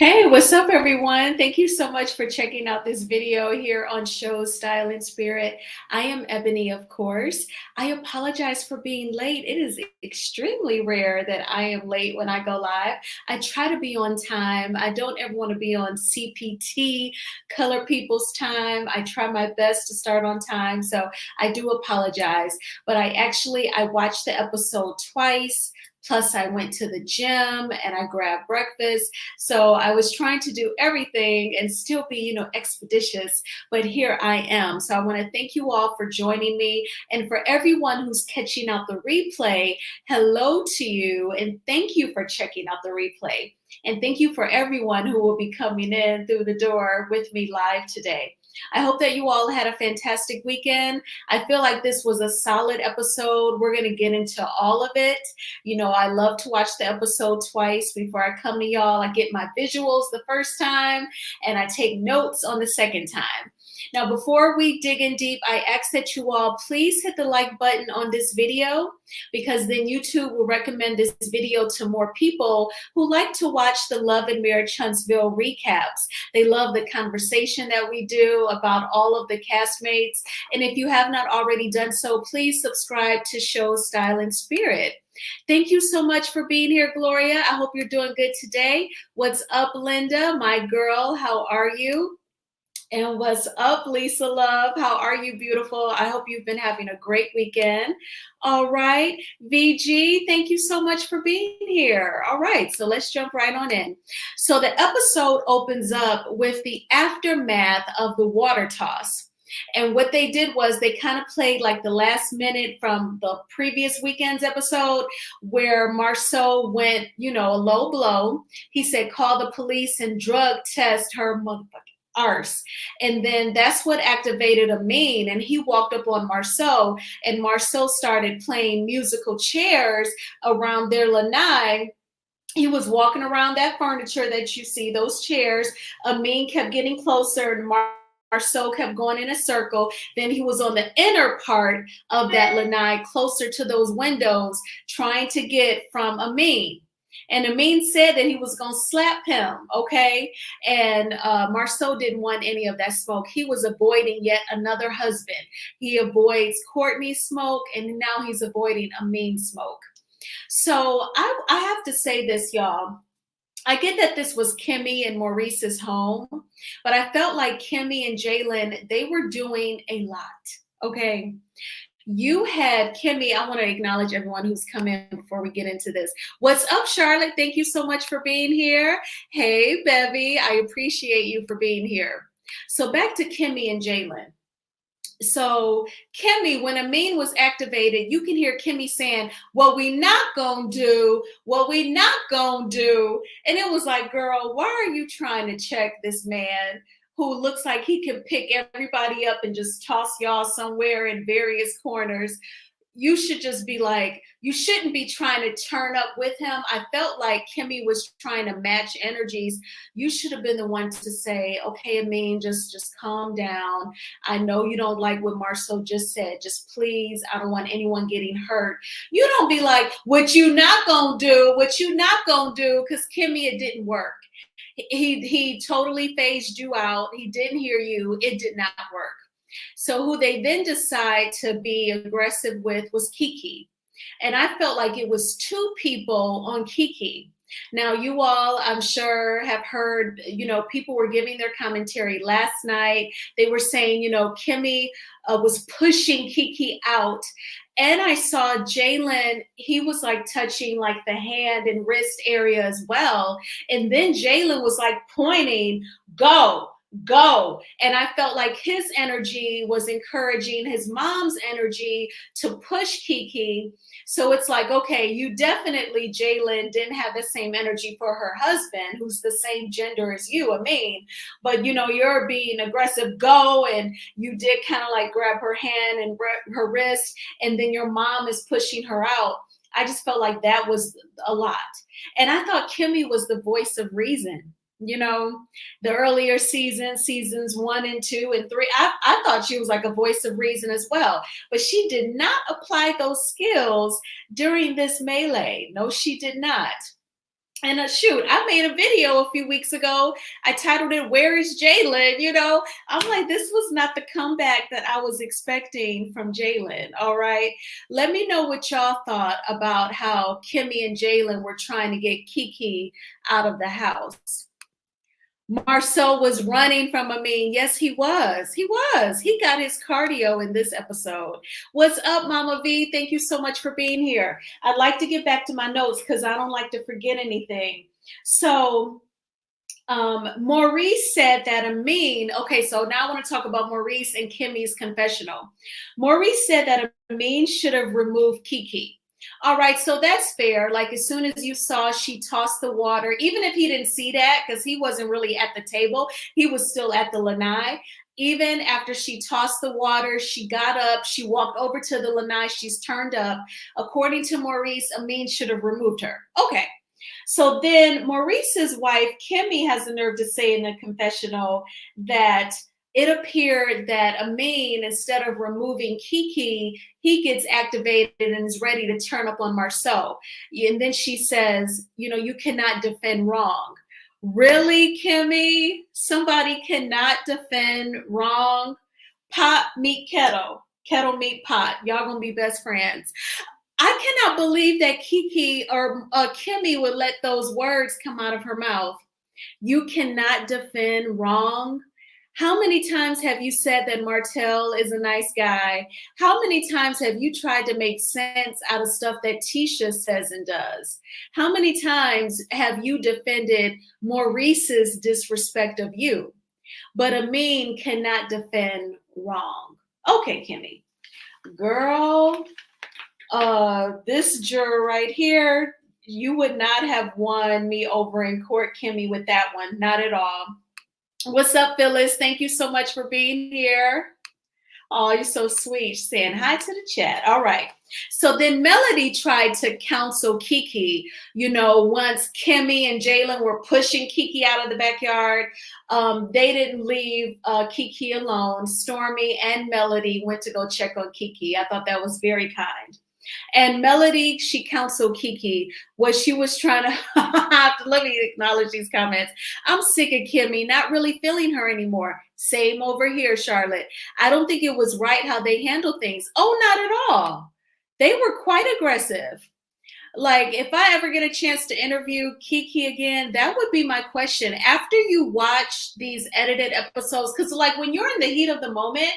Hey, what's up, everyone? Thank you so much for checking out this video here on Show Style and Spirit. I am Ebony, of course. I apologize for being late. It is extremely rare that I am late when I go live. I try to be on time. I don't ever want to be on CPT, color people's time. I try my best to start on time, so I do apologize. But I watched the episode twice. Plus, I went to the gym and I grabbed breakfast. So I was trying to do everything and still be, expeditious, but here I am. So I want to thank you all for joining me. And for everyone who's catching out the replay, hello to you and thank you for checking out the replay. And thank you for everyone who will be coming in through the door with me live today. I hope that you all had a fantastic weekend. I feel like this was a solid episode. We're going to get into all of it. I love to watch the episode twice before I come to y'all. I get my visuals the first time and I take notes on the second time. Now, before we dig in deep, I ask that you all please hit the like button on this video because then YouTube will recommend this video to more people who like to watch the Love and Marriage Huntsville recaps. They love the conversation that we do about all of the castmates. And if you have not already done so, please subscribe to Show Style and Spirit. Thank you so much for being here, Gloria. I hope you're doing good today. What's up, Linda, my girl? How are you? And what's up, Lisa Love? How are you, beautiful? I hope you've been having a great weekend. All right, VG, thank you so much for being here. All right, so let's jump right on in. So the episode opens up with the aftermath of the water toss. And what they did was they kind of played like the last minute from the previous weekend's episode where Marceau went, a low blow. He said, call the police and drug test her motherfucking arse. And then that's what activated A-Main. And he walked up on Marceau and Marceau started playing musical chairs around their lanai. He was walking around that furniture that you see, those chairs. A-Main kept getting closer and Marceau kept going in a circle. Then he was on the inner part of that lanai, closer to those windows, trying to get from A-Main. And A-Main said that he was going to slap him, okay? And Marceau didn't want any of that smoke. He was avoiding yet another husband. He avoids Courtney's smoke, and now he's avoiding A-Main's smoke. So I have to say this, y'all. I get that this was Kimmy and Maurice's home, but I felt like Kimmy and Jalen, they were doing a lot, okay? You had Kimmy. I want to acknowledge everyone who's come in before we get into this. What's up, Charlotte? Thank you so much for being here. Hey, Bevy, I appreciate you for being here. So back to Kimmy and Jalen. So Kimmy, when A-Main was activated, you can hear Kimmy saying, what we not gonna do, what we not gonna do. And it was like, girl, why are you trying to check this man who looks like he can pick everybody up and just toss y'all somewhere in various corners? You should just be like, you shouldn't be trying to turn up with him. I felt like Kimmy was trying to match energies. You should have been the one to say, okay, A-Main, just calm down. I know you don't like what Marceau just said. Just please, I don't want anyone getting hurt. You don't be like, what you not gonna do, what you not gonna do, because Kimmy, it didn't work. He totally phased you out. He didn't hear you. It did not work. So who they then decide to be aggressive with was Kiki. And I felt like it was two people on Kiki. Now, you all, I'm sure, have heard, people were giving their commentary last night. They were saying, Kimmy was pushing Kiki out. And I saw Jalen, he was like touching like the hand and wrist area as well. And then Jalen was like pointing, go. And I felt like his energy was encouraging his mom's energy to push Kiki. So it's like, okay, you definitely, Jalen, didn't have the same energy for her husband, who's the same gender as you, A-Main. But, you're being aggressive, go. And you did kind of like grab her hand and her wrist. And then your mom is pushing her out. I just felt like that was a lot. And I thought Kimmy was the voice of reason. The earlier seasons 1 and 2 and 3, I thought she was like a voice of reason as well. But she did not apply those skills during this melee. No, she did not. And shoot, I made a video a few weeks ago. I titled it, "Where is Jalen?" You know, I'm like, this was not the comeback that I was expecting from Jalen. All right. Let me know what y'all thought about how Kimmy and Jalen were trying to get Kiki out of the house. Marcel was running from A-Main. Yes, he was. He was. He got his cardio in this episode. What's up, Mama V? Thank you so much for being here. I'd like to get back to my notes because I don't like to forget anything. So, Maurice said that A-Main, okay, so now I want to talk about Maurice and Kimmy's confessional. Maurice said that A-Main should have removed Kiki. All right, so that's fair. Like as soon as you saw she tossed the water, even if he didn't see that, because he wasn't really at the table, he was still at the lanai. Even after she tossed the water, she got up, she walked over to the lanai, she's turned up. According to Maurice, A-Main should have removed her. Okay. So then Maurice's wife, Kimmy, has the nerve to say in the confessional that it appeared that A-Main, instead of removing Kiki, he gets activated and is ready to turn up on Marcel. And then she says, you know, you cannot defend wrong. Really, Kimmy? Somebody cannot defend wrong? Pot meet kettle, kettle meet pot. Y'all gonna be best friends. I cannot believe that Kiki or Kimmy would let those words come out of her mouth. You cannot defend wrong. How many times have you said that Martell is a nice guy? How many times have you tried to make sense out of stuff that Tisha says and does? How many times have you defended Maurice's disrespect of you? But A-Main cannot defend wrong. Okay, Kimmy. Girl, this juror right here, you would not have won me over in court, Kimmy, with that one. Not at all. What's up, Phyllis? Thank you so much for being here. Oh, you're so sweet. Saying hi to the chat. All right. So then Melody tried to counsel Kiki, you know, once Kimmy and Jalen were pushing Kiki out of the backyard. They didn't leave Kiki alone. Stormy and Melody went to go check on Kiki. I thought that was very kind. And Melody, she counseled Kiki. What she was trying to, let me acknowledge these comments. I'm sick of Kimmy, not really feeling her anymore. Same over here, Charlotte. I don't think it was right how they handled things. Oh, not at all. They were quite aggressive. Like, if I ever get a chance to interview Kiki again, that would be my question. After you watch these edited episodes, because like when you're in the heat of the moment,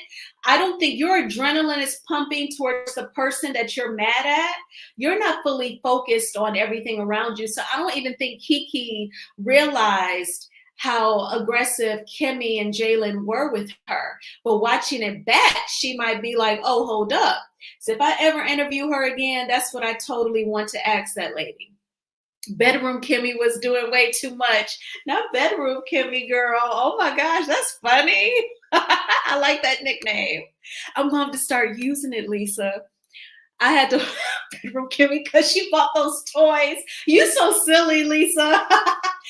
I don't think your adrenaline is pumping towards the person that you're mad at. You're not fully focused on everything around you. So I don't even think Kiki realized how aggressive Kimmy and Jalen were with her. But watching it back, she might be like, oh, hold up. So if I ever interview her again, that's what I totally want to ask that lady. Bedroom Kimmy was doing way too much. Not bedroom Kimmy, girl. Oh my gosh, that's funny. I like that nickname. I'm going to have to start using it, Lisa. I had to bedroom Kimmy because she bought those toys. You so silly, Lisa.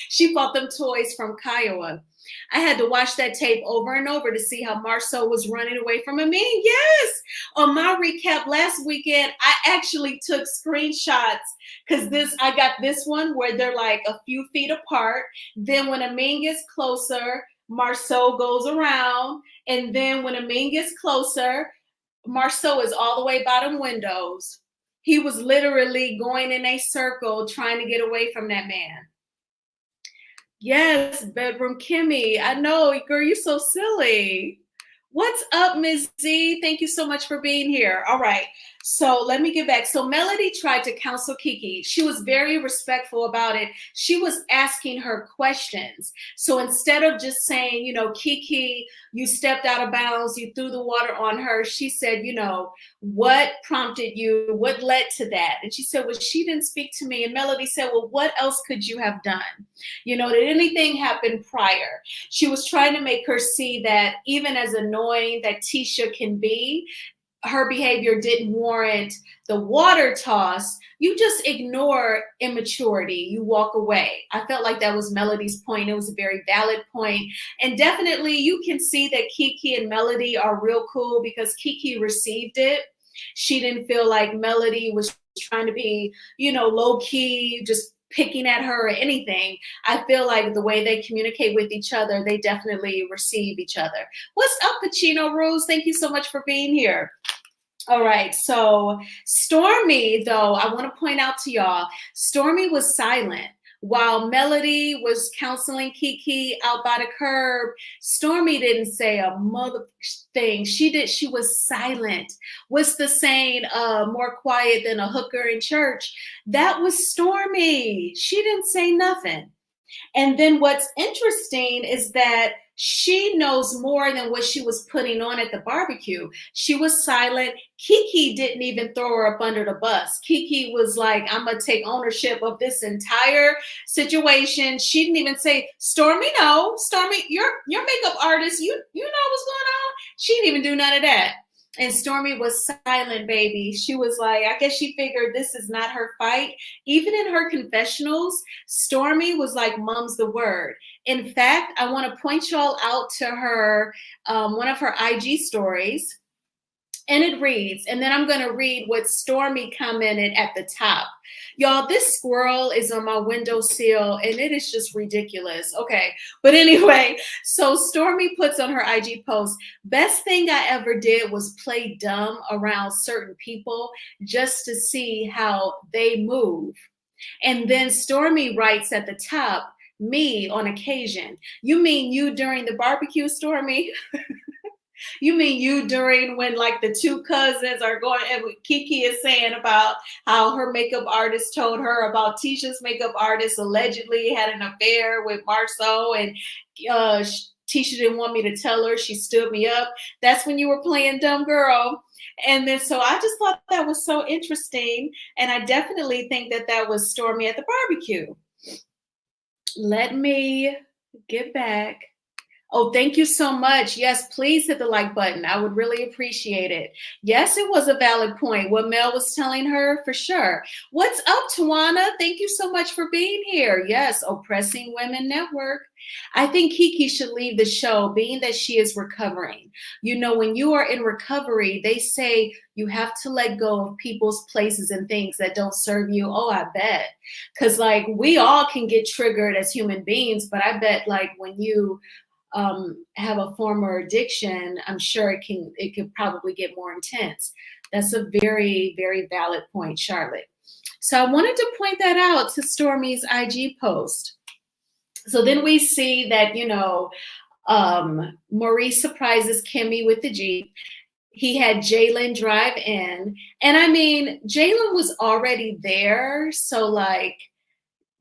She bought them toys from Kiowa. I had to watch that tape over and over to see how Marcel was running away from A-Main. Yes. On my recap last weekend, I actually took screenshots because I got this one where they're like a few feet apart. Then when A-Main gets closer, Marcel goes around. And then when A-Main gets closer, Marcel is all the way bottom windows. He was literally going in a circle trying to get away from that man. Yes, bedroom Kimmy. I know, girl, you're so silly. What's up, Ms. Z? Thank you so much for being here. All right. So let me get back. So Melody tried to counsel Kiki. She was very respectful about it. She was asking her questions. So instead of just saying, you know, Kiki, you stepped out of bounds, you threw the water on her, she said, you know, what prompted you? What led to that? And she said, well, she didn't speak to me. And Melody said, well, what else could you have done? You know, did anything happen prior? She was trying to make her see that even as annoying that Tisha can be, her behavior didn't warrant the water toss. You just ignore immaturity. You walk away. I felt like that was Melody's point. It was a very valid point. And definitely you can see that Kiki and Melody are real cool because Kiki received it. She didn't feel like Melody was trying to be, you know, low key, just picking at her or anything. I feel like the way they communicate with each other, they definitely receive each other. What's up, Pacino Rules? Thank you so much for being here. All right, so Stormy, though, I want to point out to y'all, Stormy was silent. While Melody was counseling Kiki out by the curb, Stormy didn't say a mother thing. She was silent. What's the saying, more quiet than a hooker in church? That was Stormy. She didn't say nothing. And then what's interesting is that she knows more than what she was putting on at the barbecue. She was silent. Kiki didn't even throw her up under the bus. Kiki was like, I'm going to take ownership of this entire situation. She didn't even say, Stormy, no. Stormy, you're makeup artist. You know what's going on? She didn't even do none of that. And Stormy was silent, baby. She was like, I guess she figured this is not her fight. Even in her confessionals, Stormy was like, mum's the word. In fact, I want to point y'all out to her, one of her IG stories. And it reads, and then I'm going to read what Stormy commented at the top. Y'all, this squirrel is on my windowsill, and it is just ridiculous. Okay, but anyway, so Stormy puts on her IG post, best thing I ever did was play dumb around certain people just to see how they move. And then Stormy writes at the top, me on occasion. You mean you during the barbecue, Stormy? You mean you during when like the two cousins are going, and Kiki is saying about how her makeup artist told her about Tisha's makeup artist allegedly had an affair with Marceau, and Tisha didn't want me to tell her. She stood me up. That's when you were playing dumb girl. And then so I just thought that was so interesting. And I definitely think that that was Stormy at the barbecue. Let me get back. Oh, thank you so much. Yes, please hit the like button. I would really appreciate it. Yes, it was a valid point. What Mel was telling her, for sure. What's up, Tawana? Thank you so much for being here. Yes, Oppressing Women Network. I think Kiki should leave the show, being that she is recovering. You know, when you are in recovery, they say you have to let go of people's places and things that don't serve you. Oh, I bet. Because, like, we all can get triggered as human beings, but I bet, like, when you have a former addiction, I'm sure it could probably get more intense. That's a very, very valid point, Charlotte. So I wanted to point that out to Stormy's IG post. So then we see that, you know, Maurice surprises Kimmy with the Jeep. He had Jalen drive in. And I mean, Jalen was already there. So like,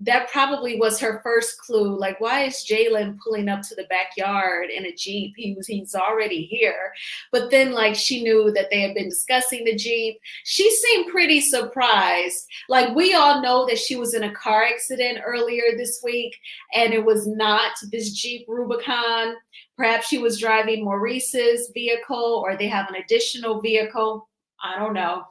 that probably was her first clue. Like, why is Jalen pulling up to the backyard in a Jeep? He's already here. But then, like, she knew that they had been discussing the Jeep. She seemed pretty surprised. Like, we all know that she was in a car accident earlier this week, and it was not this Jeep Rubicon. Perhaps she was driving Maurice's vehicle, or they have an additional vehicle. I don't know.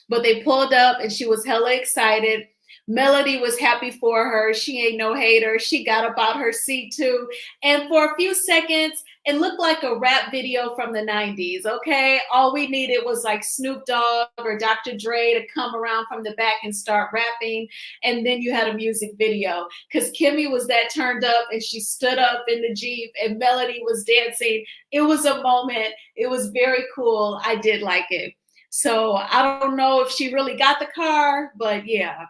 But they pulled up, and she was hella excited. Melody was happy for her. She ain't no hater. She got up out her seat too. And for a few seconds, it looked like a rap video from the 90s, okay? All we needed was like Snoop Dogg or Dr. Dre to come around from the back and start rapping. And then you had a music video. Because Kimmy was that turned up and she stood up in the Jeep and Melody was dancing. It was a moment. It was very cool. I did like it. So I don't know if she really got the car, but yeah.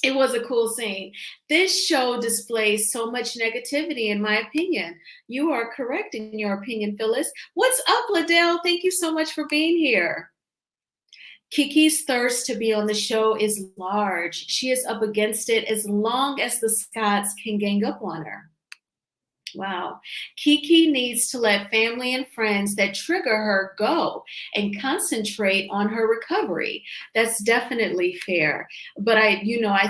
It was a cool scene. This show displays so much negativity, in my opinion. You are correct in your opinion, Phyllis. What's up, Liddell? Thank you so much for being here. Kiki's thirst to be on the show is large. She is up against it as long as the Scotts can gang up on her. Wow. Kiki needs to let family and friends that trigger her go and concentrate on her recovery. That's definitely fair. But I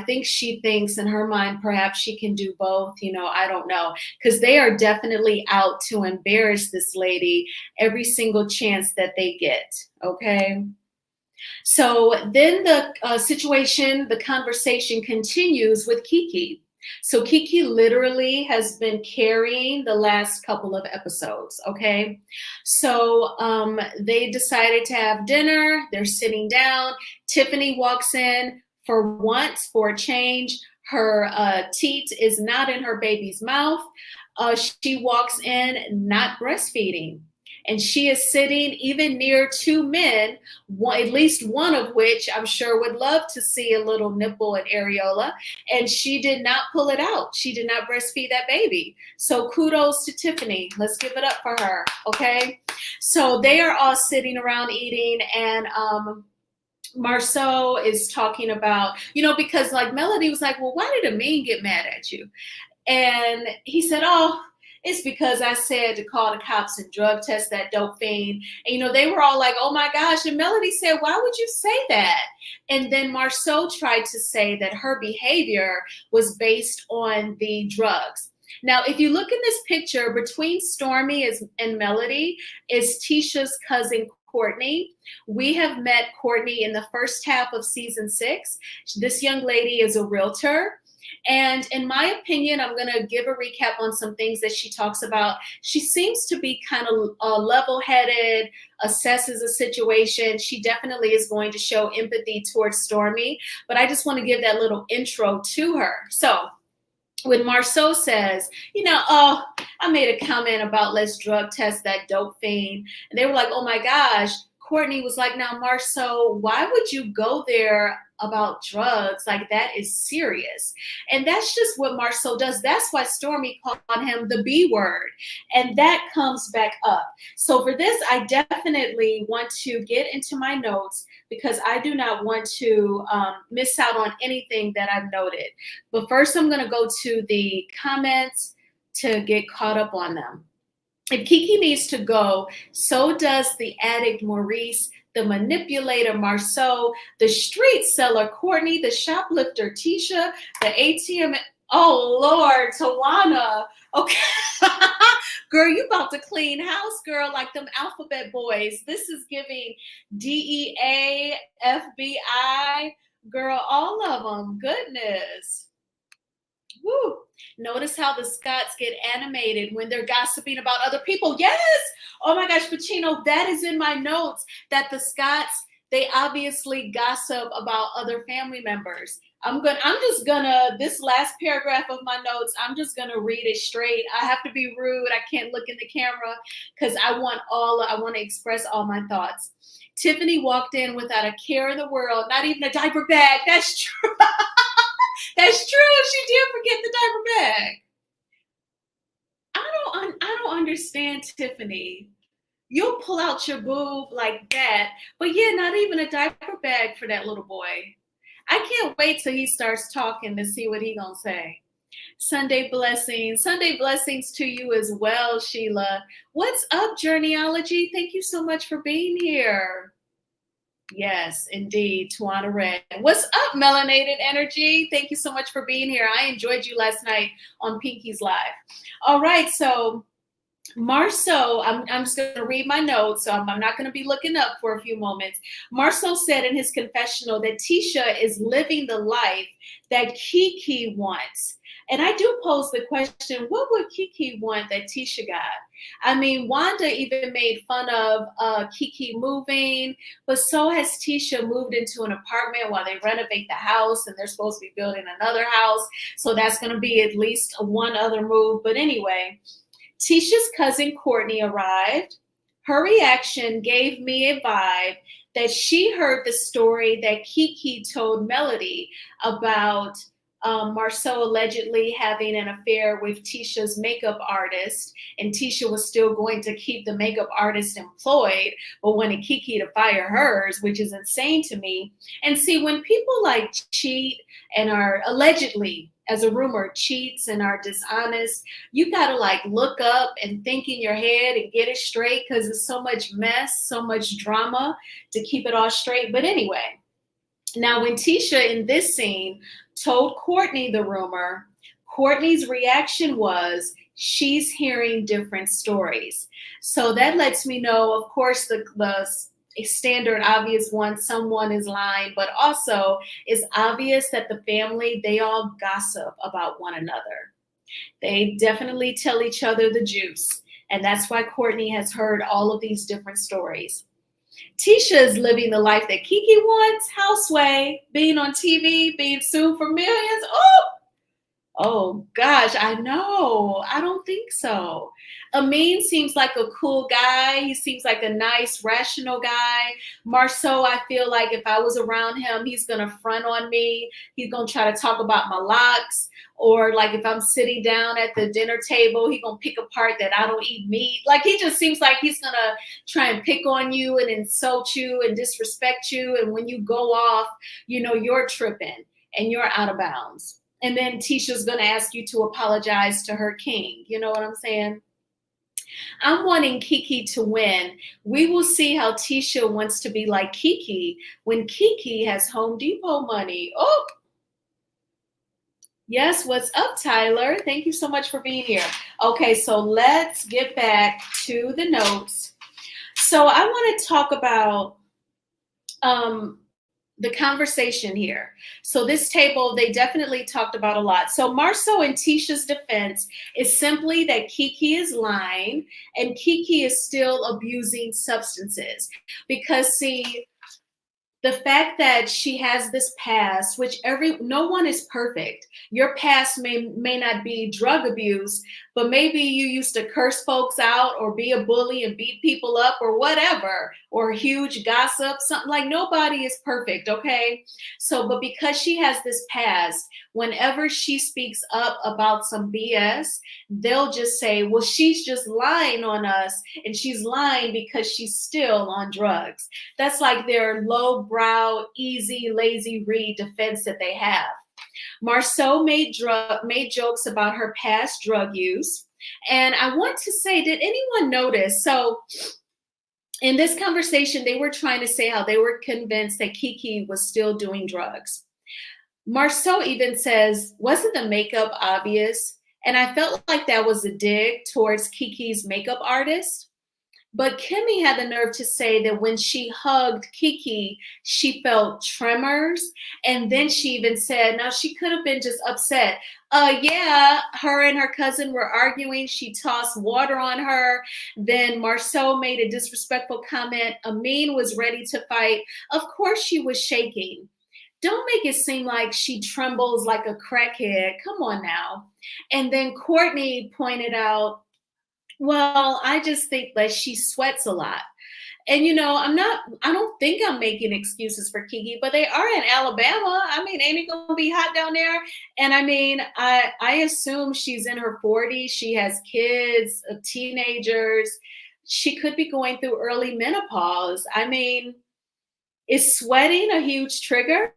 think she thinks in her mind, perhaps she can do both. I don't know, because they are definitely out to embarrass this lady every single chance that they get. Okay. So then the conversation continues with Kiki. So Kiki literally has been carrying the last couple of episodes, okay? So they decided to have dinner. They're sitting down. Tiffany walks in for once, for a change. Her teat is not in her baby's mouth. She walks in not breastfeeding. And she is sitting even near two men, at least one of which I'm sure would love to see a little nipple and areola. And she did not pull it out. She did not breastfeed that baby. So kudos to Tiffany. Let's give it up for her. Okay. So they are all sitting around eating, and Marceau is talking about, because like Melody was like, well, why did A-Main get mad at you? And he said, oh, it's because I said to call the cops and drug test that dope fiend. And, they were all like, oh my gosh. And Melody said, why would you say that? And then Marceau tried to say that her behavior was based on the drugs. Now, if you look in this picture, between Stormy and Melody is Tisha's cousin, Courtney. We have met Courtney in the first half of season 6. This young lady is a realtor. And in my opinion, I'm going to give a recap on some things that she talks about. She seems to be kind of level-headed, assesses a situation. She definitely is going to show empathy towards Stormy, but I just want to give that little intro to her. So when Marceau says, oh, I made a comment about let's drug test that dope fiend, and they were like, oh my gosh. Courtney was like, now, Marceau, why would you go there about drugs? Like, that is serious. And that's just what Marceau does. That's why Stormy called him the B word. And that comes back up. So for this, I definitely want to get into my notes because I do not want to miss out on anything that I've noted. But first, I'm going to go to the comments to get caught up on them. If Kiki needs to go, so does the addict Maurice, the manipulator Marceau, the street seller Courtney, the shoplifter Tisha, the ATM. Oh Lord, Tawana. Okay. Girl, you about to clean house, girl, like them alphabet boys. This is giving DEA, FBI, girl, all of them. Goodness. Woo. Notice how the Scots get animated when they're gossiping about other people. Yes. Oh my gosh, Pacino, that is in my notes, that the Scots, they obviously gossip about other family members. This last paragraph of my notes, I'm just gonna read it straight. I have to be rude. I can't look in the camera because I want to express all my thoughts. Tiffany walked in without a care in the world, not even a diaper bag. That's true. That's true. She did forget the diaper bag. I don't understand, Tiffany. You'll pull out your boob like that, but yeah, not even a diaper bag for that little boy. I can't wait till he starts talking to see what he gonna say. Sunday blessings to you as well, Sheila. What's up, Journeyology? Thank you so much for being here. Yes, indeed, Tawana Red. What's up, Melanated Energy? Thank you so much for being here. I enjoyed you last night on Pinky's Live. All right, so Marceau, I'm just going to read my notes, so I'm not going to be looking up for a few moments. Marceau said in his confessional that Tisha is living the life that Kiki wants. And I do pose the question, what would Kiki want that Tisha got? I mean, Wanda even made fun of Kiki moving, but so has Tisha moved into an apartment while they renovate the house, and they're supposed to be building another house. So that's going to be at least one other move. But anyway, Tisha's cousin Courtney arrived. Her reaction gave me a vibe that she heard the story that Kiki told Melody about Marceau allegedly having an affair with Tisha's makeup artist, and Tisha was still going to keep the makeup artist employed, but wanted Kiki to fire hers, which is insane to me. And see, when people like cheat and are allegedly, as a rumor, cheats and are dishonest, you gotta like look up and think in your head and get it straight, because it's so much mess, so much drama to keep it all straight. But anyway, now when Tisha in this scene told Courtney the rumor, Courtney's reaction was she's hearing different stories. So that lets me know, of course, the standard obvious one, someone is lying, but also it's obvious that the family, they all gossip about one another. They definitely tell each other the juice. And that's why Courtney has heard all of these different stories. Tisha is living the life that Kiki wants, houseway, being on TV, being sued for millions. Oh, Oh gosh, I know. I don't think so. Amin seems like a cool guy. He seems like a nice, rational guy. Marceau, I feel like if I was around him, he's gonna front on me. He's gonna try to talk about my locks. Or like if I'm sitting down at the dinner table, he gonna pick apart that I don't eat meat. Like he just seems like he's gonna try and pick on you and insult you and disrespect you. And when you go off, you're tripping and you're out of bounds. And then Tisha's going to ask you to apologize to her king. You know what I'm saying? I'm wanting Kiki to win. We will see how Tisha wants to be like Kiki when Kiki has Home Depot money. Oh, yes. What's up, Tyler? Thank you so much for being here. Okay, so let's get back to the notes. So I want to talk about the conversation here. So this table, they definitely talked about a lot. So Marceau and Tisha's defense is simply that Kiki is lying and Kiki is still abusing substances. Because see, the fact that she has this past, which no one is perfect. Your past may not be drug abuse, but maybe you used to curse folks out or be a bully and beat people up or whatever, or huge gossip, something. Like nobody is perfect, okay? So, but because she has this past, whenever she speaks up about some BS, they'll just say, well, she's just lying on us and she's lying because she's still on drugs. That's like their lowbrow, easy, lazy read defense that they have. Marceau made jokes about her past drug use. And I want to say, did anyone notice? So in this conversation, they were trying to say how they were convinced that Kiki was still doing drugs. Marceau even says, wasn't the makeup obvious? And I felt like that was a dig towards Kiki's makeup artist. But Kimmy had the nerve to say that when she hugged Kiki, she felt tremors. And then she even said, now she could have been just upset. Yeah, her and her cousin were arguing. She tossed water on her. Then Marceau made a disrespectful comment. Amin was ready to fight. Of course she was shaking. Don't make it seem like she trembles like a crackhead. Come on now. And then Courtney pointed out, well, I just think that she sweats a lot. And I don't think I'm making excuses for Kiki, but they are in Alabama. I mean, ain't it gonna be hot down there? And I mean, I assume she's in her 40s. She has kids, teenagers. She could be going through early menopause. I mean, is sweating a huge trigger?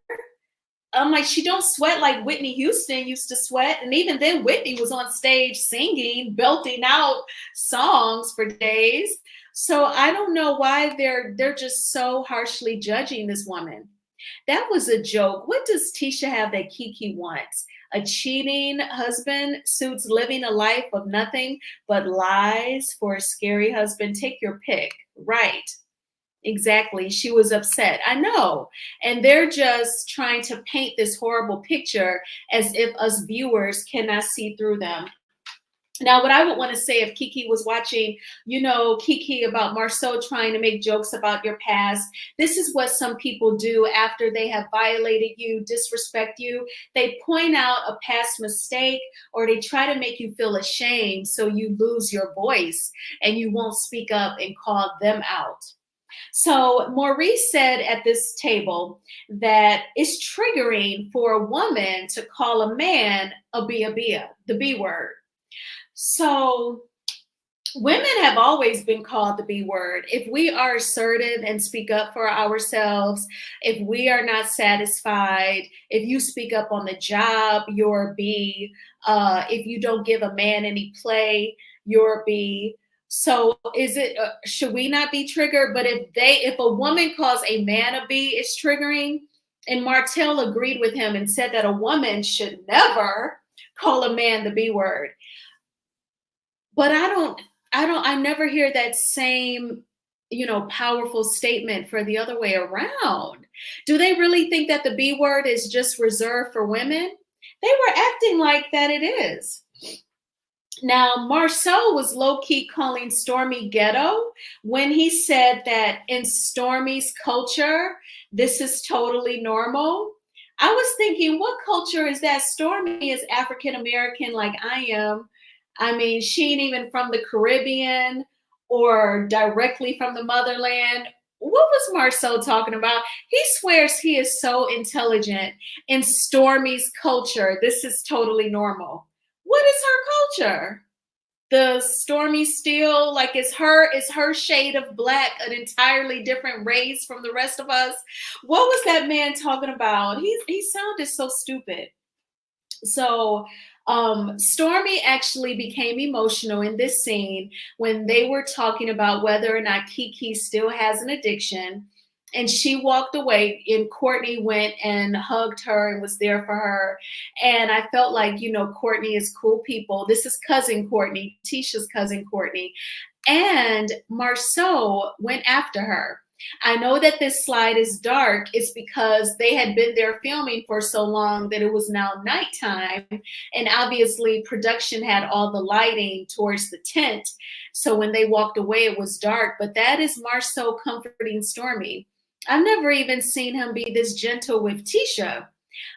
I'm like, she don't sweat like Whitney Houston used to sweat. And even then, Whitney was on stage singing, belting out songs for days. So I don't know why they're just so harshly judging this woman. That was a joke. What does Tisha have that Kiki wants? A cheating husband suits living a life of nothing but lies for a scary husband. Take your pick. Right. Exactly. She was upset. I know. And they're just trying to paint this horrible picture as if us viewers cannot see through them. Now, what I would want to say if Kiki was watching, Kiki, about Marceau trying to make jokes about your past, this is what some people do after they have violated you, disrespect you. They point out a past mistake or they try to make you feel ashamed so you lose your voice and you won't speak up and call them out. So Maurice said at this table that it's triggering for a woman to call a man a the B word. So women have always been called the B word. If we are assertive and speak up for ourselves, if we are not satisfied, if you speak up on the job, you're a B. If you don't give a man any play, you're a B. So should we not be triggered? But if a woman calls a man a B, it's triggering. And Martell agreed with him and said that a woman should never call a man the B word. But I never hear that same, powerful statement for the other way around. Do they really think that the B word is just reserved for women? They were acting like that it is. Now, Marceau was low-key calling Stormy ghetto when he said that in Stormy's culture, this is totally normal. I was thinking, what culture is that? Stormy is African American like I am. I mean, she ain't even from the Caribbean or directly from the motherland. What was Marceau talking about? He swears he is so intelligent. In Stormy's culture, this is totally normal. What is her culture? The Stormy still like is her shade of black an entirely different race from the rest of us? What was that man talking about? He sounded so stupid. So Stormy actually became emotional in this scene when they were talking about whether or not Kiki still has an addiction. And she walked away, and Courtney went and hugged her and was there for her. And I felt like, Courtney is cool people. This is cousin Courtney, Tisha's cousin Courtney. And Marceau went after her. I know that this slide is dark. It's because they had been there filming for so long that it was now nighttime. And obviously production had all the lighting towards the tent. So when they walked away, it was dark. But that is Marceau comforting Stormy. I've never even seen him be this gentle with Tisha.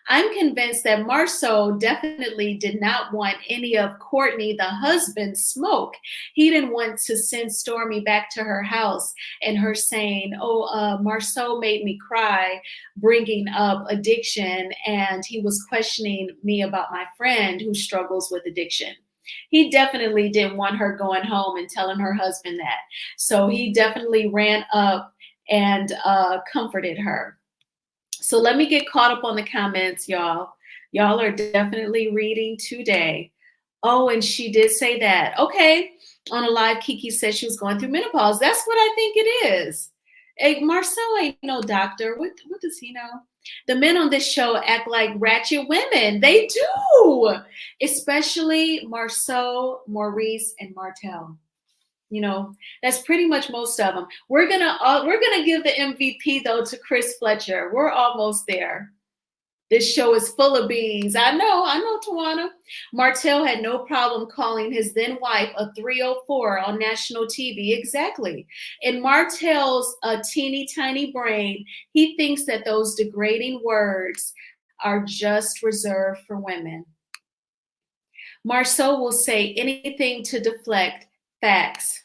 I'm convinced that Marceau definitely did not want any of Courtney, the husband's smoke. He didn't want to send Stormy back to her house and her saying, Marceau made me cry, bringing up addiction, and he was questioning me about my friend who struggles with addiction. He definitely didn't want her going home and telling her husband that. So he definitely ran up and comforted her. So let me get caught up on the comments, y'all. Y'all are definitely reading today. Oh, and she did say that. Okay. On a live, Kiki said she was going through menopause. That's what I think it is. Hey, Marcel ain't no doctor. What does he know? The men on this show act like ratchet women. They do. Especially Marceau, Maurice, and Martell. That's pretty much most of them. We're gonna give the MVP though to Chris Fletcher. We're almost there. This show is full of bees. I know, Tawana. Martell had no problem calling his then wife a 304 on national TV. Exactly. In Martell's teeny tiny brain, he thinks that those degrading words are just reserved for women. Marceau will say anything to deflect facts.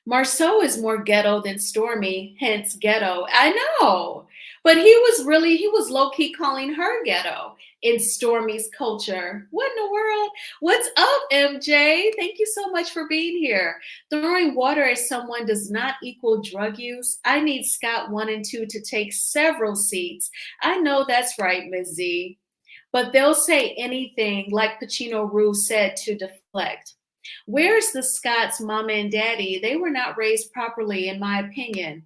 Marceau is more ghetto than Stormy, hence ghetto. I know, but he was low-key calling her ghetto in Stormy's culture. What in the world? What's up, MJ? Thank you so much for being here. Throwing water at someone does not equal drug use. I need Scott 1 and 2 to take several seats. I know that's right, Ms. Z. But they'll say anything, like Pacino Rue said, to deflect. Where's the Scott's mama and daddy? They were not raised properly, in my opinion.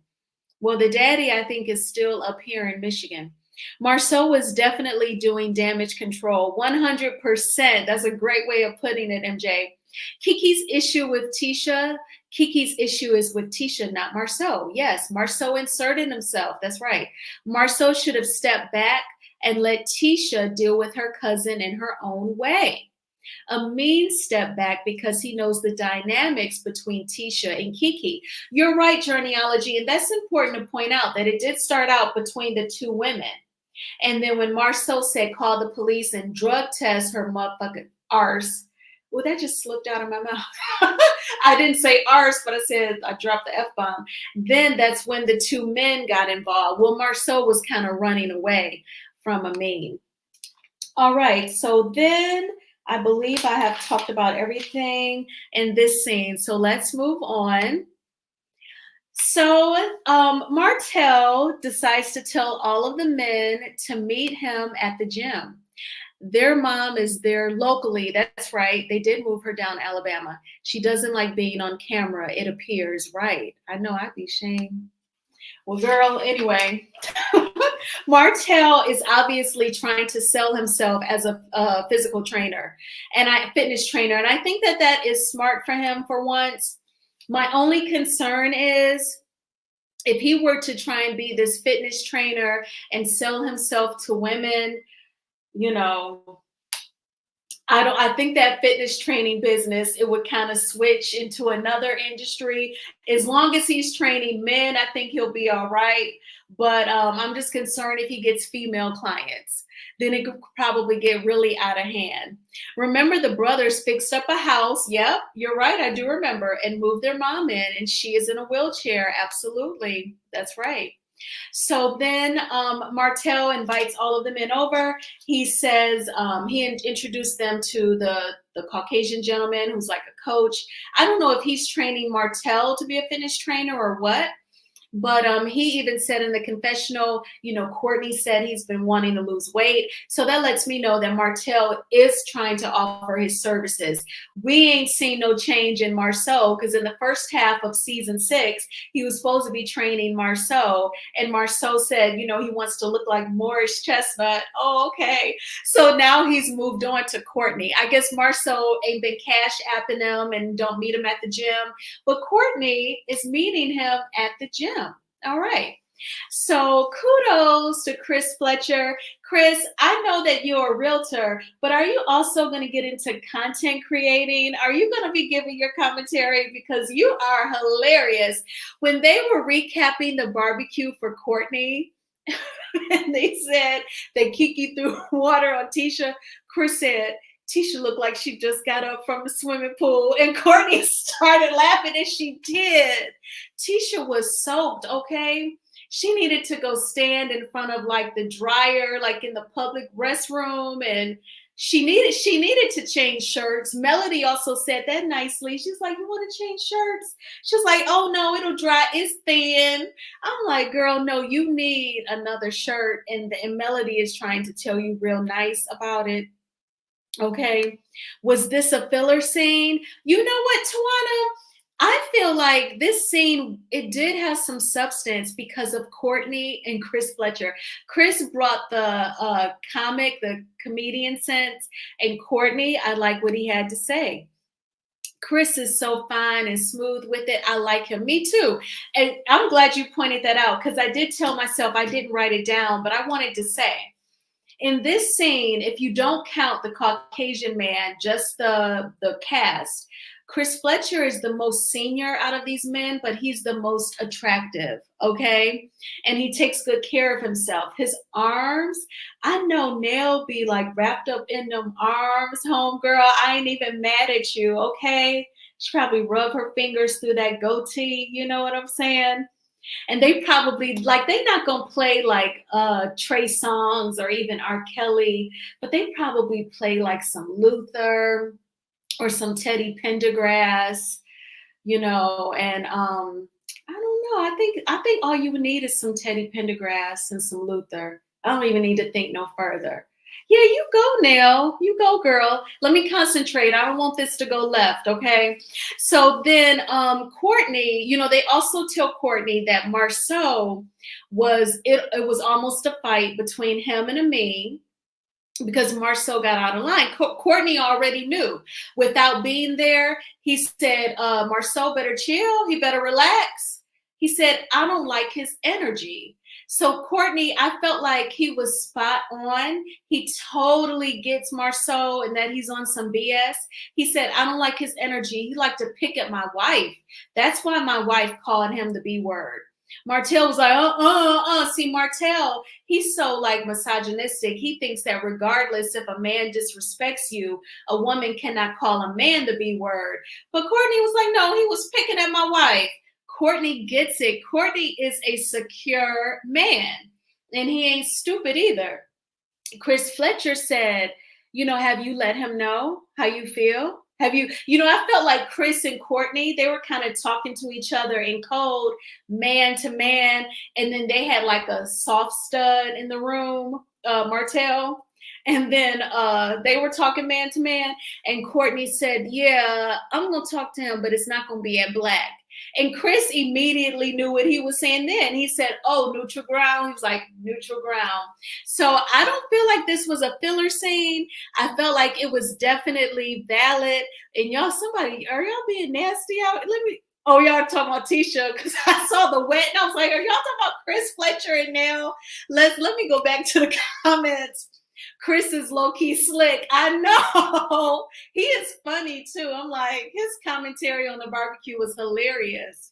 Well, the daddy, I think, is still up here in Michigan. Marceau was definitely doing damage control. 100%. That's a great way of putting it, MJ. Kiki's issue is with Tisha, not Marceau. Yes, Marceau inserted himself. That's right. Marceau should have stepped back and let Tisha deal with her cousin in her own way. Amin stepped back because he knows the dynamics between Tisha and Kiki. You're right, Journeyology, and that's important to point out that it did start out between the two women. And then when Marceau said, call the police and drug test her motherfucking arse, well, that just slipped out of my mouth. I didn't say arse, but I dropped the F-bomb. Then that's when the two men got involved. Well, Marceau was kind of running away from Amin. All right, so then I believe I have talked about everything in this scene. So let's move on. So Martell decides to tell all of the men to meet him at the gym. Their mom is there locally. That's right. They did move her down to Alabama. She doesn't like being on camera, it appears. Right. I know, I'd be ashamed. Well, girl, anyway. Martell is obviously trying to sell himself as a physical trainer and fitness trainer. And I think that is smart for him for once. My only concern is if he were to try and be this fitness trainer and sell himself to women, I think that fitness training business, it would kind of switch into another industry. As long as he's training men, I think he'll be all right. But I'm just concerned if he gets female clients, then it could probably get really out of hand. Remember, the brothers fixed up a house. Yep, you're right. I do remember, and moved their mom in, and she is in a wheelchair. Absolutely. That's right. So then Martell invites all of the men over. He says he introduced them to the Caucasian gentleman who's like a coach. I don't know if he's training Martell to be a fitness trainer or what. But he even said in the confessional, Courtney said he's been wanting to lose weight. So that lets me know that Martell is trying to offer his services. We ain't seen no change in Marceau, because in the first half of season 6, he was supposed to be training Marceau. And Marceau said, he wants to look like Morris Chestnut. Oh, okay. So now he's moved on to Courtney. I guess Marceau ain't been cash apping him and don't meet him at the gym. But Courtney is meeting him at the gym. All right. So kudos to Chris Fletcher. Chris, I know that you're a realtor, but are you also going to get into content creating? Are you going to be giving your commentary? Because you are hilarious. When they were recapping the barbecue for Courtney, and they said that Kiki threw water on Tisha, Chris said, Tisha looked like she just got up from the swimming pool, and Courtney started laughing, and she did. Tisha was soaked, okay? She needed to go stand in front of like the dryer, like in the public restroom, and she needed to change shirts. Melody also said that nicely. She's like, you want to change shirts? She's like, oh no, it'll dry. It's thin. I'm like, girl, no, you need another shirt. And Melody is trying to tell you real nice about it. Okay. Was this a filler scene? You know what, Tawana? I feel like this scene, it did have some substance because of Courtney and Chris Fletcher. Chris brought the comedian sense, and Courtney, I like what he had to say. Chris is so fine and smooth with it. I like him. Me too. And I'm glad you pointed that out, because I did tell myself I didn't write it down, but I wanted to say, in this scene, if you don't count the Caucasian man, just the cast, Chris Fletcher is the most senior out of these men, but he's the most attractive, okay? And he takes good care of himself. His arms, I know Nell be like wrapped up in them arms, homegirl. I ain't even mad at you, okay? She probably rub her fingers through that goatee, you know what I'm saying? And they probably, like, they're not going to play like Trey Songz or even R. Kelly, but they probably play like some Luther or some Teddy Pendergrass, and I don't know. I think all you would need is some Teddy Pendergrass and some Luther. I don't even need to think no further. Yeah, you go, Nell. You go, girl. Let me concentrate. I don't want this to go left, okay? So then Courtney, they also tell Courtney that Marceau it was almost a fight between him and A-Main, because Marceau got out of line. Courtney already knew. Without being there, he said, Marceau better chill. He better relax. He said, I don't like his energy. So Courtney, I felt like he was spot on. He totally gets Marceau and that he's on some BS. He said, I don't like his energy. He liked to pick at my wife. That's why my wife called him the B word. Martell was like, See, Martell, he's so like misogynistic. He thinks that regardless if a man disrespects you, a woman cannot call a man the B word. But Courtney was like, no, he was picking at my wife. Courtney gets it. Courtney is a secure man, and he ain't stupid either. Chris Fletcher said, have you let him know how you feel? Have you, I felt like Chris and Courtney, they were kind of talking to each other in code, man to man. And then they had like a soft stud in the room, Martell. And then they were talking man to man. And Courtney said, yeah, I'm going to talk to him, but it's not going to be at Black. And Chris immediately knew what he was saying then. He said, oh, neutral ground. He was like, neutral ground. So I don't feel like this was a filler scene. I felt like it was definitely valid. And y'all, are y'all being nasty out? Oh, y'all talking about Tisha, because I saw the wet and I was like, are y'all talking about Chris Fletcher and now? Let me go back to the comments. Chris is low-key slick. I know. He is funny too. I'm like, his commentary on the barbecue was hilarious.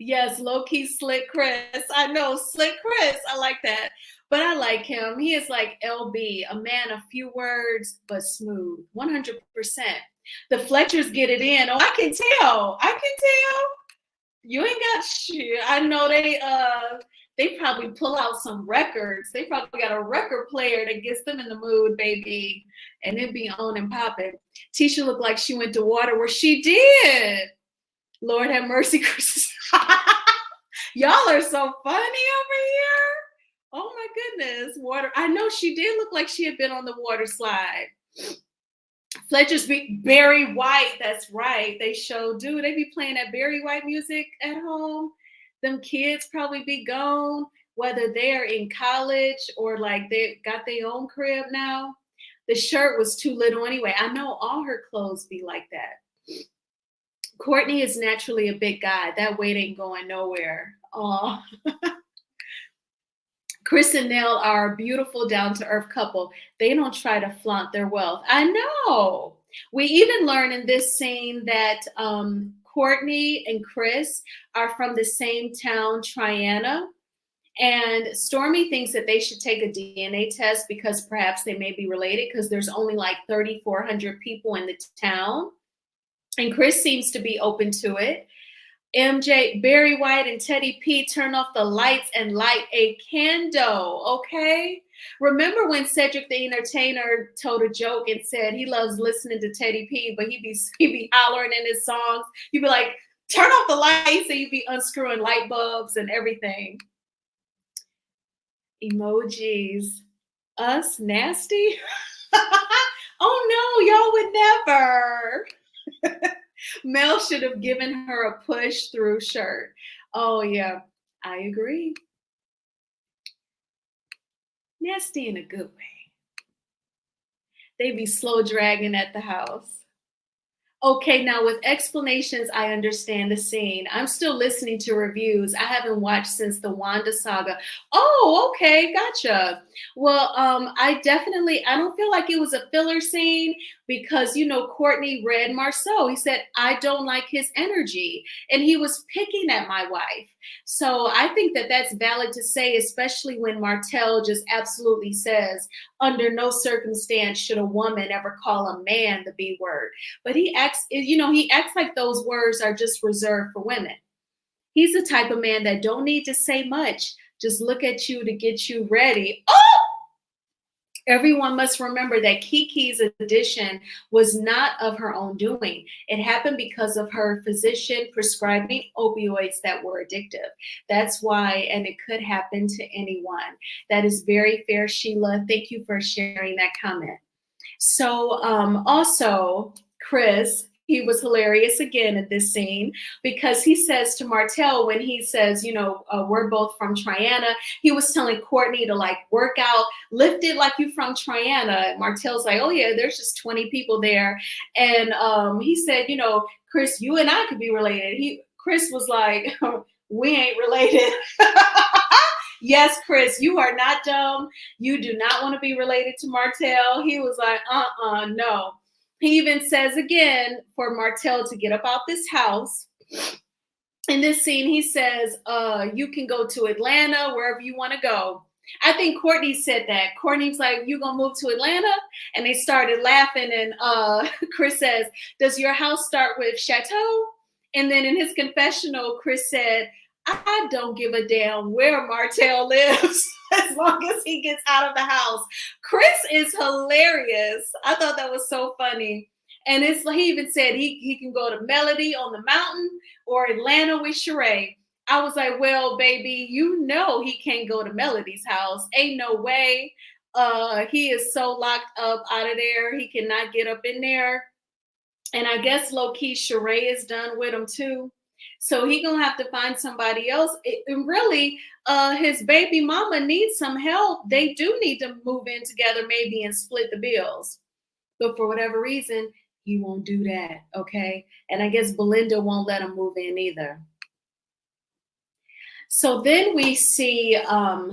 Yes, low-key slick Chris. I know, slick Chris. I like that. But I like him. He is like LB, a man of few words, but smooth. 100%. The Fletchers get it in. Oh, I can tell. I can tell. You ain't got shit. I know they probably pull out some records. They probably got a record player that gets them in the mood, baby. And it be on and popping. Tisha looked like she went to water where she did. Lord have mercy, Chris. Y'all are so funny over here. Oh my goodness. Water. I know she did look like she had been on the water slide. Fletcher's Barry White. That's right. They show do. They be playing that Barry White music at home. Them kids probably be gone, whether they're in college or like they got their own crib now. The shirt was too little anyway. I know all her clothes be like that. Courtney is naturally a big guy. That weight ain't going nowhere. Oh. Chris and Nell are a beautiful, down-to-earth couple. They don't try to flaunt their wealth. I know. We even learn in this scene that Courtney and Chris are from the same town, Triana. And Stormy thinks that they should take a DNA test because perhaps they may be related because there's only like 3,400 people in the town. And Chris seems to be open to it. MJ, Barry White, and Teddy P turn off the lights and light a candle, okay? Remember when Cedric the Entertainer told a joke and said he loves listening to Teddy P, but he be hollering in his songs. He'd be like, turn off the lights, and you'd be unscrewing light bulbs and everything. Emojis. Us nasty? Oh no, y'all would never. Mel should have given her a push through shirt. Oh yeah, I agree. Nasty in a good way. They be slow dragging at the house. Okay, now with explanations, I understand the scene. I'm still listening to reviews. I haven't watched since the Wanda saga. Oh, okay, gotcha. Well, I don't feel like it was a filler scene because, you know, Courtney read Marceau. He said, I don't like his energy. And he was picking at my wife. So I think that that's valid to say, especially when Martell just absolutely says, under no circumstance should a woman ever call a man the B word. But he acts like those words are just reserved for women. He's the type of man that don't need to say much. Just look at you to get you ready. Oh! Everyone must remember that Kiki's addiction was not of her own doing. It happened because of her physician prescribing opioids that were addictive. That's why, and it could happen to anyone. That is very fair, Sheila. Thank you for sharing that comment. So also, Chris, he was hilarious again at this scene because he says to Martell when he says, we're both from Triana, he was telling Courtney to like work out, lift it like you from Triana. Martell's like, oh yeah, there's just 20 people there. And he said, Chris, you and I could be related. Chris was like, we ain't related. Yes, Chris, you are not dumb. You do not want to be related to Martell. He was like, no. He even says again for Martell to get up out this house. In this scene, he says, you can go to Atlanta, wherever you want to go. I think Courtney said that. Courtney's like, you gonna move to Atlanta? And they started laughing. And Chris says, does your house start with chateau? And then in his confessional, Chris said, I don't give a damn where Martell lives as long as he gets out of the house. Chris is hilarious. I thought that was so funny. And he even said he can go to Melody on the Mountain or Atlanta with Sheree. I was like, well, baby, he can't go to Melody's house. Ain't no way. He is so locked up out of there. He cannot get up in there. And I guess low-key Sheree is done with him too. So he gonna have to find somebody else. And really, his baby mama needs some help. They do need to move in together maybe and split the bills. But for whatever reason, he won't do that, okay? And I guess Belinda won't let him move in either. So then we see,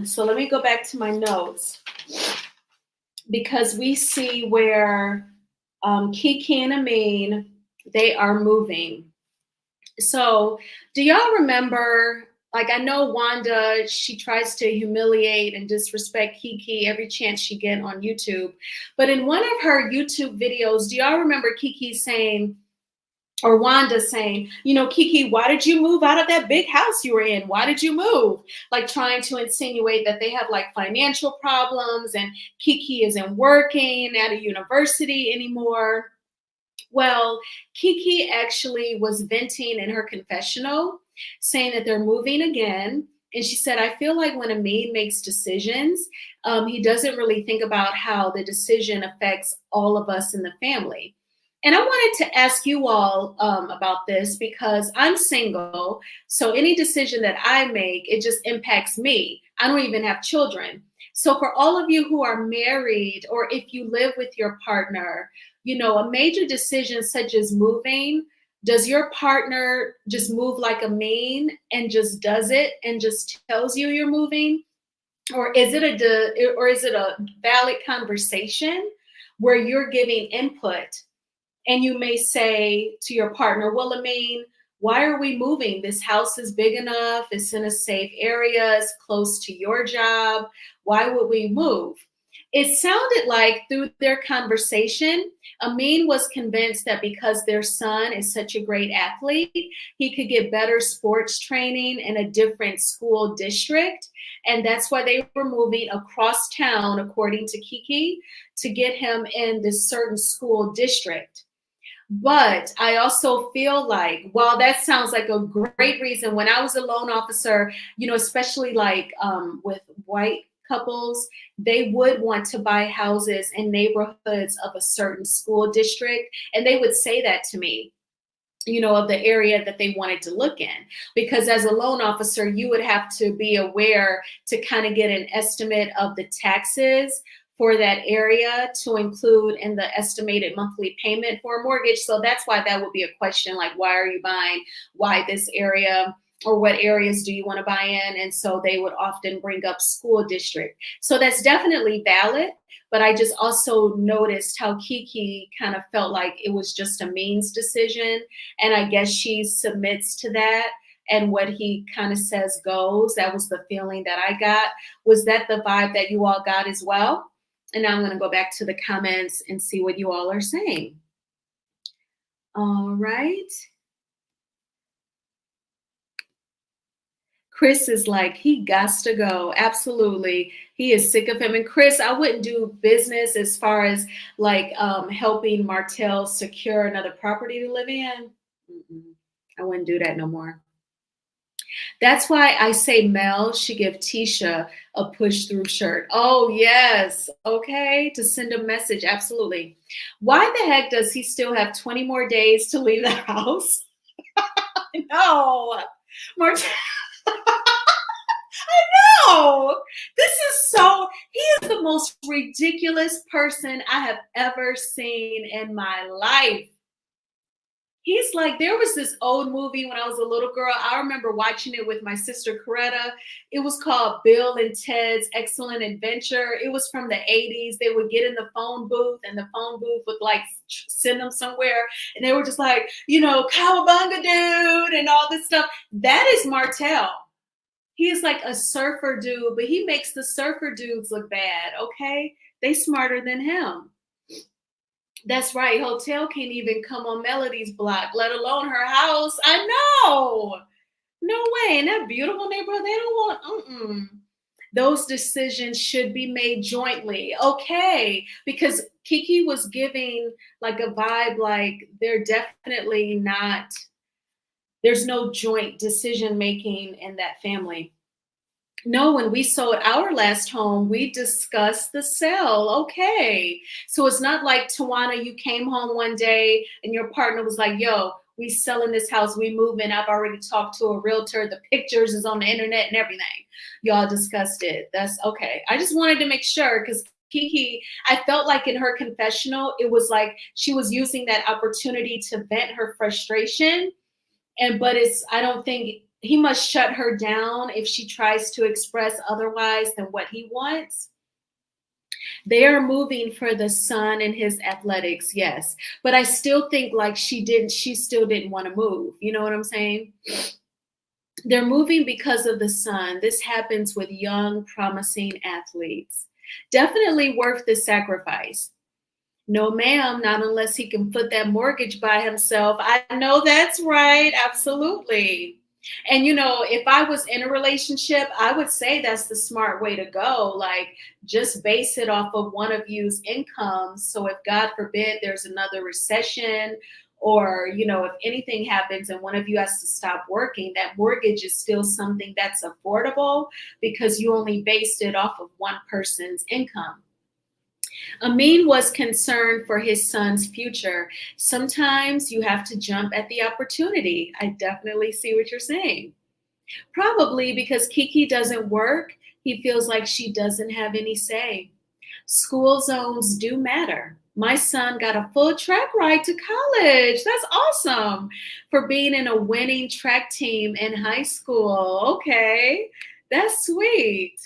so let me go back to my notes. because we see where Kiki and A-Main, they are moving. So, do y'all remember? Like, I know Wanda, she tries to humiliate and disrespect Kiki every chance she get on YouTube. But in one of her YouTube videos, do y'all remember Kiki saying, or Wanda saying, you know, Kiki, why did you move out of that big house you were in? Why did you move? Like trying to insinuate that they have like financial problems and Kiki isn't working at a university anymore. Well, Kiki actually was venting in her confessional, saying that they're moving again. And she said, I feel like when A-Main makes decisions, he doesn't really think about how the decision affects all of us in the family. And I wanted to ask you all about this because I'm single. So any decision that I make, it just impacts me. I don't even have children. So for all of you who are married, or if you live with your partner, you know, a major decision such as moving, does your partner just move like A-Main and just does it and just tells you you're moving? Or is it a valid conversation where you're giving input? And you may say to your partner, well, A-Main, why are we moving? This house is big enough. It's in a safe area. It's close to your job. Why would we move? It sounded like through their conversation, A-Main was convinced that because their son is such a great athlete, he could get better sports training in a different school district. And that's why they were moving across town, according to Kiki, to get him in this certain school district. But I also feel like, while that sounds like a great reason, when I was a loan officer, you know, especially like with white couples, they would want to buy houses in neighborhoods of a certain school district. And they would say that to me, you know, of the area that they wanted to look in. Because as a loan officer, you would have to be aware to kind of get an estimate of the taxes for that area to include in the estimated monthly payment for a mortgage. So that's why that would be a question, like, why are you buying? Why this area? Or what areas do you want to buy in? And so they would often bring up school district. So that's definitely valid. But I just also noticed how Kiki kind of felt like it was just A-Main's decision. And I guess she submits to that. And what he kind of says goes. That was the feeling that I got. Was that the vibe that you all got as well? And now I'm going to go back to the comments and see what you all are saying. All right. Chris is like, he gots to go. Absolutely. He is sick of him. And Chris, I wouldn't do business as far as like helping Martell secure another property to live in. I wouldn't do that no more. That's why I say Mel should give Tisha a push through shirt. Oh, yes. Okay. To send a message. Absolutely. Why the heck does he still have 20 more days to leave the house? No. Martell. I know. This is so, he is the most ridiculous person I have ever seen in my life. He's like, there was this old movie when I was a little girl. I remember watching it with my sister Coretta. It was called Bill and Ted's Excellent Adventure. It was from the 80s. They would get in the phone booth and the phone booth would like send them somewhere. And they were just like, you know, cowabunga dude and all this stuff. That is Martell. He is like a surfer dude, but he makes the surfer dudes look bad, okay? They smarter than him. That's right. Hotel can't even come on Melody's block, let alone her house. I know. No way. In that beautiful neighborhood, they don't want, Those decisions should be made jointly. Okay. Because Kiki was giving like a vibe like they're definitely not, there's no joint decision making in that family. No, when we sold our last home, we discussed the sale. Okay. So it's not like, Tawana, you came home one day and your partner was like, yo, we selling this house, we moving. I've already talked to a realtor. The pictures is on the internet and everything. Y'all discussed it. That's okay. I just wanted to make sure because Kiki, I felt like in her confessional, it was like she was using that opportunity to vent her frustration. But I don't think he must shut her down if she tries to express otherwise than what he wants. They are moving for the son and his athletics, yes. But I still think like she still didn't want to move. You know what I'm saying? They're moving because of the son. This happens with young, promising athletes. Definitely worth the sacrifice. No, ma'am, not unless he can put that mortgage by himself. I know that's right. Absolutely. And if I was in a relationship, I would say that's the smart way to go. Like, just base it off of one of you's income. So if God forbid there's another recession, or if anything happens and one of you has to stop working, that mortgage is still something that's affordable because you only based it off of one person's income. Amin was concerned for his son's future. Sometimes you have to jump at the opportunity. I definitely see what you're saying. Probably because Kiki doesn't work, he feels like she doesn't have any say. School zones do matter. My son got a full track ride to college. That's awesome. For being in a winning track team in high school. Okay, that's sweet.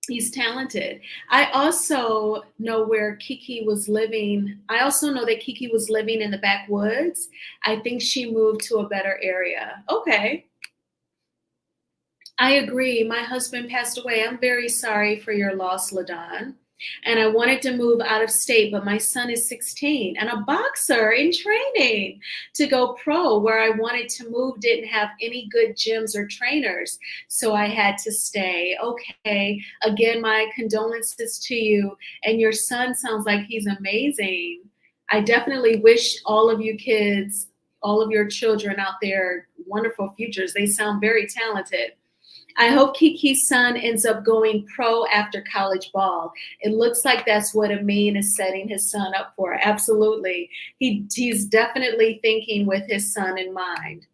He's talented. I also know where Kiki was living. I also know that Kiki was living in the backwoods. I think she moved to a better area. Okay. I agree. My husband passed away. I'm very sorry for your loss, LaDon. And I wanted to move out of state, but my son is 16 and a boxer in training to go pro. Where I wanted to move didn't have any good gyms or trainers, so I had to stay. Okay. Again, my condolences to you. And your son sounds like he's amazing. I definitely wish all of you kids, all of your children out there, wonderful futures. They sound very talented. I hope Kiki's son ends up going pro after college ball. It looks like that's what A-Main is setting his son up for. Absolutely. He's definitely thinking with his son in mind.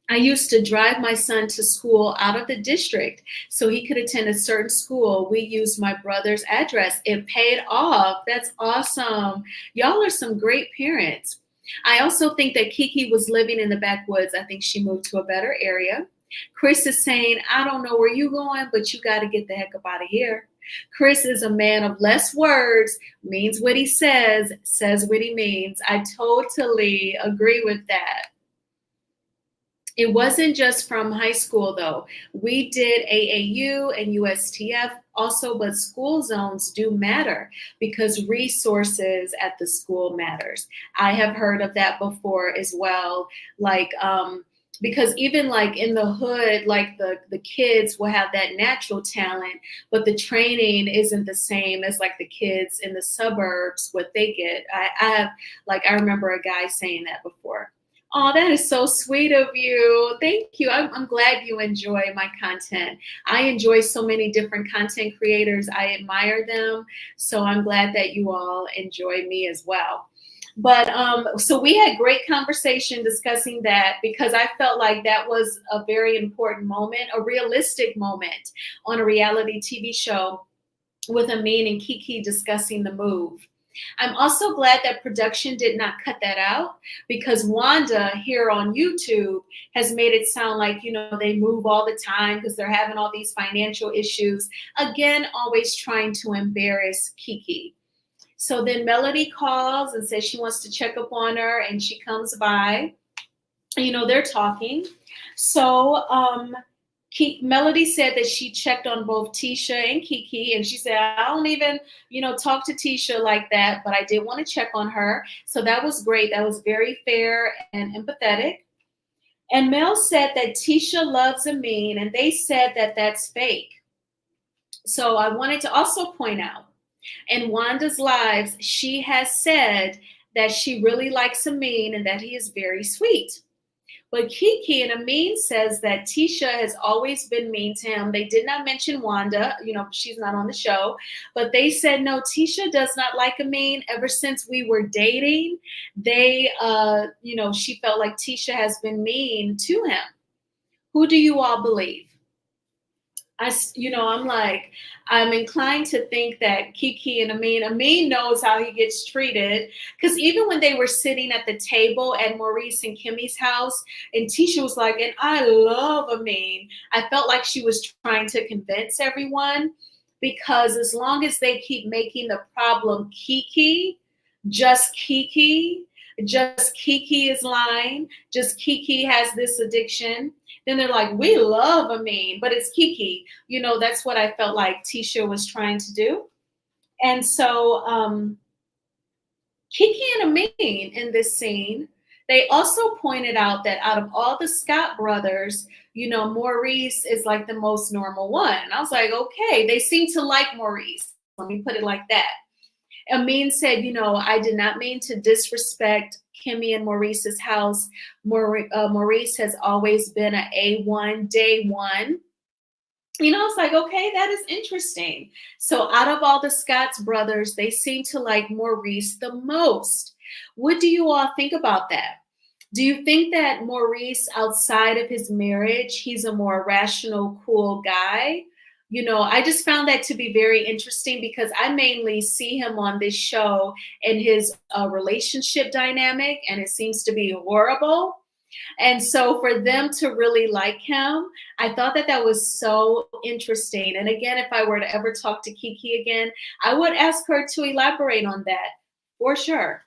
I used to drive my son to school out of the district so he could attend a certain school. We used my brother's address. It paid off. That's awesome. Y'all are some great parents. I also think that Kiki was living in the backwoods. I think she moved to a better area. Chris is saying, I don't know where you're going, but you got to get the heck up out of here. Chris is a man of less words, means what he says what he means. I totally agree with that. It wasn't just from high school, though. We did AAU and USTF also, but school zones do matter because resources at the school matters. I have heard of that before as well. Because even like in the hood, like the kids will have that natural talent, but the training isn't the same as like the kids in the suburbs, what they get. I remember a guy saying that before. Oh, that is so sweet of you. Thank you. I'm glad you enjoy my content. I enjoy so many different content creators. I admire them. So I'm glad that you all enjoy me as well. But so we had great conversation discussing that because I felt like that was a very important moment, a realistic moment on a reality TV show with A-Main and Kiki discussing the move. I'm also glad that production did not cut that out because Wanda here on YouTube has made it sound like, they move all the time because they're having all these financial issues. Again, always trying to embarrass Kiki. So then Melody calls and says she wants to check up on her, and she comes by. They're talking. So Melody said that she checked on both Tisha and Kiki, and she said, I don't even, talk to Tisha like that, but I did want to check on her. So that was great. That was very fair and empathetic. And Mel said that Tisha loves A-Main, and they said that that's fake. So I wanted to also point out, in Wanda's lives, she has said that she really likes A-Main and that he is very sweet. But Kiki and A-Main says that Tisha has always been mean to him. They did not mention Wanda, she's not on the show, but they said, no, Tisha does not like A-Main. Ever since we were dating, she felt like Tisha has been mean to him. Who do you all believe? I'm inclined to think that Kiki and A-Main knows how he gets treated. Because even when they were sitting at the table at Maurice and Kimmy's house, and Tisha was like, and I love A-Main, I felt like she was trying to convince everyone. because as long as they keep making the problem Kiki, just Kiki, just Kiki is lying, just Kiki has this addiction, then they're like, we love A-Main, but it's Kiki. You know, that's what I felt like Tisha was trying to do. And so Kiki and A-Main in this scene, they also pointed out that out of all the Scott brothers, you know, Maurice is like the most normal one. I was like, okay, they seem to like Maurice. Let me put it like that. A-Main said, you know, I did not mean to disrespect Kimmy and Maurice's house. Maurice has always been an A1, day one. You know, it's like, okay, that is interesting. So out of all the Scott's brothers, they seem to like Maurice the most. What do you all think about that? Do you think that Maurice, outside of his marriage, he's a more rational, cool guy? You know, I just found that to be very interesting because I mainly see him on this show in his relationship dynamic, and it seems to be horrible. And so for them to really like him, I thought that that was so interesting. And again, if I were to ever talk to Kiki again, I would ask her to elaborate on that for sure.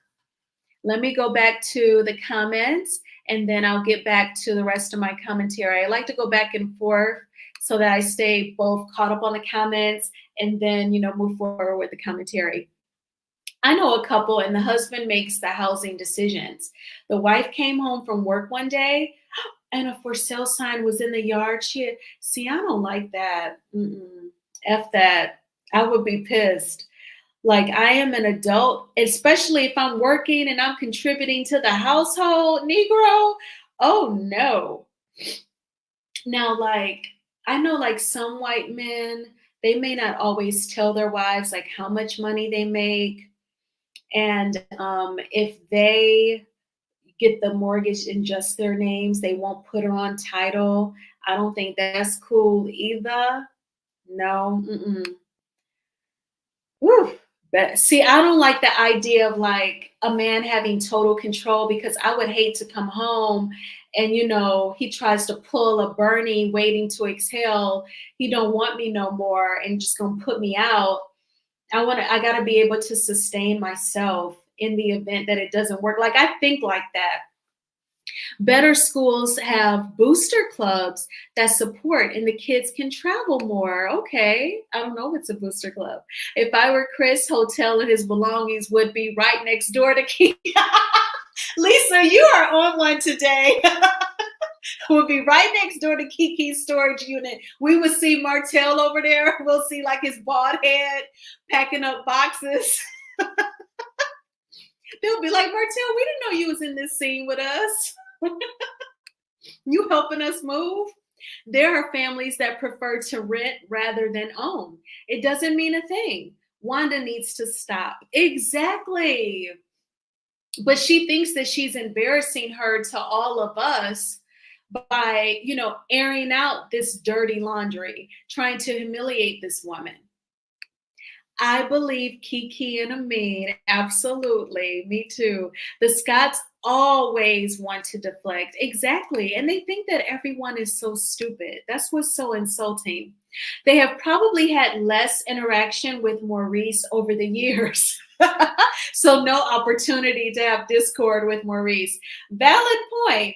Let me go back to the comments and then I'll get back to the rest of my commentary. I like to go back and forth so that I stay both caught up on the comments and then, you know, move forward with the commentary. I know a couple and the husband makes the housing decisions. The wife came home from work one day and a for sale sign was in the yard. See, I don't like that. F that. I would be pissed. Like, I am an adult, especially if I'm working and I'm contributing to the household, Negro. Oh no. Now, like, I know like some white men, they may not always tell their wives like how much money they make. And if they get the mortgage in just their names, they won't put her on title. I don't think that's cool either. No. Woo. But see, I don't like the idea of like a man having total control because I would hate to come home and, you know, he tries to pull a Bernie waiting to exhale. He don't want me no more and just gonna put me out. I gotta be able to sustain myself in the event that it doesn't work. Like, I think like that. Better schools have booster clubs that support and the kids can travel more. Okay. I don't know what's a booster club. If I were Chris, hotel and his belongings would be right next door to Kiki. Lisa, you are on one today. Would be right next door to Kiki's storage unit. We would see Martell over there. We'll see like his bald head packing up boxes. They'll be like, Martell, we didn't know you was in this scene with us. You helping us move? There are families that prefer to rent rather than own. It doesn't mean a thing. Wanda needs to stop. Exactly. But she thinks that she's embarrassing her to all of us by, you know, airing out this dirty laundry, trying to humiliate this woman. I believe Kiki and A-Main, absolutely, me too. The Scotts always want to deflect, exactly, and they think that everyone is so stupid. That's what's so insulting. They have probably had less interaction with Maurice over the years. So no opportunity to have discord with Maurice. Valid point.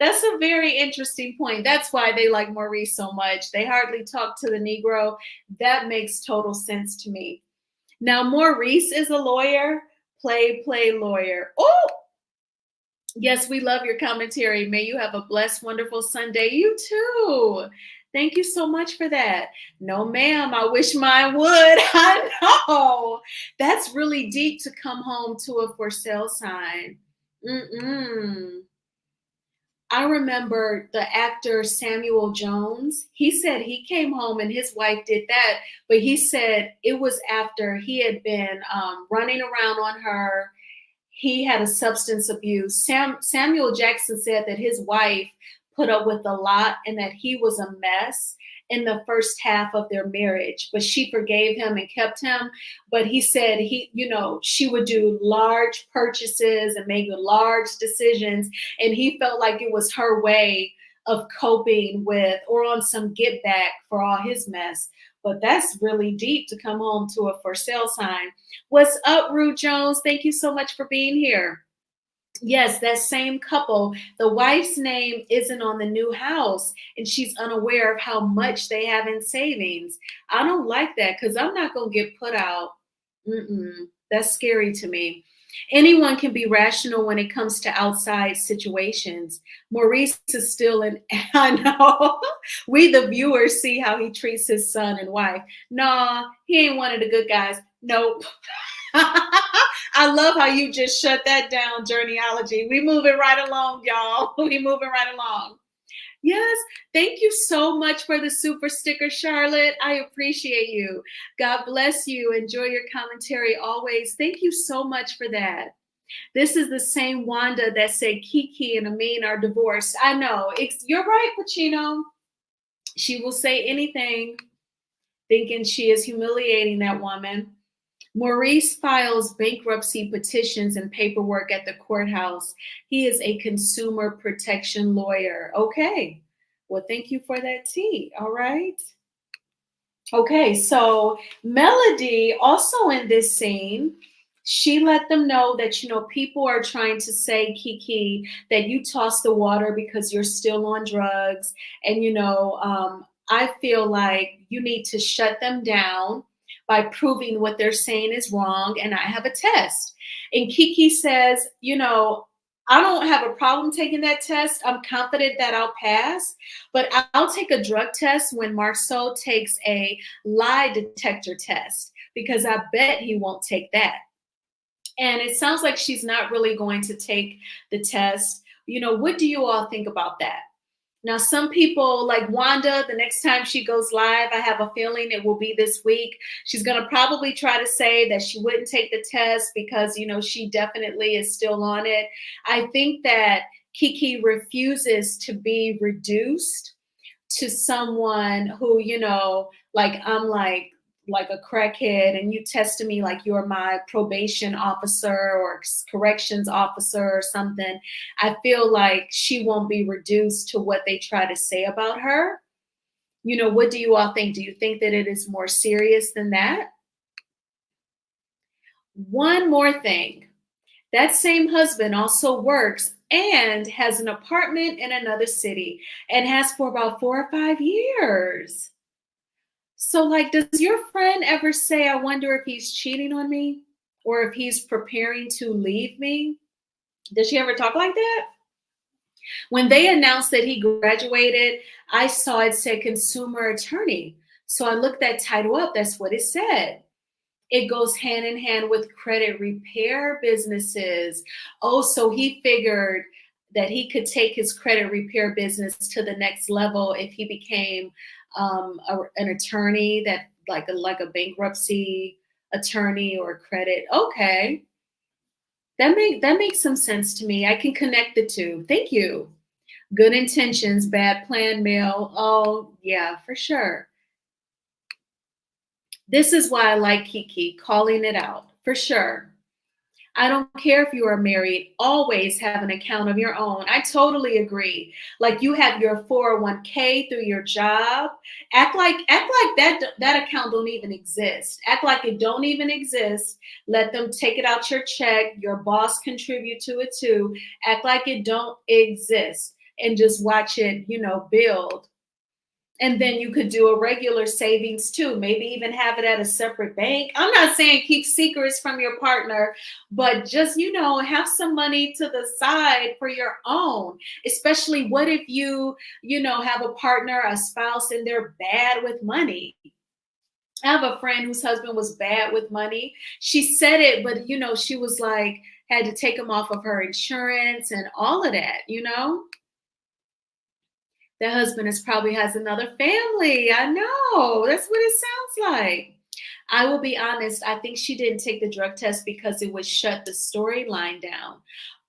That's a very interesting point. That's why they like Maurice so much. They hardly talk to the Negro. That makes total sense to me. Now, Maurice is a lawyer. Play lawyer. Oh, yes, we love your commentary. May you have a blessed, wonderful Sunday. You too. Thank you so much for that. No, ma'am, I wish mine would. I know. That's really deep to come home to a for sale sign. I remember the actor Samuel Jones. He said he came home and his wife did that, but he said it was after he had been running around on her. He had a substance abuse. Samuel Jackson said that his wife put up with a lot and that he was a mess in the first half of their marriage, but she forgave him and kept him. But he said she would do large purchases and make large decisions. And he felt like it was her way of coping with, or on some get back for all his mess. But that's really deep to come home to a for sale sign. What's up, Rude Jones? Thank you so much for being here. Yes, that same couple, the wife's name isn't on the new house and she's unaware of how much they have in savings. I don't like that because I'm not going to get put out. That's scary to me. Anyone can be rational when it comes to outside situations. Maurice is still in, I know. We, the viewers, see how he treats his son and wife. Nah, he ain't one of the good guys. Nope. I love how you just shut that down, Journeyology. We moving right along, y'all. We moving right along. Yes, thank you so much for the super sticker, Charlotte. I appreciate you. God bless you. Enjoy your commentary always. Thank you so much for that. This is the same Wanda that said Kiki and A-Main are divorced. I know. You're right, Pacino. She will say anything thinking she is humiliating that woman. Maurice files bankruptcy petitions and paperwork at the courthouse. He is a consumer protection lawyer. Okay. Well, thank you for that tea. All right. Okay. So Melody, also in this scene, she let them know that, people are trying to say, Kiki, that you toss the water because you're still on drugs. And, I feel like you need to shut them down by proving what they're saying is wrong. And I have a test. And Kiki says, I don't have a problem taking that test. I'm confident that I'll pass, but I'll take a drug test when Marceau takes a lie detector test because I bet he won't take that. And it sounds like she's not really going to take the test. What do you all think about that? Now, some people like Wanda, the next time she goes live, I have a feeling it will be this week. She's going to probably try to say that she wouldn't take the test because, she definitely is still on it. I think that Kiki refuses to be reduced to someone who, I'm like a crackhead and you tested me like you're my probation officer or corrections officer or something. I feel like she won't be reduced to what they try to say about her. What do you all think? Do you think that it is more serious than that? One more thing. That same husband also works and has an apartment in another city and has for about 4 or 5 years. So, does your friend ever say, I wonder if he's cheating on me or if he's preparing to leave me? Does she ever talk like that? When they announced that he graduated, I saw it said consumer attorney. So I looked that title up. That's what it said. It goes hand in hand with credit repair businesses. Oh, so he figured that he could take his credit repair business to the next level if he became an attorney that like a bankruptcy attorney or credit. Okay. That makes some sense to me. I can connect the two. Thank you. Good intentions, bad plan, Mel. Oh, yeah, for sure. This is why I like Kiki calling it out, for sure. I don't care if you are married, always have an account of your own. I totally agree. Like you have your 401k through your job. Act like that account don't even exist. Act like it don't even exist. Let them take it out your check. Your boss contribute to it too. Act like it don't exist and just watch it, build. And then you could do a regular savings too, maybe even have it at a separate bank. I'm not saying keep secrets from your partner, but just, have some money to the side for your own. Especially what if you, have a partner, a spouse, and they're bad with money. I have a friend whose husband was bad with money. She said it, but, she was like, had to take him off of her insurance and all of that, The husband probably has another family. I know. That's what it sounds like. I will be honest. I think she didn't take the drug test because it would shut the storyline down.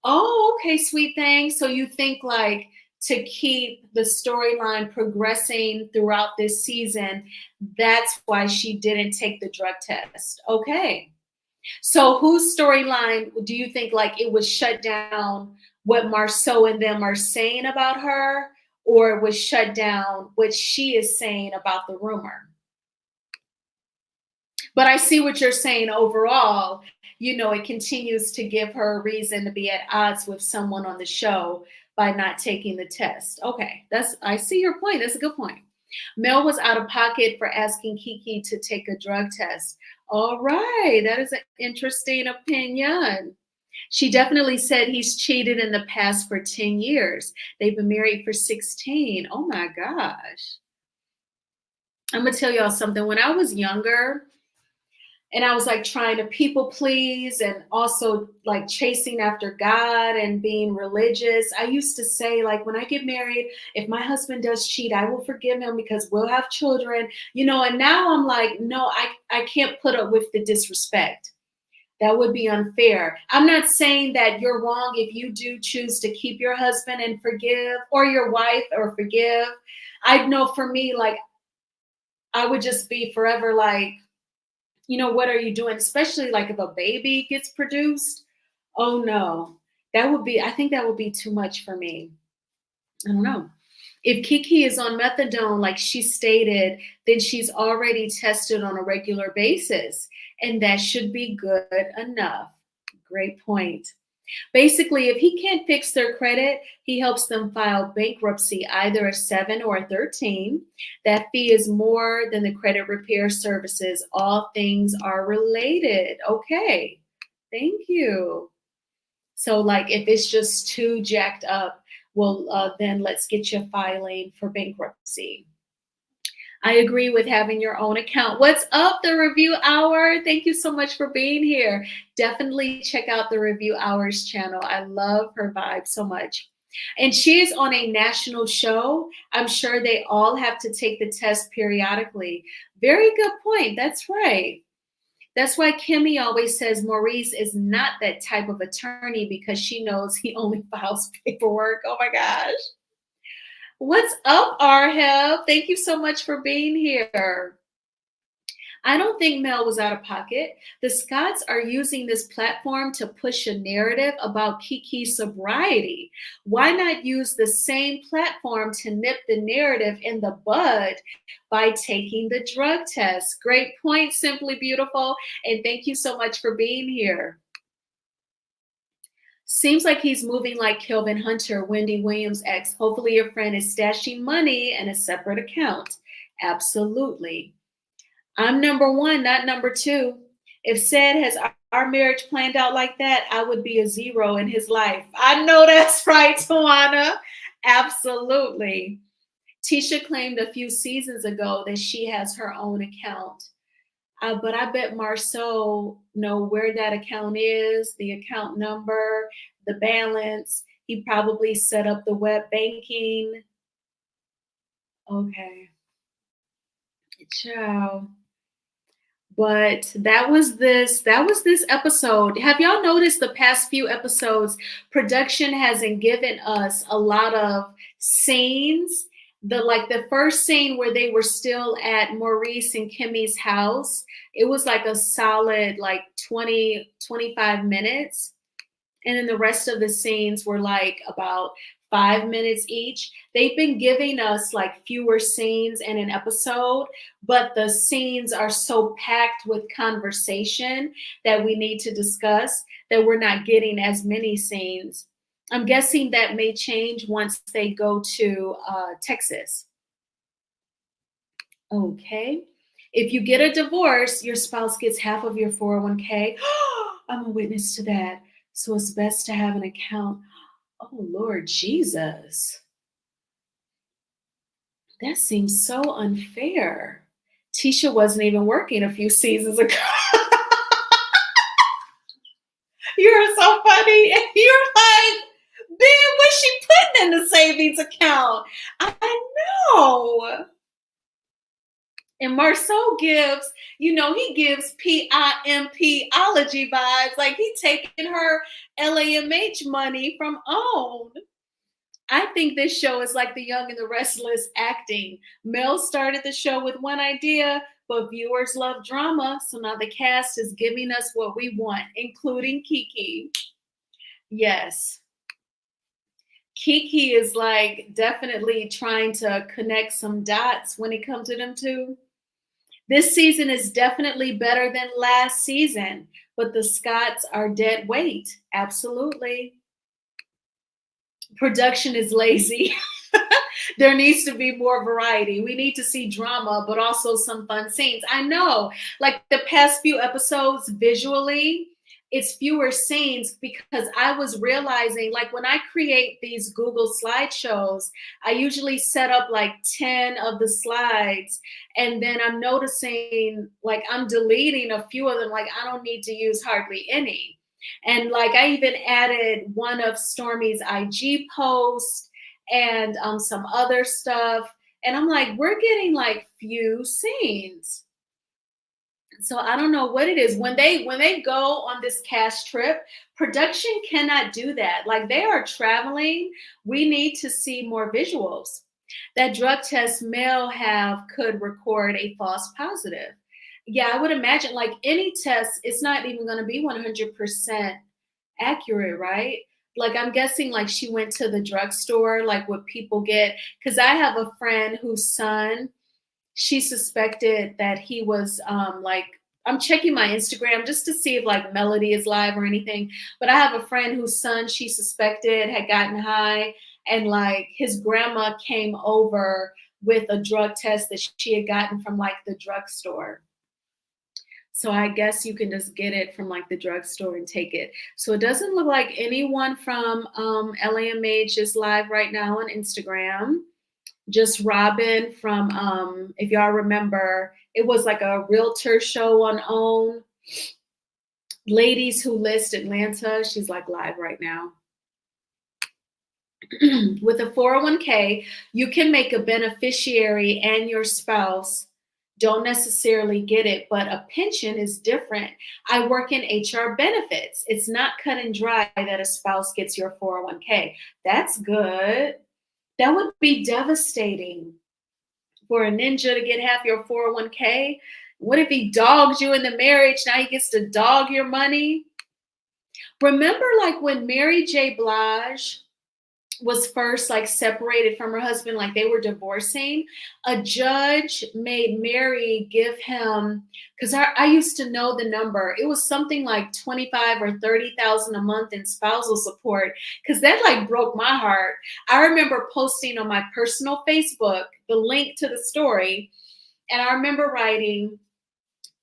Oh, okay, sweet thing. So you think like to keep the storyline progressing throughout this season, that's why she didn't take the drug test. Okay. So whose storyline do you think like it was shut down what Marceau and them are saying about her? Or was shut down what she is saying about the rumor? But I see what you're saying overall. It continues to give her a reason to be at odds with someone on the show by not taking the test. Okay, I see your point. That's a good point. Mel was out of pocket for asking Kiki to take a drug test. All right, that is an interesting opinion. She definitely said he's cheated in the past for 10 years. They've been married for 16. Oh my gosh. I'm going to tell y'all something. When I was younger, and I was like trying to people please and also like chasing after God and being religious. I used to say, like, when I get married, if my husband does cheat, I will forgive him because we'll have children, and now I'm like, no, I can't put up with the disrespect. That would be unfair. I'm not saying that you're wrong if you do choose to keep your husband and forgive, or your wife or forgive. I know for me, like, I would just be forever like, what are you doing? Especially like if a baby gets produced. Oh no, I think that would be too much for me. I don't know. If Kiki is on methadone, like she stated, then she's already tested on a regular basis, and that should be good enough. Great point. Basically, if he can't fix their credit, he helps them file bankruptcy, either a 7 or a 13. That fee is more than the credit repair services. All things are related. Okay, thank you. So, like, if it's just too jacked up, well, then let's get you filing for bankruptcy. I agree with having your own account. What's up, the Review Hour? Thank you so much for being here. Definitely check out the Review Hours channel. I love her vibe so much. And she is on a national show. I'm sure they all have to take the test periodically. Very good point. That's right. That's why Kimmy always says Maurice is not that type of attorney, because she knows he only files paperwork. Oh my gosh. What's up, Arhel? Thank you so much for being here. I don't think Mel was out of pocket. The Scotts are using this platform to push a narrative about Kiki's sobriety. Why not use the same platform to nip the narrative in the bud by taking the drug test? Great point, Simply Beautiful. And thank you so much for being here. Seems like he's moving like Kelvin Hunter, Wendy Williams' ex. Hopefully your friend is stashing money in a separate account. Absolutely. I'm number one, not number two. If said has our marriage planned out like that, I would be a 0 in his life. I know that's right, Tawana. Absolutely. Tisha claimed a few seasons ago that she has her own account. But I bet Marceau know where that account is, the account number, the balance. He probably set up the web banking. Okay. Ciao. But that was this episode. Have y'all noticed the past few episodes, production hasn't given us a lot of scenes. The first scene where they were still at Maurice and Kimmy's house, it was like a solid like 20-25 minutes. And then the rest of the scenes were like about 5 minutes each. They've been giving us like fewer scenes in an episode, but the scenes are so packed with conversation that we need to discuss that we're not getting as many scenes. I'm guessing that may change once they go to Texas. Okay. If you get a divorce, your spouse gets half of your 401k. I'm a witness to that. So it's best to have an account. Oh, Lord Jesus. That seems so unfair. Tisha wasn't even working a few seasons ago. You're so funny. You're like, Ben, what's she putting in the savings account? I know. And Marceau gives, he gives PIMP-ology vibes, like he taking her LAMH money from OWN. I think this show is like The Young and the Restless acting. Mel started the show with one idea, but viewers love drama, so now the cast is giving us what we want, including Kiki. Yes. Kiki is like definitely trying to connect some dots when it comes to them two. This season is definitely better than last season, but the Scots are dead weight. Absolutely. Production is lazy. There needs to be more variety. We need to see drama, but also some fun scenes. I know, like the past few episodes, visually, it's fewer scenes because I was realizing, like when I create these Google slideshows, I usually set up like 10 of the slides. And then I'm noticing, like, I'm deleting a few of them. Like, I don't need to use hardly any. And like, I even added one of Stormy's IG posts and some other stuff. And I'm like, we're getting like few scenes. So I don't know what it is. When they go on this cast trip, production cannot do that. Like they are traveling. We need to see more visuals. That drug test Mel have could record a false positive. Yeah, I would imagine like any test, it's not even going to be 100% accurate, right? Like I'm guessing like she went to the drugstore, like what people get. Because I have a friend whose son, she suspected that he was like, I'm checking my Instagram just to see if like Melody is live or anything. But I have a friend whose son she suspected had gotten high, and like his grandma came over with a drug test that she had gotten from like the drugstore. So I guess you can just get it from like the drugstore and take it. So it doesn't look like anyone from LAMH is live right now on Instagram. Just Robin from, if y'all remember, it was like a realtor show on OWN. Ladies Who List Atlanta. She's like live right now. With a 401k, you can make a beneficiary and your spouse don't necessarily get it, but a pension is different. I work in HR benefits. It's not cut and dry that a spouse gets your 401k. That's good. That would be devastating for a ninja to get half your 401k. What if he dogs you in the marriage? Now he gets to dog your money. Remember like when Mary J. Blige was first like separated from her husband, like they were divorcing, a judge made Mary give him, because I used to know the number, it was something like 25 or 30,000 a month in spousal support, because that like broke my heart. I remember posting on my personal Facebook the link to the story, and I remember writing,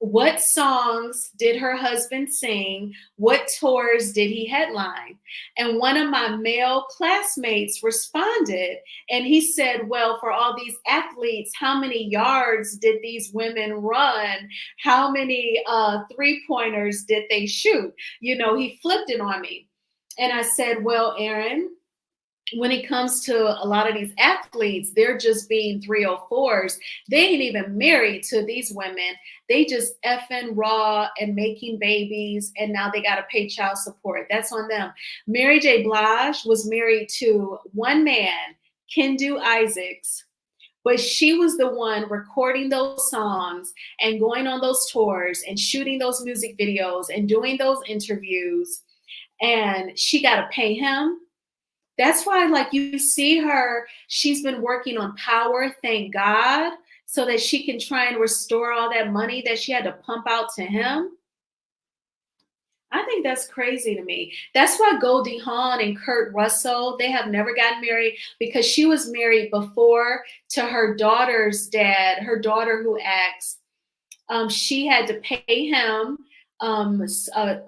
what songs did her husband sing? What tours did he headline? And one of my male classmates responded and he said, well, for all these athletes, how many yards did these women run? How many 3-pointers did they shoot? You know, he flipped it on me. And I said, well, Aaron, when it comes to a lot of these athletes, they're just being 304s. They ain't even married to these women. They just effing raw and making babies, and now they got to pay child support. That's on them. Mary J. Blige was married to one man, Kendu Isaacs, but she was the one recording those songs and going on those tours and shooting those music videos and doing those interviews, and she got to pay him. That's why, like, you see her, she's been working on Power, thank God, so that she can try and restore all that money that she had to pump out to him. I think that's crazy to me. That's why Goldie Hawn and Kurt Russell, they have never gotten married, because she was married before to her daughter's dad, her daughter who acts. She had to pay him a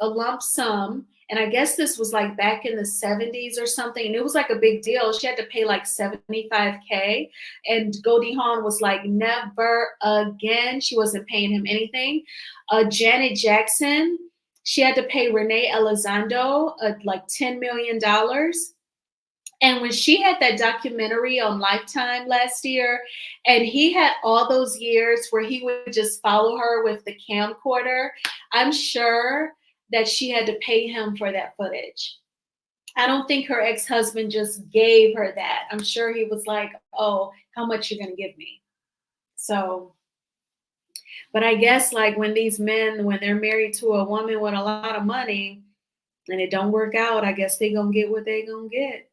lump sum. And I guess this was like back in the 70s or something. And it was like a big deal. She had to pay like 75K. And Goldie Hawn was like, never again. She wasn't paying him anything. Janet Jackson, she had to pay Renee Elizondo like $10 million. And when she had that documentary on Lifetime last year, and he had all those years where he would just follow her with the camcorder, I'm sure that she had to pay him for that footage. I don't think her ex-husband just gave her that. I'm sure he was like, oh, how much you're going to give me? So, but I guess like when these men, when they're married to a woman with a lot of money and it don't work out, I guess they going to get what they going to get.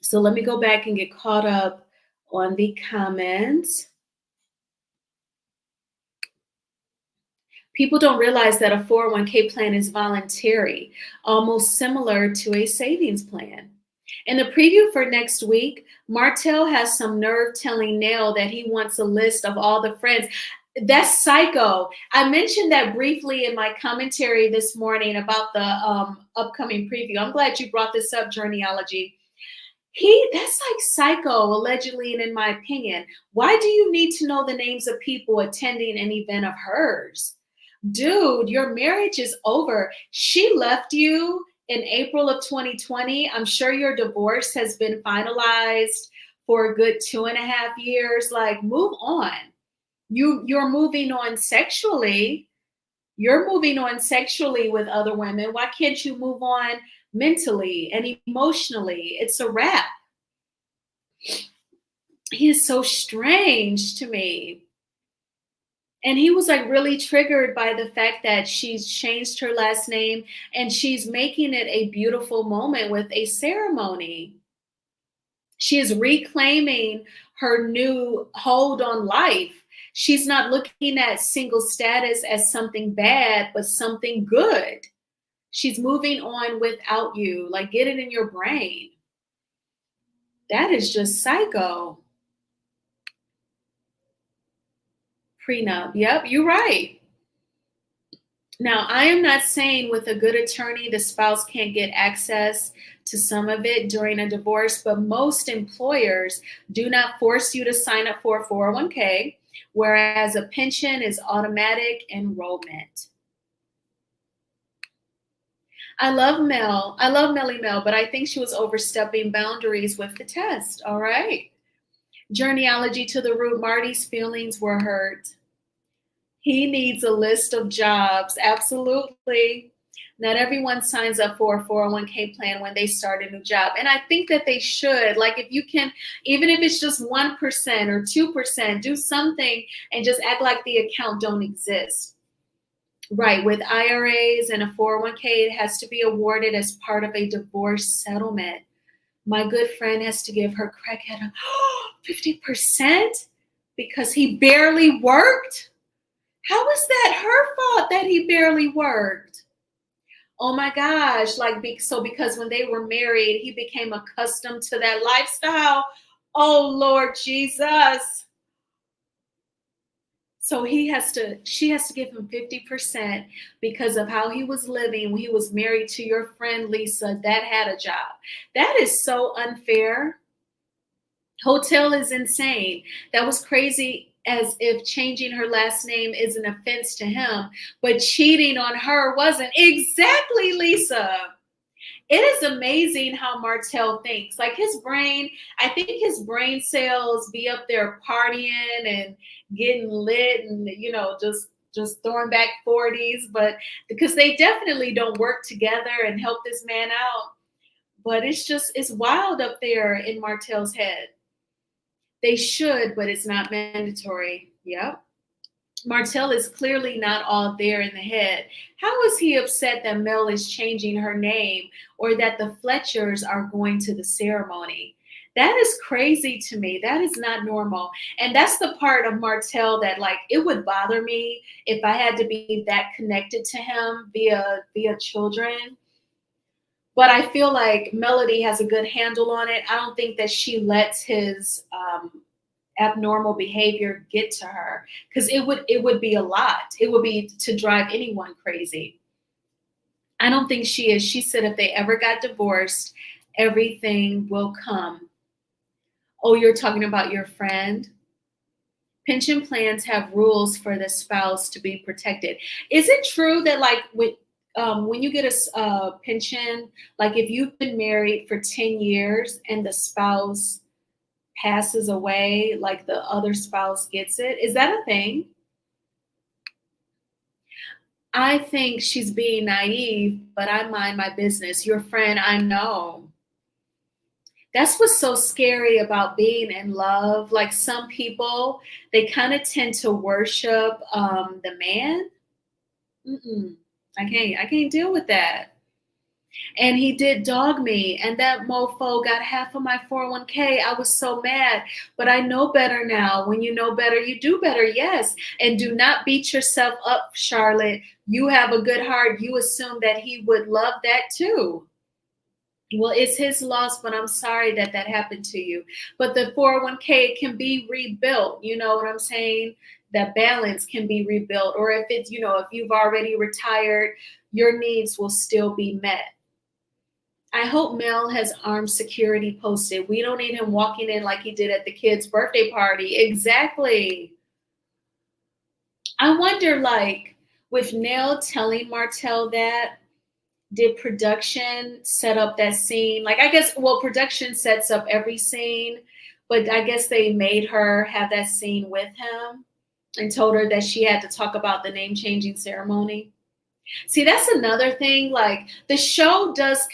So let me go back and get caught up on the comments. People don't realize that a 401k plan is voluntary, almost similar to a savings plan. In the preview for next week, Martell has some nerve telling Nell that he wants a list of all the friends. That's psycho. I mentioned that briefly in my commentary this morning about the upcoming preview. I'm glad you brought this up, Journeyology. That's like psycho, allegedly, and in my opinion. Why do you need to know the names of people attending an event of hers? Dude, your marriage is over. She left you in April of 2020. I'm sure your divorce has been finalized for a good 2.5 years. Like, move on. You're moving on sexually. You're moving on sexually with other women. Why can't you move on mentally and emotionally? It's a wrap. He is so strange to me. And he was like really triggered by the fact that she's changed her last name and she's making it a beautiful moment with a ceremony. She is reclaiming her new hold on life. She's not looking at single status as something bad, but something good. She's moving on without you. Like, get it in your brain. That is just psycho. Prenup. Yep, you're right. Now, I am not saying with a good attorney, the spouse can't get access to some of it during a divorce, but most employers do not force you to sign up for a 401k, whereas a pension is automatic enrollment. I love Mel. I love Melly Mel, but I think she was overstepping boundaries with the test. All right. Journeyology to the root. Marty's feelings were hurt. He needs a list of jobs. Absolutely. Not everyone signs up for a 401k plan when they start a new job. And I think that they should. Like, if you can, even if it's just 1% or 2%, do something and just act like the account don't exist. Right. With IRAs and a 401k, it has to be awarded as part of a divorce settlement. My good friend has to give her crackhead 50% because he barely worked. How is that her fault that he barely worked? Oh my gosh. Because when they were married, he became accustomed to that lifestyle. Oh, Lord Jesus. So she has to give him 50% because of how he was living when he was married to your friend Lisa that had a job. That is so unfair. Hotel is insane. That was crazy, as if changing her last name is an offense to him, but cheating on her wasn't. Exactly, Lisa. It is amazing how Martell thinks. Like, his brain, I think his brain cells be up there partying and getting lit and, just throwing back 40s, but because they definitely don't work together and help this man out. But it's wild up there in Martell's head. They should, but it's not mandatory. Yep. Martell is clearly not all there in the head. How is he upset that Mel is changing her name or that the Fletchers are going to the ceremony? That is crazy to me. That is not normal. And that's the part of Martell that, like, it would bother me if I had to be that connected to him via children. But I feel like Melody has a good handle on it. I don't think that she lets his abnormal behavior get to her, because it would be a lot. It would be to drive anyone crazy. I don't think she is. She said if they ever got divorced, everything will come. Oh, you're talking about your friend? Pension plans have rules for the spouse to be protected. Is it true that, like, when you get a pension, like if you've been married for 10 years and the spouse passes away, like the other spouse gets it? Is that a thing? I think she's being naive, but I mind my business. Your friend, I know. That's what's so scary about being in love. Like, some people, they kind of tend to worship the man. I can't deal with that. And he did dog me, and that mofo got half of my 401k. I was so mad, but I know better now. When you know better, you do better. Yes. And do not beat yourself up, Charlotte. You have a good heart. You assume that he would love that too. Well, it's his loss, but I'm sorry that that happened to you. But the 401k can be rebuilt. You know what I'm saying? That balance can be rebuilt. Or if it's, if you've already retired, your needs will still be met. I hope Mel has armed security posted. We don't need him walking in like he did at the kid's birthday party. Exactly. I wonder, like, with Nell telling Martell that, did production set up that scene? Like, I guess, well, production sets up every scene, but I guess they made her have that scene with him and told her that she had to talk about the name changing ceremony. See, that's another thing. Like, the show does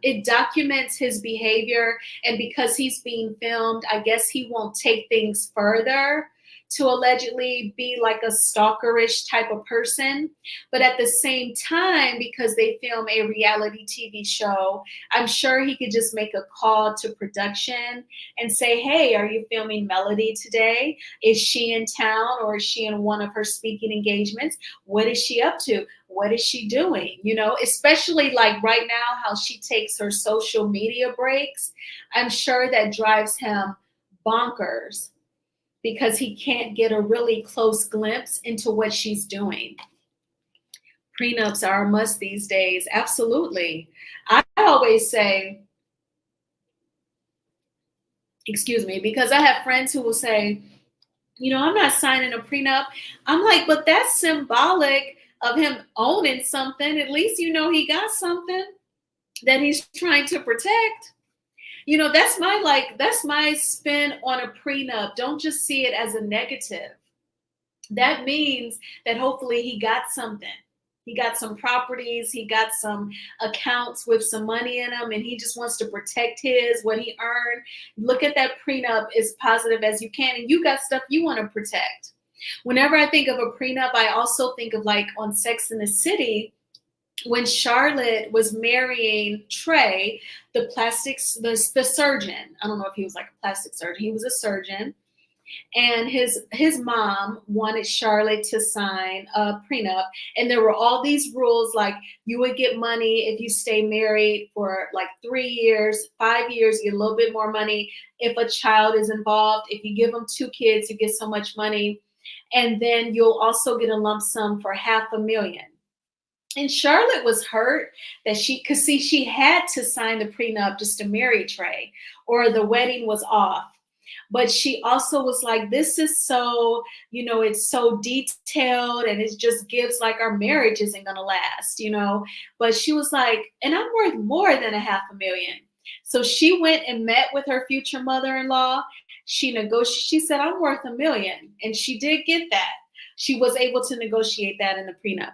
it documents his behavior. And because he's being filmed, I guess he won't take things further to allegedly be like a stalkerish type of person. But at the same time, because they film a reality TV show, I'm sure he could just make a call to production and say, hey, are you filming Melody today? Is she in town, or is she in one of her speaking engagements? What is she up to? What is she doing? Especially like right now, how she takes her social media breaks. I'm sure that drives him bonkers because he can't get a really close glimpse into what she's doing. Prenups are a must these days. Absolutely. I always say, excuse me, because I have friends who will say, I'm not signing a prenup. I'm like, but that's symbolic of him owning something. At least he got something that he's trying to protect. That's my spin on a prenup. Don't just see it as a negative. That means that hopefully he got something. He got some properties, he got some accounts with some money in them, and he just wants to protect what he earned. Look at that prenup as positive as you can, and you got stuff you want to protect. Whenever I think of a prenup, I also think of like on Sex and the City, when Charlotte was marrying Trey, the surgeon. I don't know if he was like a plastic surgeon. He was a surgeon. And his mom wanted Charlotte to sign a prenup. And there were all these rules, like you would get money if you stay married for like 3 years, 5 years, you get a little bit more money. If a child is involved, if you give them 2 kids, you get so much money. And then you'll also get a lump sum for $500,000. And Charlotte was hurt that she had to sign the prenup just to marry Trey, or the wedding was off. But she also was like, this is so, it's so detailed, and it just gives like our marriage isn't going to last, But she was like, and I'm worth more than $500,000. So she went and met with her future mother-in-law. She negotiated. She said, I'm worth $1 million. And she did get that. She was able to negotiate that in the prenup.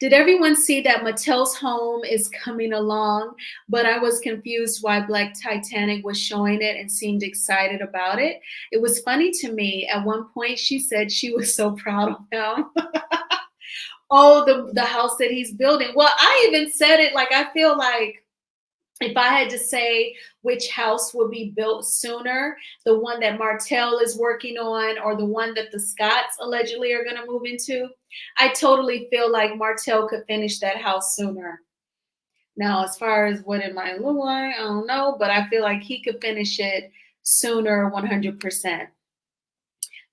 Did everyone see that Martell's home is coming along? But I was confused why Black Titanic was showing it and seemed excited about it. It was funny to me. At one point, she said she was so proud of him. Oh, the house that he's building. Well, I even said it, like, I feel like if I had to say which house would be built sooner, the one that Martell is working on or the one that the Scotts allegedly are going to move into, I totally feel like Martell could finish that house sooner. Now, as far as what it might look like, I don't know, but I feel like he could finish it sooner 100%.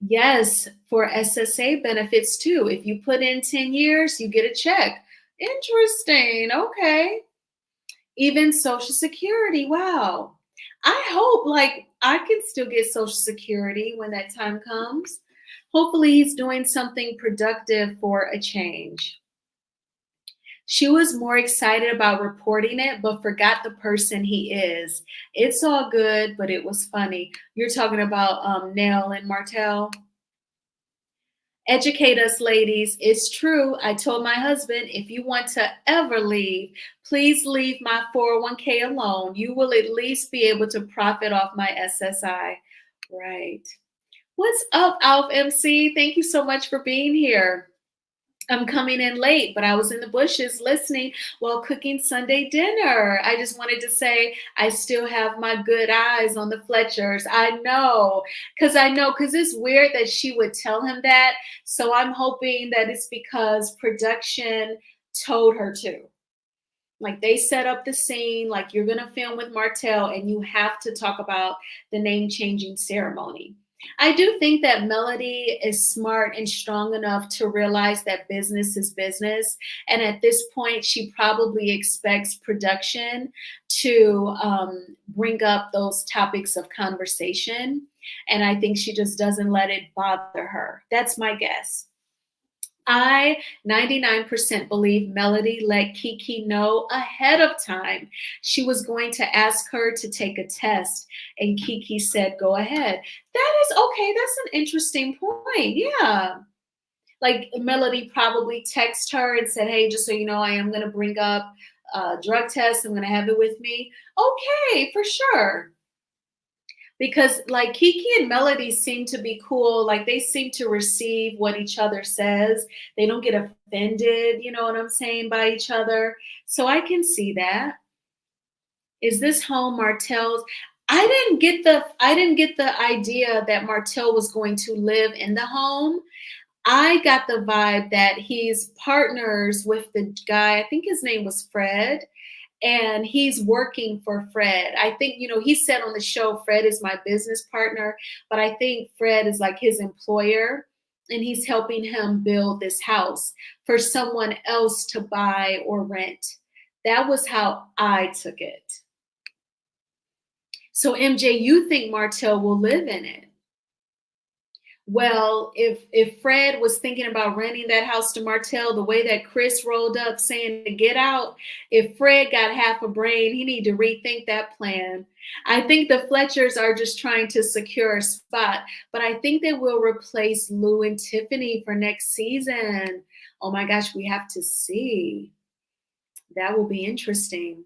Yes, for SSA benefits too. If you put in 10 years, you get a check. Interesting. Okay. Even Social Security. Wow. I hope like I can still get Social Security when that time comes. Hopefully he's doing something productive for a change. She was more excited about reporting it, but forgot the person he is. It's all good, but it was funny. You're talking about Nell and Martell. Educate us, ladies. It's true. I told my husband, if you want to ever leave, please leave my 401k alone. You will at least be able to profit off my SSI. Right. What's up, Alf MC? Thank you so much for being here. I'm coming in late, but I was in the bushes listening while cooking Sunday dinner. I just wanted to say I still have my good eyes on the Fletchers. I know, because it's weird that she would tell him that. So I'm hoping that it's because production told her to. Like they set up the scene, like you're going to film with Martell and you have to talk about the name changing ceremony. I do think that Melody is smart and strong enough to realize that business is business. And at this point, she probably expects production to bring up those topics of conversation. And I think she just doesn't let it bother her. That's my guess. I 99% believe Melody let Kiki know ahead of time she was going to ask her to take a test, and Kiki said, "Go ahead." That is okay. That's an interesting point. Yeah. Like Melody probably texted her and said, "Hey, just so you know, I am going to bring up drug test. I'm going to have it with me." Okay, for sure. Because like Kiki and Melody seem to be cool. Like they seem to receive what each other says. They don't get offended, you know what I'm saying, by each other. So I can see that. Is this home Martell's? I didn't get the idea that Martell was going to live in the home. I got the vibe that he's partners with the guy, I think his name was Fred, and he's working for Fred. I think, he said on the show, Fred is my business partner, but I think Fred is like his employer and he's helping him build this house for someone else to buy or rent. That was how I took it. So, MJ, you think Martell will live in it? Well, if Fred was thinking about renting that house to Martell, the way that Chris rolled up saying to get out, if Fred got half a brain, he need to rethink that plan. I think the Fletchers are just trying to secure a spot, but I think they will replace Lou and Tiffany for next season. Oh my gosh, we have to see. That will be interesting.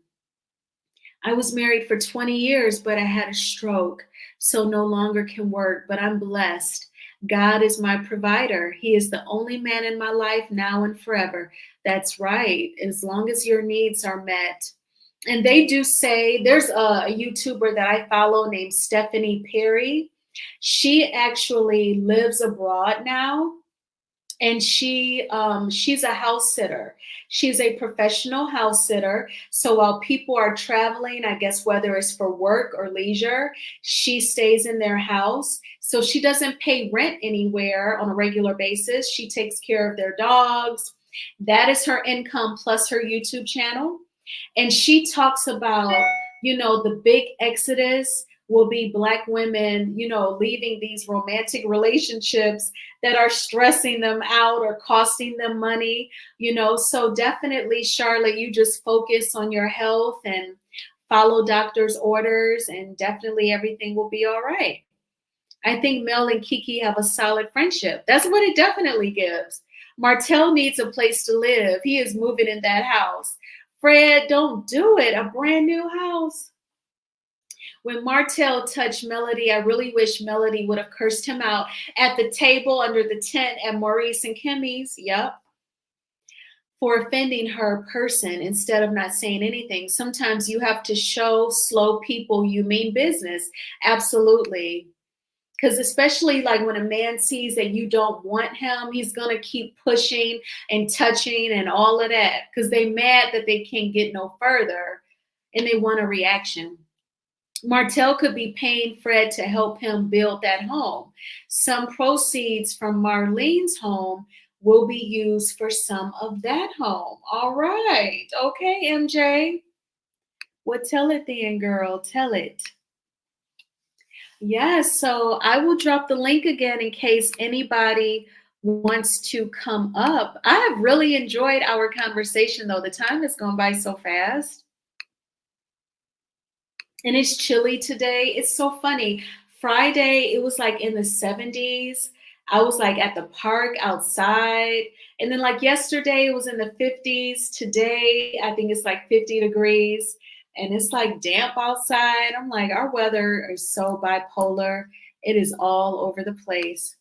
I was married for 20 years, but I had a stroke, so no longer can work, but I'm blessed. God is my provider. He is the only man in my life now and forever. That's right, as long as your needs are met. And they do say there's a YouTuber that I follow named Stephanie Perry. She actually lives abroad now, and she's a house sitter. She's a professional house sitter. So while people are traveling, I guess whether it's for work or leisure, she stays in their house. So she doesn't pay rent anywhere on a regular basis. She takes care of their dogs. That is her income plus her YouTube channel. And she talks about, the big exodus will be Black women, leaving these romantic relationships that are stressing them out or costing them money, So definitely, Charlotte, you just focus on your health and follow doctor's orders, and definitely everything will be all right. I think Mel and Kiki have a solid friendship. That's what it definitely gives. Martell needs a place to live. He is moving in that house. Fred, don't do it. A brand new house. When Martell touched Melody, I really wish Melody would have cursed him out at the table under the tent at Maurice and Kimmy's. Yep. For offending her person instead of not saying anything. Sometimes you have to show slow people you mean business. Absolutely. Because especially like when a man sees that you don't want him, he's going to keep pushing and touching and all of that because they mad that they can't get no further and they want a reaction. Martell could be paying Fred to help him build that home. Some proceeds from Marlene's home will be used for some of that home. All right. Okay, MJ. Well, tell it then, girl. Tell it. Yes, so I will drop the link again in case anybody wants to come up. I have really enjoyed our conversation, though. The time has gone by so fast. And it's chilly today. It's so funny. Friday, it was like in the 70s. I was like at the park outside. And then like yesterday, it was in the 50s. Today, I think it's like 50 degrees. And it's like damp outside. I'm like, our weather is so bipolar. It is all over the place.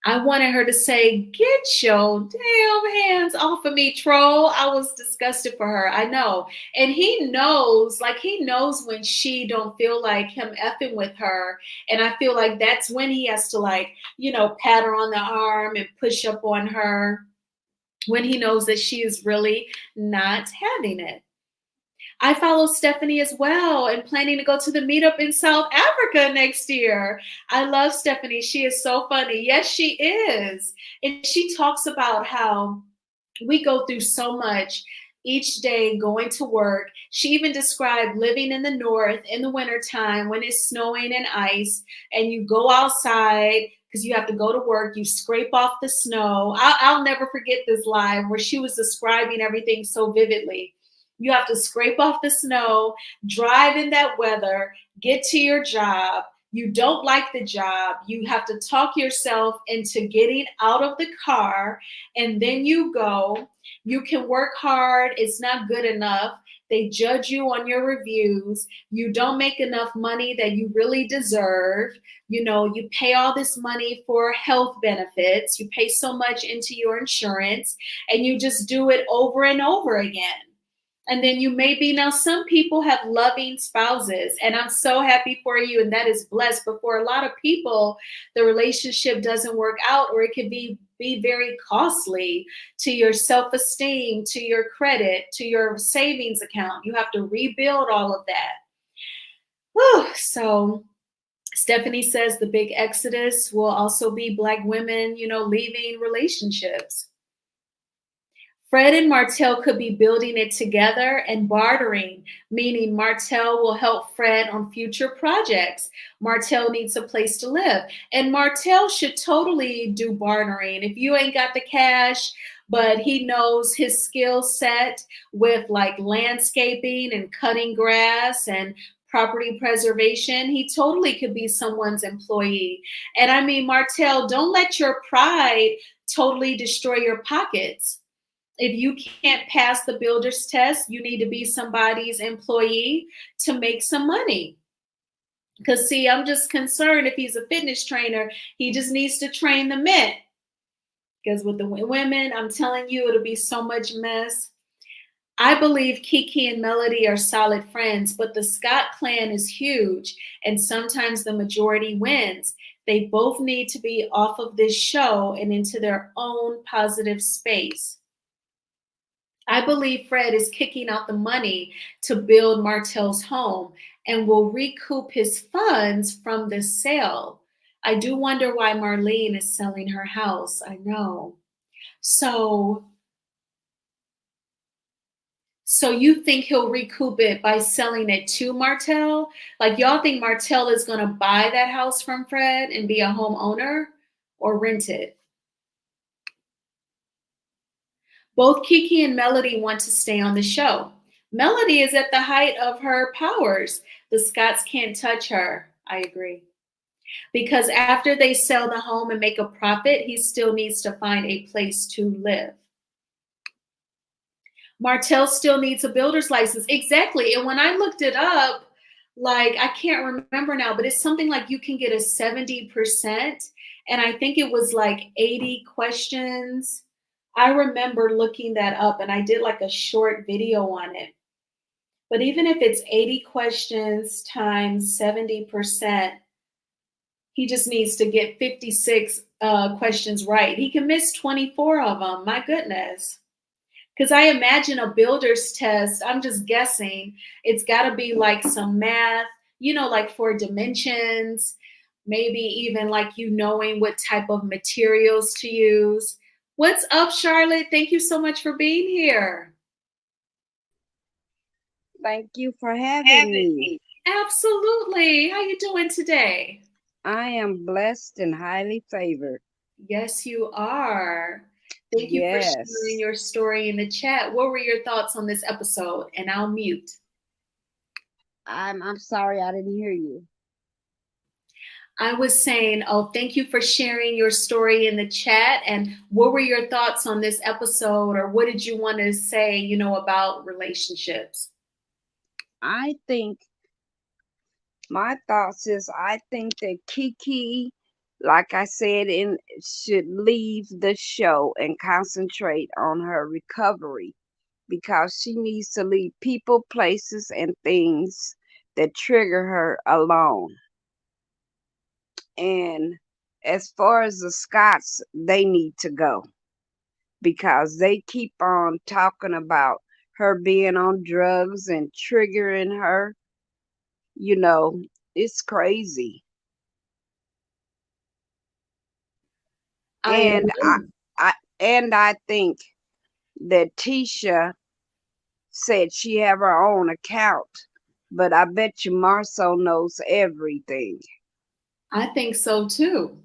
I wanted her to say, "Get your damn hands off of me, troll." I was disgusted for her. I know. And he knows, like he knows when she don't feel like him effing with her. And I feel like that's when he has to like, pat her on the arm and push up on her when he knows that she is really not having it. I follow Stephanie as well and planning to go to the meetup in South Africa next year. I love Stephanie. She is so funny. Yes, she is. And she talks about how we go through so much each day going to work. She even described living in the north in the wintertime when it's snowing and ice, and you go outside because you have to go to work. You scrape off the snow. I'll never forget this live where she was describing everything so vividly. You have to scrape off the snow, drive in that weather, get to your job. You don't like the job. You have to talk yourself into getting out of the car, and then you go. You can work hard. It's not good enough. They judge you on your reviews. You don't make enough money that you really deserve. You pay all this money for health benefits. You pay so much into your insurance, and you just do it over and over again. And then you may be, now some people have loving spouses, and I'm so happy for you, and that is blessed. But for a lot of people, the relationship doesn't work out, or it can be very costly to your self-esteem, to your credit, to your savings account. You have to rebuild all of that. Whew. So Stephanie says the big exodus will also be Black women, leaving relationships. Fred and Martell could be building it together and bartering, meaning Martell will help Fred on future projects. Martell needs a place to live. And Martell should totally do bartering. If you ain't got the cash, but he knows his skill set with like landscaping and cutting grass and property preservation, he totally could be someone's employee. And I mean, Martell, don't let your pride totally destroy your pockets. If you can't pass the builder's test, you need to be somebody's employee to make some money. Because, see, I'm just concerned if he's a fitness trainer, he just needs to train the men. Because with the women, I'm telling you, it'll be so much mess. I believe Kiki and Melody are solid friends, but the Scott clan is huge, and sometimes the majority wins. They both need to be off of this show and into their own positive space. I believe Fred is kicking out the money to build Martell's home and will recoup his funds from the sale. I do wonder why Marlene is selling her house. I know. So you think he'll recoup it by selling it to Martell? Like, y'all think Martell is going to buy that house from Fred and be a homeowner, or rent it? Both Kiki and Melody want to stay on the show. Melody is at the height of her powers. The Scotts can't touch her. I agree. Because after they sell the home and make a profit, he still needs to find a place to live. Martell still needs a builder's license. Exactly. And when I looked it up, like, I can't remember now, but it's something like you can get a 70%. And I think it was like 80 questions. I remember looking that up, and I did like a short video on it. But even if it's 80 questions times 70%, he just needs to get 56 questions right. He can miss 24 of them. My goodness. Because I imagine a builder's test, I'm just guessing, it's got to be like some math, like for dimensions, maybe even like knowing what type of materials to use. What's up, Charlotte? Thank you so much for being here. Thank you for having me. Absolutely. How you doing today? I am blessed and highly favored. Yes, you are. Thank you for sharing Yes. your story in the chat. What were your thoughts on this episode? And I'll mute. I'm sorry I didn't hear you. I was saying, thank you for sharing your story in the chat. And what were your thoughts on this episode, or what did you want to say, about relationships? I think my thoughts is I think that Kiki like I said, should leave the show and concentrate on her recovery because she needs to leave people, places, and things that trigger her alone. And as far as the Scots, they need to go because they keep on talking about her being on drugs and triggering her. You know, it's crazy. I And agree. I think that Tisha said she have her own account, but I bet you Marceau knows everything. I think so too.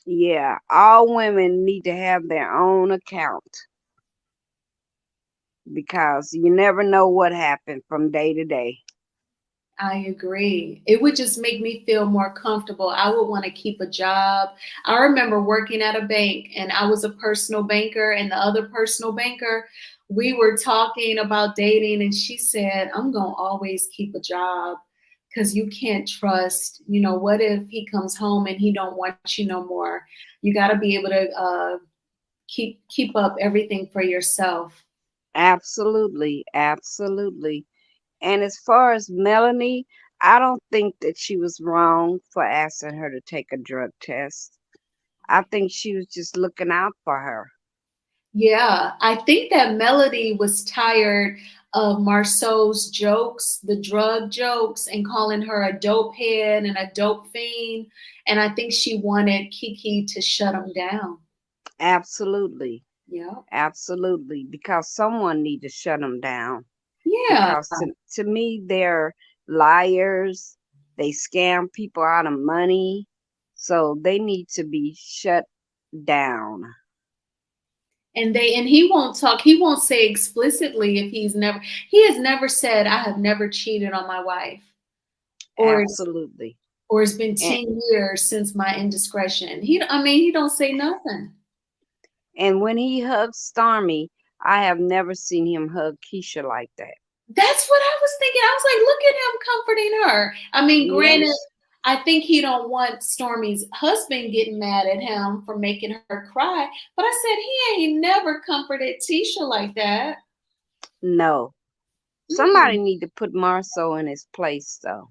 Yeah, all women need to have their own account because you never know what happened from day to day. I agree. It would just make me feel more comfortable. I would want to keep a job. I remember working at a bank and I was a personal banker, and the other personal banker, we were talking about dating, and she said, I'm going to always keep a job because you can't trust, what if he comes home and he don't want you no more? You got to be able to keep up everything for yourself. Absolutely, absolutely. And as far as Melanie, I don't think that she was wrong for asking her to take a drug test. I think she was just looking out for her. Yeah, I think that Melody was tired of Marceau's jokes, the drug jokes, and calling her a dope head and a dope fiend. And I think she wanted Kiki to shut him down. Absolutely, Yeah. absolutely. Because someone need to shut them down. Yeah. Because to me, they're liars. They scam people out of money. So they need to be shut down. And he won't talk, he won't say explicitly if he has never said, I have never cheated on my wife. Or Absolutely. or it's been And 10 years since my indiscretion. He don't say nothing. and when he hugs Stormy, I have never seen him hug Keisha like that. That's what I was thinking. I was like, look at him comforting her. I mean, granted, Yes. I think he don't want Stormy's husband getting mad at him for making her cry. But I said he ain't never comforted Tisha like that. No. Somebody Mm, need to put Marceau in his place though.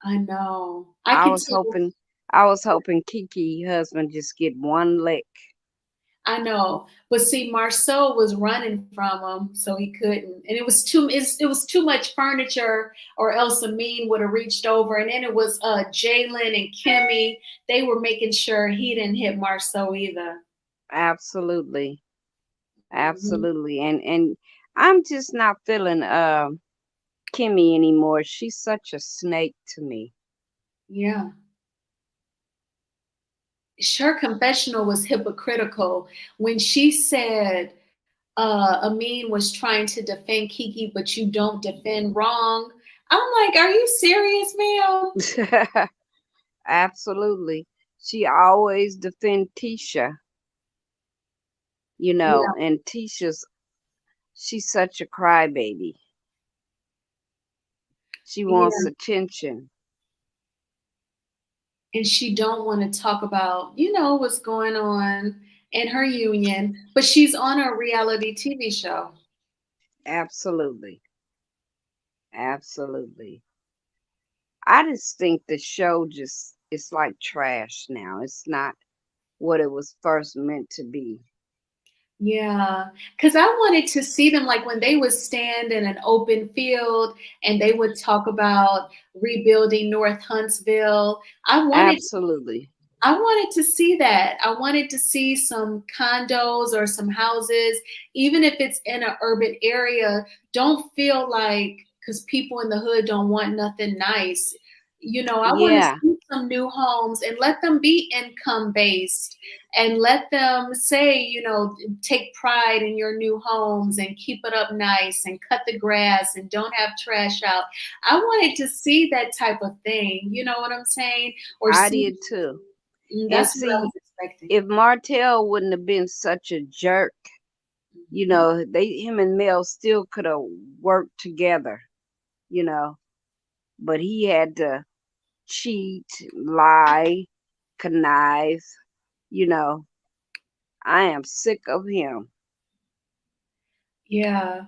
I know. I I can was tell. hoping I was hoping Kiki husband just get one lick. I know, but see, Marceau was running from him, so he couldn't, and it was too much furniture, or else Amin would have reached over. And then it was Jalen and Kimmy; they were making sure he didn't hit Marceau either. Absolutely. Mhm. Absolutely. And I'm just not feeling Kimmy anymore. She's such a snake to me. Yeah, her confessional was hypocritical when she said Amin was trying to defend Kiki, but you don't defend wrong. I'm like, are you serious, ma'am? Absolutely. She always defend Tisha, Yeah, and she's such a crybaby. She wants yeah. attention. And she don't want to talk about, what's going on in her union, but she's on a reality TV show. Absolutely. Absolutely. I just think the show just it's like trash now. It's not what it was first meant to be. Yeah, because I wanted to see them like when they would stand in an open field and they would talk about rebuilding North Huntsville. Absolutely. I wanted to see that. I wanted to see some condos or some houses, even if it's in an urban area. Don't feel like because people in the hood don't want nothing nice. I want to Yeah. see some new homes and let them be income based and let them say, take pride in your new homes and keep it up nice and cut the grass and don't have trash out. I wanted to see that type of thing. You know what I'm saying? Or I see. did too. And That's what I was see, expecting. if Martell wouldn't have been such a jerk, Mhm. him and Mel still could have worked together, you know, but he had to cheat, lie, connive. You know, I am sick of him. Yeah.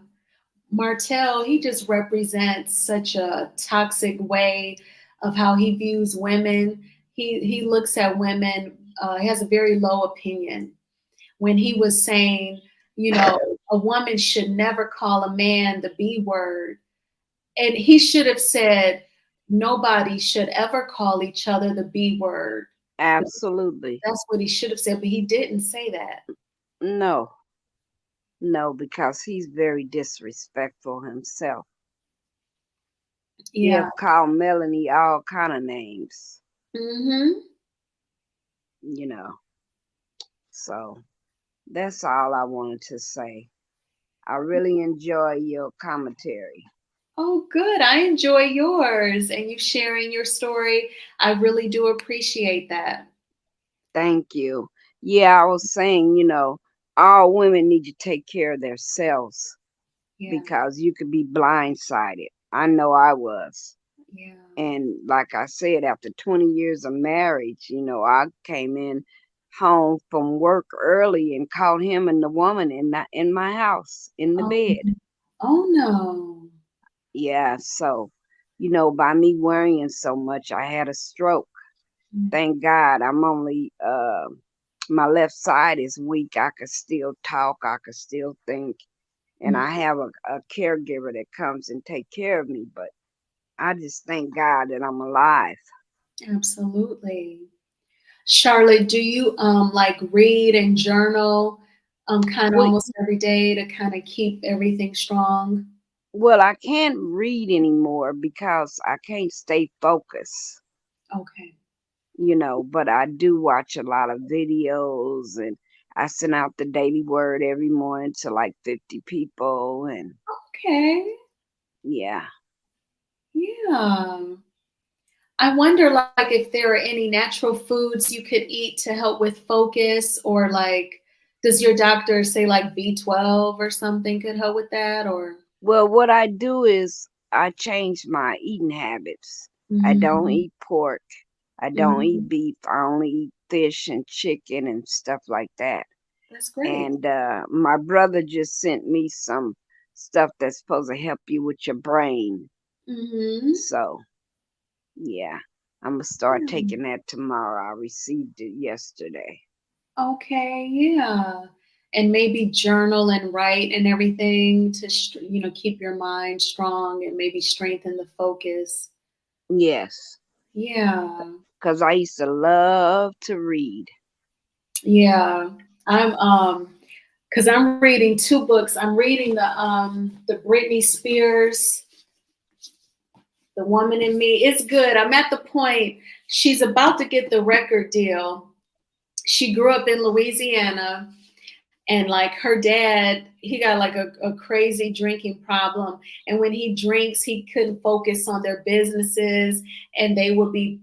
Martell, he just represents such a toxic way of how he views women. He looks at women, he has a very low opinion. When he was saying, you know, a woman should never call a man the B word. And he should have said, nobody should ever call each other the B word. Absolutely. That's what he should have said, but he didn't say that. No, no, because he's very disrespectful himself. He Yeah. have called Melanie all kind of names, Mm-hmm. you know. So that's all I wanted to say. I really enjoy your commentary. Oh, good. I enjoy yours and you sharing your story. I really do appreciate that. Thank you. Yeah, I was saying, all women need to take care of themselves Yeah. because you could be blindsided. I know I was. Yeah. And like I said, after 20 years of marriage, I came in home from work early and caught him and the woman in my house in the Oh, bed. oh no. Yeah, so by me worrying so much, I had a stroke. Thank God, I'm only my left side is weak. I could still talk. I could still think, and Mm, I have a caregiver that comes and take care of me. But I just thank God that I'm alive. absolutely. Charlotte, do you like read and journal kind of Well, almost every day to kind of keep everything strong? well, I can't read anymore because I can't stay focused. Okay. But I do watch a lot of videos, and I send out the daily word every morning to like 50 people, and Okay. yeah. Yeah. I wonder like if there are any natural foods you could eat to help with focus or like does your doctor say like B12 or something could help with that or Well, what I do is I change my eating habits. I don't hmm eat pork. I don't hmm eat beef. I only eat fish and chicken and stuff like that. That's great. And my brother just sent me some stuff that's supposed to help you with your brain. hmm So, yeah, I'm going to start taking that tomorrow. I received it yesterday. Okay, yeah. And maybe journal and write and everything to keep your mind strong and maybe strengthen the focus. Yes, Yeah. because I used to love to read. Yeah. I'm because I'm reading two books. I'm reading the Britney Spears, The Woman in Me. It's good. I'm at the point she's about to get the record deal. She grew up in Louisiana and like her dad, he got like a crazy drinking problem. And when he drinks, he couldn't focus on their businesses and they would be,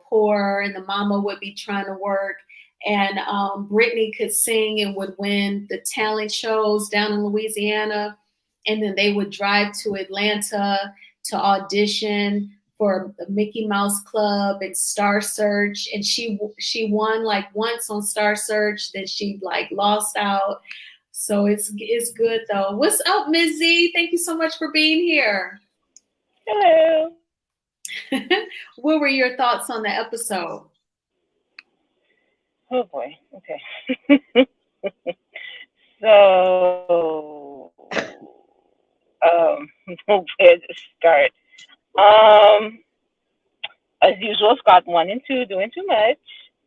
poor and the mama would be trying to work. And Brittany could sing and would win the talent shows down in Louisiana. And then they would drive to Atlanta to audition for the Mickey Mouse Club and Star Search, and she won like once on Star Search, then she like lost out. So it's good though. What's up, Ms. Z? Thank you so much for being here. Hello. What were your thoughts on the episode? Oh boy. Okay. So, where to start? Um, as usual, Scott 1 and 2 doing too much.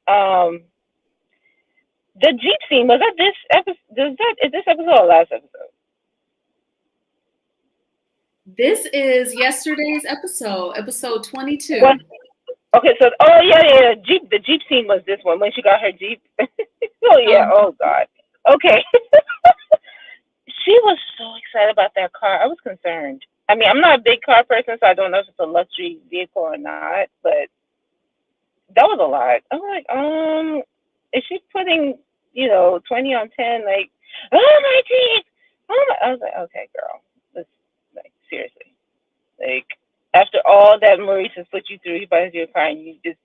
Um, the Jeep scene was that this episode? Is this episode or last episode? This is yesterday's episode 22. What? Okay, so oh yeah, the Jeep scene was this one when she got her Jeep. Oh yeah, Um, oh god. Okay. She was so excited about that car. I was concerned. I mean, I'm not a big car person, so I don't know if it's a luxury vehicle or not, but that was a lot. I'm like, is she putting, 20 on 10? Like, oh my Jeep! Oh my! I was like, okay, girl, this, like, seriously, like, after all that Maurice has put you through, he buys you a car and you just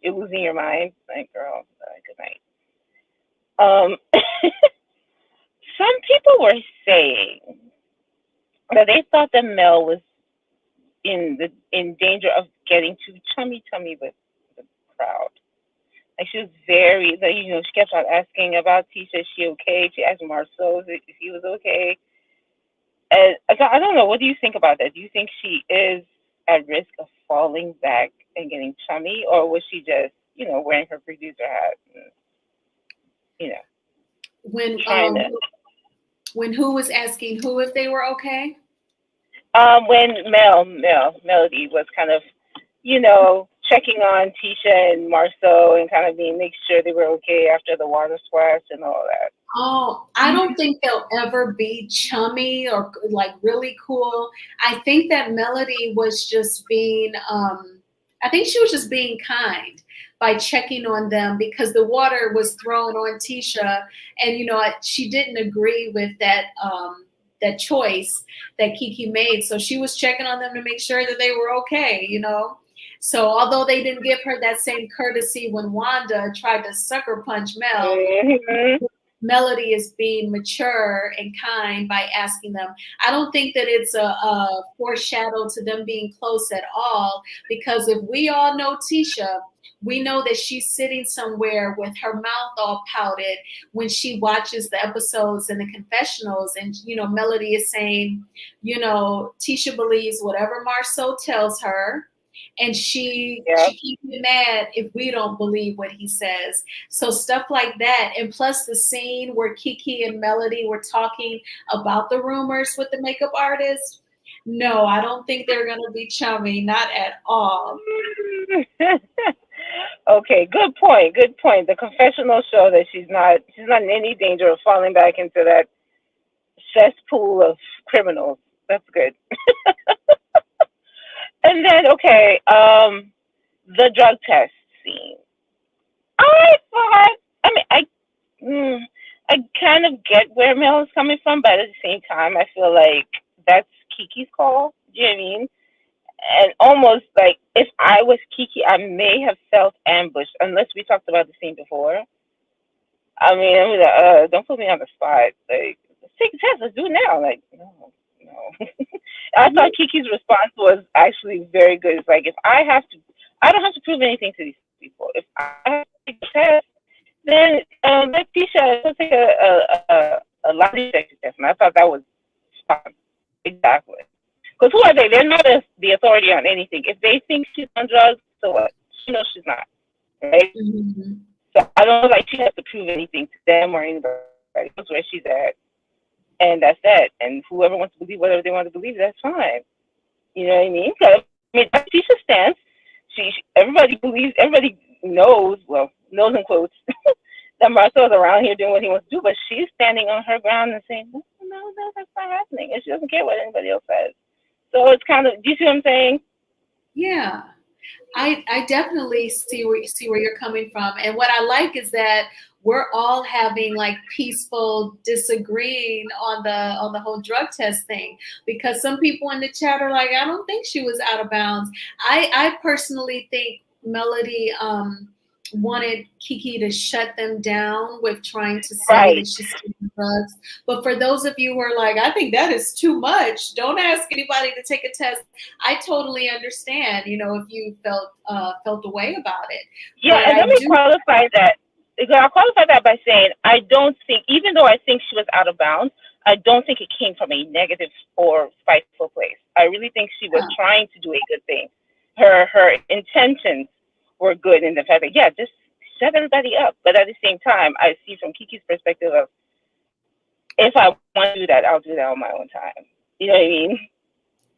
You're losing your mind. Like, girl, good night. Um, some people were saying that they thought that Mel was in danger of getting too chummy with the crowd. Like she was very, like, she kept on asking about Tisha. Is she okay? She asked Marceau if he was okay. And I don't know. What do you think about that? Do you think she is at risk of falling back and getting chummy, or was she just, wearing her producer hat and, When trying to? When who was asking who if they were okay? When Melody was kind of, checking on Tisha and Marceau and kind of make sure they were okay after the water splash and all that. Oh, I don't think they'll ever be chummy or like really cool. I think that Melody was just being, I think she was just being kind by checking on them because the water was thrown on Tisha, and she didn't agree with that that choice that Kiki made. So she was checking on them to make sure that they were okay. So although they didn't give her that same courtesy when Wanda tried to sucker punch Mel, Mm-hmm. Melody is being mature and kind by asking them. I don't think that it's a foreshadow to them being close at all, because if we all know Tisha, we know that she's sitting somewhere with her mouth all pouted when she watches the episodes and the confessionals. And, Melody is saying, Tisha believes whatever Marceau tells her. And she can't get mad if we don't believe what he says. So stuff like that. And plus the scene where Kiki and Melody were talking about the rumors with the makeup artist. No, I don't think they're going to be chummy. Not at all. Okay, good point. Good point. The confessional show that she's not in any danger of falling back into that cesspool of criminals. That's good. And then, okay, the drug test scene. I thought, I kind of get where Mel is coming from, but at the same time, I feel like that's Kiki's call. Do you know what I mean? And almost like if I was Kiki, I may have felt ambushed, unless we talked about the scene before. I mean, I'm like, don't put me on the spot. Like, let's take a test. Let's do it now. Like, no. I thought Kiki's response was actually very good. It's like, if I don't have to prove anything to these people. If I have to take a test, then let Tisha take a lie detector test. And I thought that was fun. Exactly. Because who are they? They're not the authority on anything. If they think she's on drugs, so what? She knows she's not. Right? Mm-hmm. So I don't like she has to prove anything to them or anybody. That's where she's at. And that's that. And whoever wants to believe whatever they want to believe, that's fine. You know what I mean? So, that's Tisha's stance. Everybody knows, well, knows in quotes, that Marcel's around here doing what he wants to do, but she's standing on her ground and saying, no, that's not happening. And she doesn't care what anybody else says. So it's kind of, do you see what I'm saying? Yeah. I definitely see where you're coming from. And what I like is that we're all having like peaceful disagreeing on the whole drug test thing, because some people in the chat are like, I don't think she was out of bounds. I personally think Melody wanted Kiki to shut them down with trying to say that she's taking drugs. But for those of you who are like, I think that is too much, don't ask anybody to take a test. I totally understand, if you felt the way about it. Yeah, and let me qualify that. I'll qualify that by saying I don't think, even though I think she was out of bounds, I don't think it came from a negative or spiteful place. I really think she was trying to do a good thing. Her intentions were good in the fact that, just shut everybody up. But at the same time, I see from Kiki's perspective of, if I want to do that, I'll do that on my own time. You know what I mean?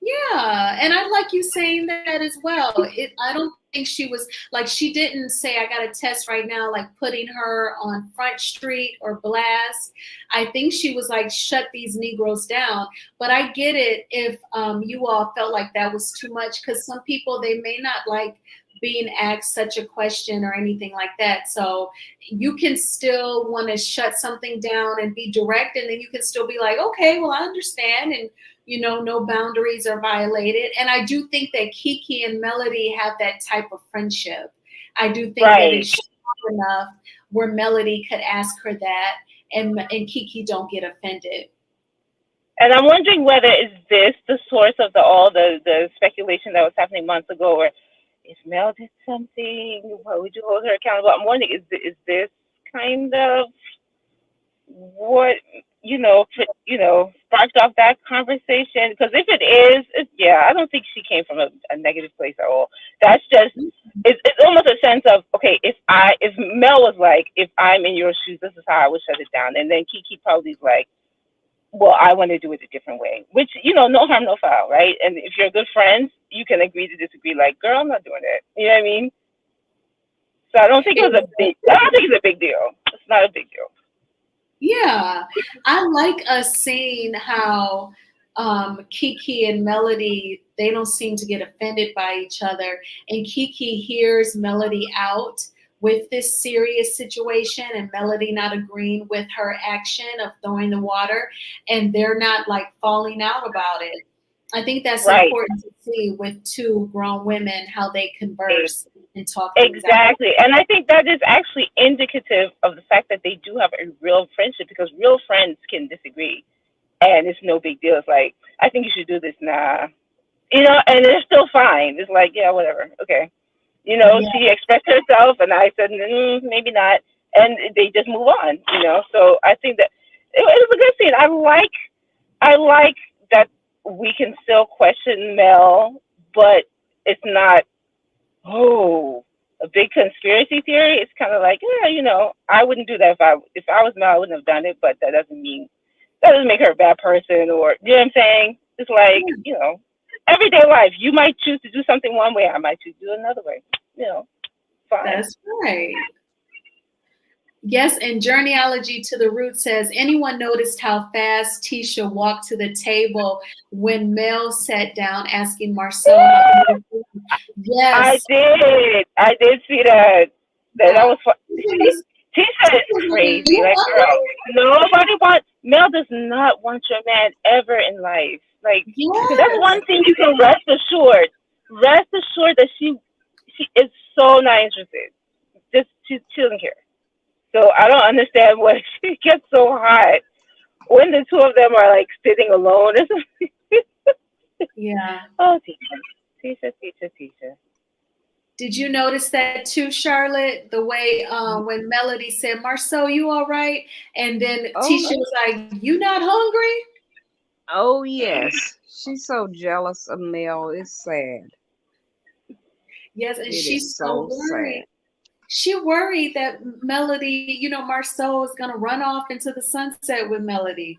Yeah, and I like you saying that as well. I don't think she was like, she didn't say, I got a test right now, like putting her on Front Street or blast. I think she was like, shut these Negroes down. But I get it if you all felt like that was too much, because some people, they may not like being asked such a question or anything like that. So you can still want to shut something down and be direct, and then you can still be like, okay, well, I understand, and no boundaries are violated. And I do think that Kiki and Melody have that type of friendship. I do think that it's strong enough where Melody could ask her that, and Kiki don't get offended. And I'm wondering whether is this the source of all the speculation that was happening months ago, or if Mel did something, why would you hold her accountable? I'm wondering, is this kind of what sparked off that conversation? Because if it is, yeah, I don't think she came from a negative place at all. That's just it's almost a sense of, okay, if Mel was like, if I'm in your shoes, this is how I would shut it down, and then Kiki probably's like, well, I want to do it a different way, which, no harm, no foul, right? And if you're good friends, you can agree to disagree. Like, girl, I'm not doing it. You know what I mean? So I don't think it's a big deal. It's not a big deal. Yeah, I like us seeing how Kiki and Melody, they don't seem to get offended by each other. And Kiki hears Melody out with this serious situation, and Melody not agreeing with her action of throwing the water, and they're not like falling out about it. I think that's important to see with two grown women, how they converse and talk. Exactly. And I think that is actually indicative of the fact that they do have a real friendship, because real friends can disagree and it's no big deal. It's like, I think you should do this. Nah, and they're still fine. It's like, yeah, whatever. Okay. She expressed herself and I said, maybe not. And they just move on, So I think that it was a good scene. I like that we can still question Mel, but it's not, a big conspiracy theory. It's kind of like, yeah, I wouldn't do that if I was Mel, I wouldn't have done it, but that doesn't make her a bad person, or, you know what I'm saying? It's like, everyday life. You might choose to do something one way, I might choose to do another way. Fine. That's right. Yes, and Journeyology to the Root says, anyone noticed how fast Tisha walked to the table when Mel sat down asking Marcel? Yes. I did see that. That was fun. Tisha is crazy. Like, girl, Mel does not want your man ever in life. Like, that's one thing you can rest assured. Rest assured that she is so not interested. She doesn't care. So I don't understand why she gets so hot when the two of them are like sitting alone. Yeah. Oh, Tisha. Did you notice that too, Charlotte? The way when Melody said, Marceau, you all right? And then Tisha was like, you not hungry? Oh, yes. She's so jealous of Mel. It's sad. Yes, and she's so worried. Sad. She worried that Melody, Marceau is going to run off into the sunset with Melody.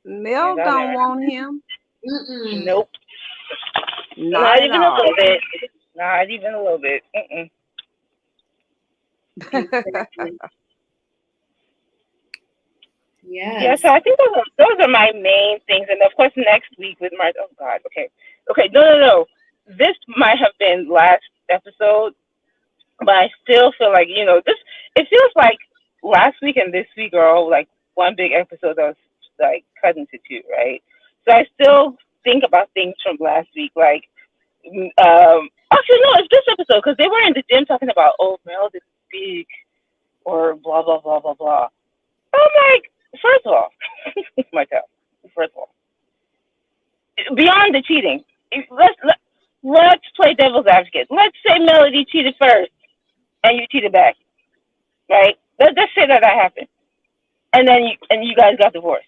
Mel don't want him. Mm-mm. Nope. Not even a little bit. Not even a little bit. Yes. Yeah, so I think those are my main things. And of course, next week with Martell. Oh, God. Okay. No. This might have been last episode, but I still feel like, it feels like last week and this week are all like one big episode that was like cut into two, right? So I still think about things from last week, like, actually, no, it's this episode, because they were in the gym talking about, Mel is big, or blah, blah, blah, blah, blah. I'm like, first of all, beyond the cheating, let's play devil's advocate. Let's say Melody cheated first, and you cheated back, right? Let's just say that happened, and then you guys got divorced.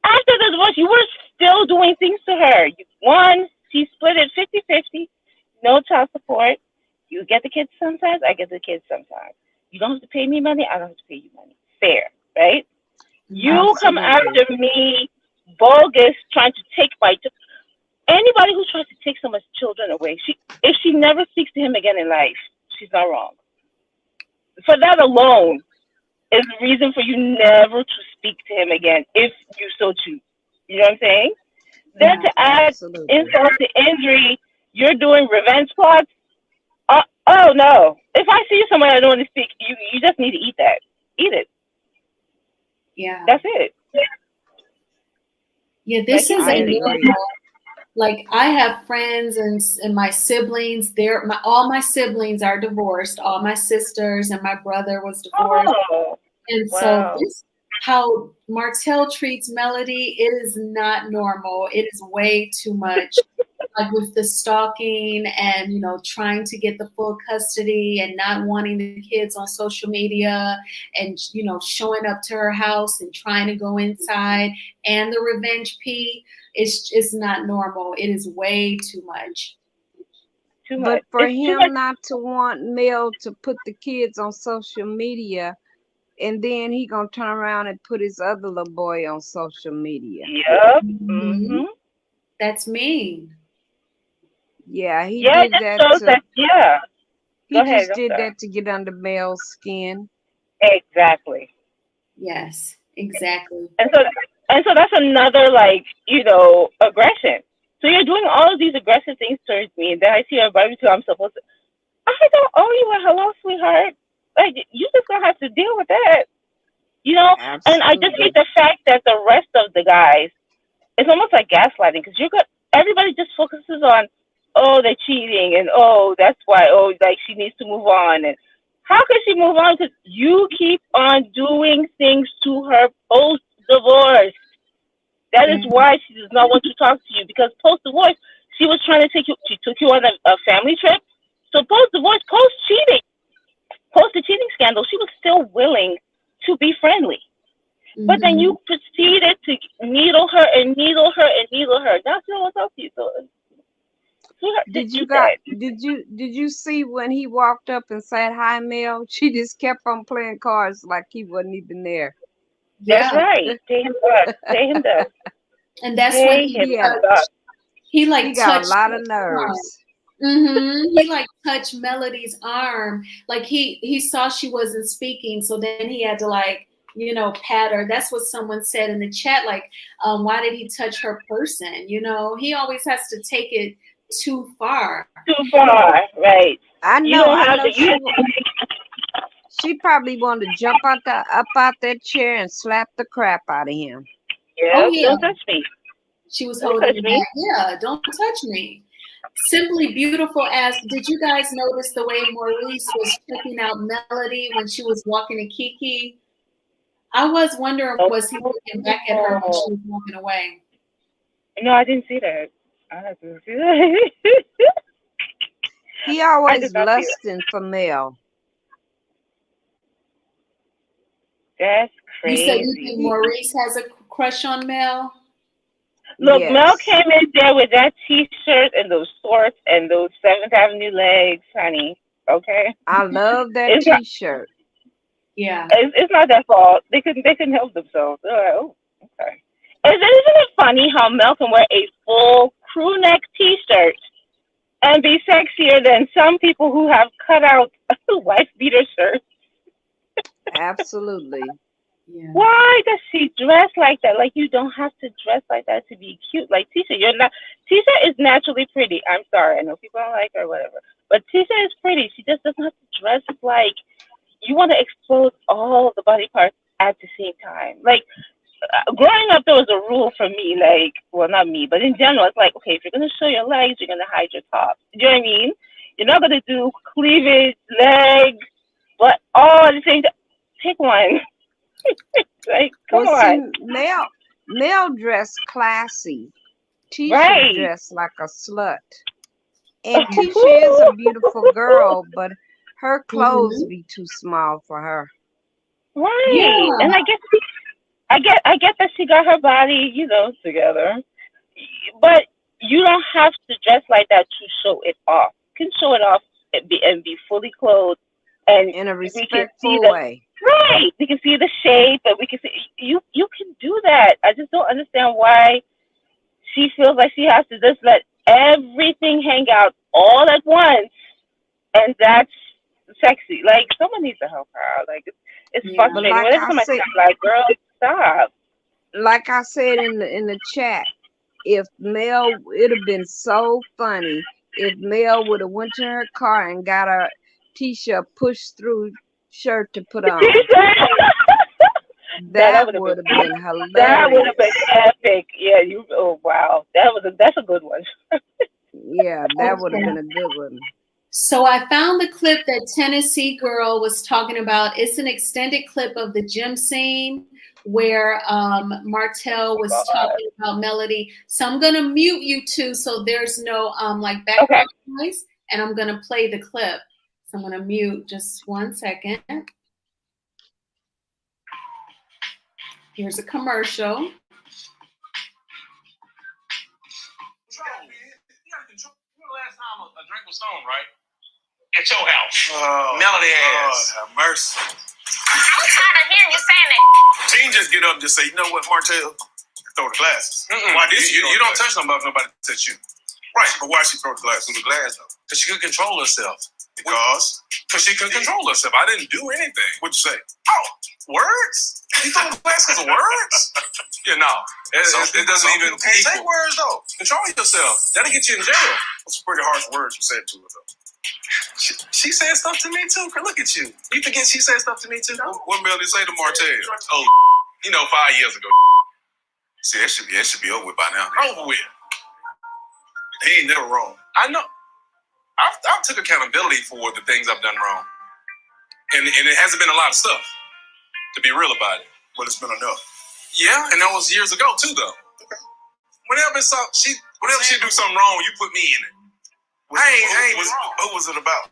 After the divorce, you were still doing things to her. She split it 50-50, no child support. You get the kids sometimes, I get the kids sometimes. You don't have to pay me money, I don't have to pay you money. Fair, right? You Absolutely. Come after me, bogus, trying to take anybody who tries to take someone's children away, if she never speaks to him again in life, she's not wrong. For that alone is the reason for you never to speak to him again, if you so choose. You know what I'm saying? Yeah, then to add insult to injury, you're doing revenge plots. Oh no! If I see someone I don't want to speak, you just need to eat that. Eat it. Yeah. That's it. Yeah, this is a normal. Like I have friends and my siblings. All my siblings are divorced. All my sisters and my brother was divorced. Oh, And so wow. this how Martell treats Melody, it is not normal. It is way too much. Like with the stalking and trying to get the full custody and not wanting the kids on social media and showing up to her house and trying to go inside and the revenge P, it's not normal. It is way too much. Too But much. for It's too much. him not to want Mel to put the kids on social media, and then he gonna turn around and put his other little boy on social media. Yep. Mhm. Mhm. That's mean. Yeah, he Yeah, it did just that shows to that. Yeah. Go he ahead. just I'm did sorry. that to get under Mel's skin. Exactly. Yes, exactly. And so that's another aggression. So you're doing all of these aggressive things towards me, and then I see a barbecue. I'm supposed to. I don't owe you a hello, sweetheart. Like you just gonna have to deal with that, you know. And I just hate Absolutely. the fact that the rest of the guys, it's almost like gaslighting because you got everybody just focuses on, oh, they're cheating, and oh, that's why, oh, like she needs to move on, and how can she move on? Because you keep on doing things to her post divorce. That is Yeah. why she does not want to talk to you because post divorce, she was trying to take you. She took you on a family trip. So post divorce, post cheating, post the cheating scandal, she was still willing to be friendly. But then Hmm. you proceeded to needle her and needle her and needle her. Now she don't want to talk to you. So, sweetheart, just eat that. Did you see when he walked up and said hi, Mel? She just kept on playing cards like he wasn't even there. That's Yeah. right. Pay him up. Pay him up. And that's when Pay he him He had up. he he like got a touched lot her of arm. nerves. He like touched Melody's arm. Like he saw she wasn't speaking, so then he had to like pat her. That's what someone said in the chat. Like, why did he touch her person? He always has to take it too far. Too far, right? You don't I have know the you. she probably wanted to jump up out that chair and slap the crap out of him. Oh Yep. yeah, Don't touch me. she was Don't holding touch it me. back. Yeah, don't touch me. Simply Beautiful asked, did you guys notice the way Maurice was checking out Melody when she was walking to Kiki? I was wondering, was he looking back at her when she Oh was walking away? no, I didn't see that. I didn't see that. He I always did not see that. lusting for Mel. That's You said you think crazy. Maurice has a crush on Mel? Look, Mel Yes. came in there with that T-shirt and those shorts and those Seventh Avenue legs, honey. Okay, I love that it's not. t-shirt. Yeah. It's not their fault. They couldn't help themselves. They're like, oh, okay. And then isn't it funny how Mel can wear a full crew neck T-shirt and be sexier than some people who have cut out wife beater shirts? Absolutely. Yeah. Why does she dress like that? Like you don't have to dress like that to be cute. Like Tisha, you're not. Tisha is naturally pretty. I'm sorry, I know people don't like her, or whatever. But Tisha is pretty. She just doesn't have to dress like you want to expose all the body parts at the same time. Like growing up, there was a rule for me. Like, well, not me, but in general, it's like, okay, if you're gonna show your legs, you're gonna hide your top. Do you know what I mean? You're not gonna do cleavage, legs, but all at the same time. Pick one. Like, come Well, see, on. Mel dressed classy. Tisha Right. dressed like a slut. And Tisha is a beautiful girl, but her clothes Hmm. be too small for her. Right. Yeah. And I get that she got her body, together. But you don't have to dress like that to show it off. You can show it off and be fully clothed, and In a we can see respectful the way. right. We can see the shape, and we can see you can do that. I just don't understand why she feels like she has to just let everything hang out all at once, and that's sexy. Like someone needs to help her out. Like it's Yeah. But frustrating. Whenever somebody says like, "Girl, stop." like I said in the chat, if Mel, it'd have been so funny if Mel would have went to her car and got a Tisha push through shirt to put on. No, that That would have would been have been that would have hilarious. been epic. Yeah, you. Oh wow, that's a good one. Yeah, that would have Okay. been a good one. So I found the clip that Tennessee Girl was talking about. It's an extended clip of the gym scene where Martell was talking about Melody. So I'm gonna mute you two so there's no like Okay. background noise, and I'm gonna play the clip. So I'm gonna mute just 1 second. Here's a commercial. You know, last time a drink was thrown, right? At your house. Oh, Melody ass. Have mercy. I'm tired of hearing you saying that. She can just get up and just say, you know what, Martell? Throw the glasses. Why did you don't touch nobody touch you. Right, but why she throw the glass through the glass though? Because she couldn't control herself. Because she couldn't control herself. I didn't do anything. What'd you say? Oh, words? You throw the glass because of words? Yeah, no. It doesn't even can't say words though. Control yourself. That'll get you in jail. That's pretty harsh words you said to her though. She said stuff to me too. Look at you. You forget she said stuff to me too. What Melody say to Martell? Oh, 5 years ago. See, that should be over with by now. Over with. He ain't never wrong. I know. I've took accountability for the things I've done wrong, and it hasn't been a lot of stuff. To be real about it, but it's been enough. Yeah, and that was years ago too, though. Okay. Whenever she do something wrong, you put me in it. Who was it about?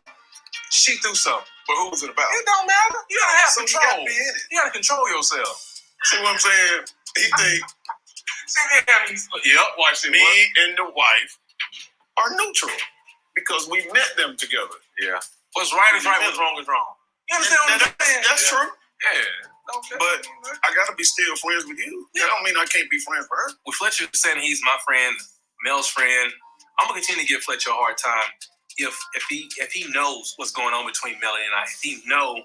She threw something. But who was it about? It don't matter. You gotta have control. You gotta control yourself. See what I'm saying? He think. Yep. Watch me and the wife are neutral because we met them together. Yeah. What's right is right. What's wrong is wrong. You understand what I'm saying? That's true. Yeah. Okay. But I gotta be still friends with you. Yeah. That don't mean I can't be friends with her. With Fletcher saying he's my friend, Mel's friend, I'm gonna continue to give Fletcher a hard time if he knows what's going on between Melody and I. If he know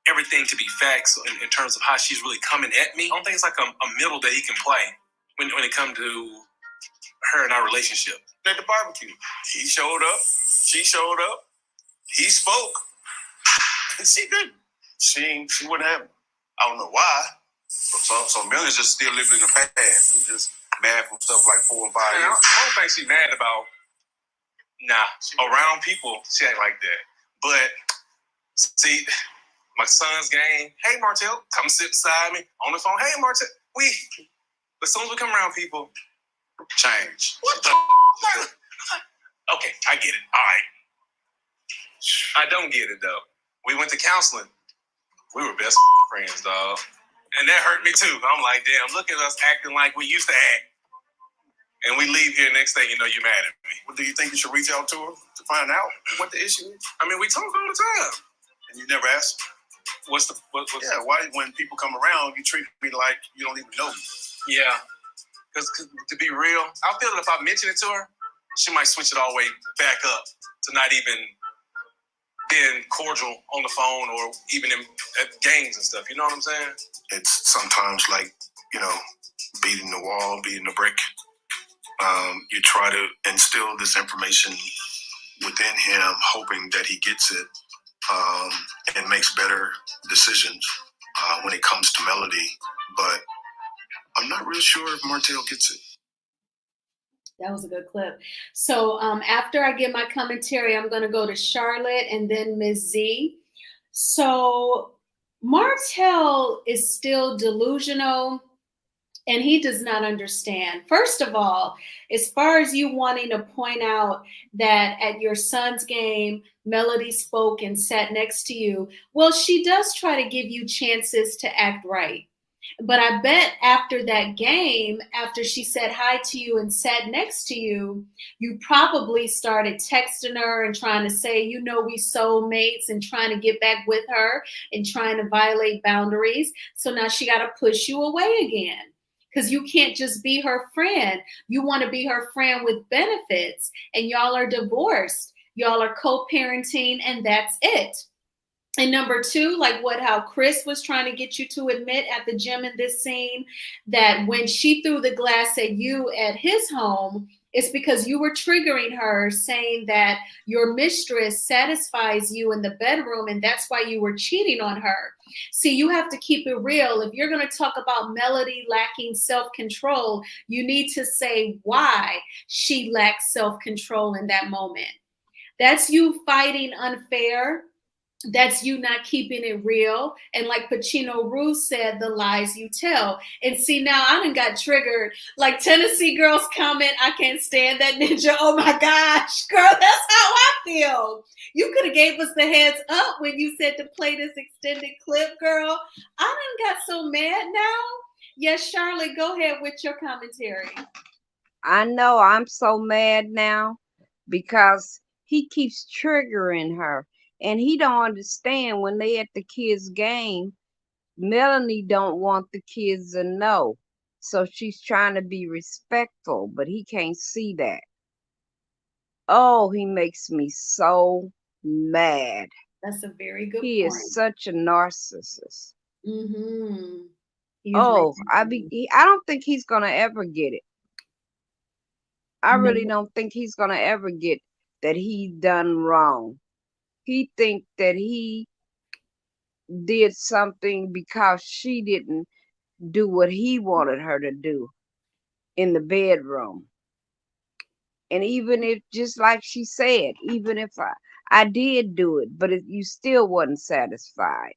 everything to be facts in terms of how she's really coming at me, I don't think it's like a middle that he can play when it comes to her and our relationship. At the barbecue, he showed up. She showed up. He spoke. And she didn't. She wouldn't have it. I don't know why. So Millie's just still living in the past and just mad from stuff like 4 and 5 years ago. I don't think she's mad about. Nah, around people, she ain't like that. But see, my son's game. Hey, Martell, come sit beside me on the phone. Hey, Martell, as soon as we come around people, change. What the? Okay, I get it. All right. I don't get it though. We went to counseling. We were best friends, dog. And that hurt me too. I'm like, damn, look at us acting like we used to act. And we leave here, next thing you know, you're mad at me. Well, do you think you should reach out to her to find out what the issue is? I mean, we talk all the time. And you never ask? What's why when people come around, you treat me like you don't even know me? Yeah. Because to be real, I feel that if I mention it to her, she might switch it all the way back up to not even being cordial on the phone or even at games and stuff. You know what I'm saying? It's sometimes like, beating the wall, beating the brick. You try to instill this information within him, hoping that he gets it and makes better decisions when it comes to Melody. But I'm not real sure if Martell gets it. That was a good clip. So after I give my commentary, I'm going to go to Charlotte and then Ms. Z. So Martell is still delusional and he does not understand. First of all, as far as you wanting to point out that at your son's game, Melody spoke and sat next to you, well, she does try to give you chances to act right. But I bet after that game, after she said hi to you and sat next to you, you probably started texting her and trying to say, we soulmates and trying to get back with her and trying to violate boundaries. So now she got to push you away again because you can't just be her friend. You want to be her friend with benefits and y'all are divorced. Y'all are co-parenting and that's it. And number two, like how Chris was trying to get you to admit at the gym in this scene, that when she threw the glass at you at his home, It's because you were triggering her, saying that your mistress satisfies you in the bedroom, and that's why you were cheating on her. See, you have to keep it real. If you're going to talk about Melody lacking self-control, you need to say why she lacks self-control in that moment. That's you fighting unfair. That's you not keeping it real. And like Pacino Ruth said, the lies you tell. And see, now I done got triggered. Like Tennessee girls comment, I can't stand that ninja. Oh my gosh, girl, that's how I feel. You could have gave us the heads up when you said to play this extended clip, girl. I done got so mad now. Yes, Charlotte, go ahead with your commentary. I know I'm so mad now because he keeps triggering her. And he don't understand when they at the kids' game, Melanie don't want the kids to know. So she's trying to be respectful, but he can't see that. Oh, he makes me so mad. That's a very good He point. is such a narcissist. Mm-hmm. Oh, I don't think he's gonna ever get it. I really don't think he's gonna ever get that he done wrong. He think that he did something because she didn't do what he wanted her to do in the bedroom. And even if, just like she said, even if I did do it, but you still wasn't satisfied.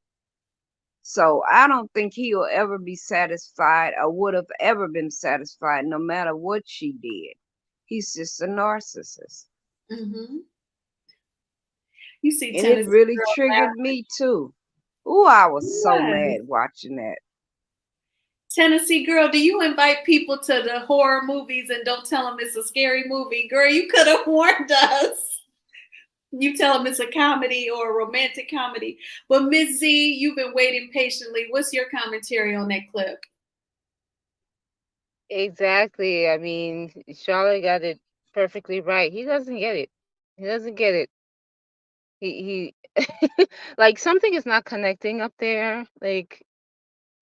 So I don't think he'll ever be satisfied or would have ever been satisfied no matter what she did. He's just a narcissist. Mm-hmm. You see, and it really triggered me too. Ooh, I was so mad watching that. Tennessee girl, do you invite people to the horror movies and don't tell them it's a scary movie? Girl, you could have warned us. You tell them it's a comedy or a romantic comedy. But Miss Z, you've been waiting patiently. What's your commentary on that clip? Exactly. I mean, Charlotte got it perfectly right. He doesn't get it. He doesn't get it. He like something is not connecting up there. Like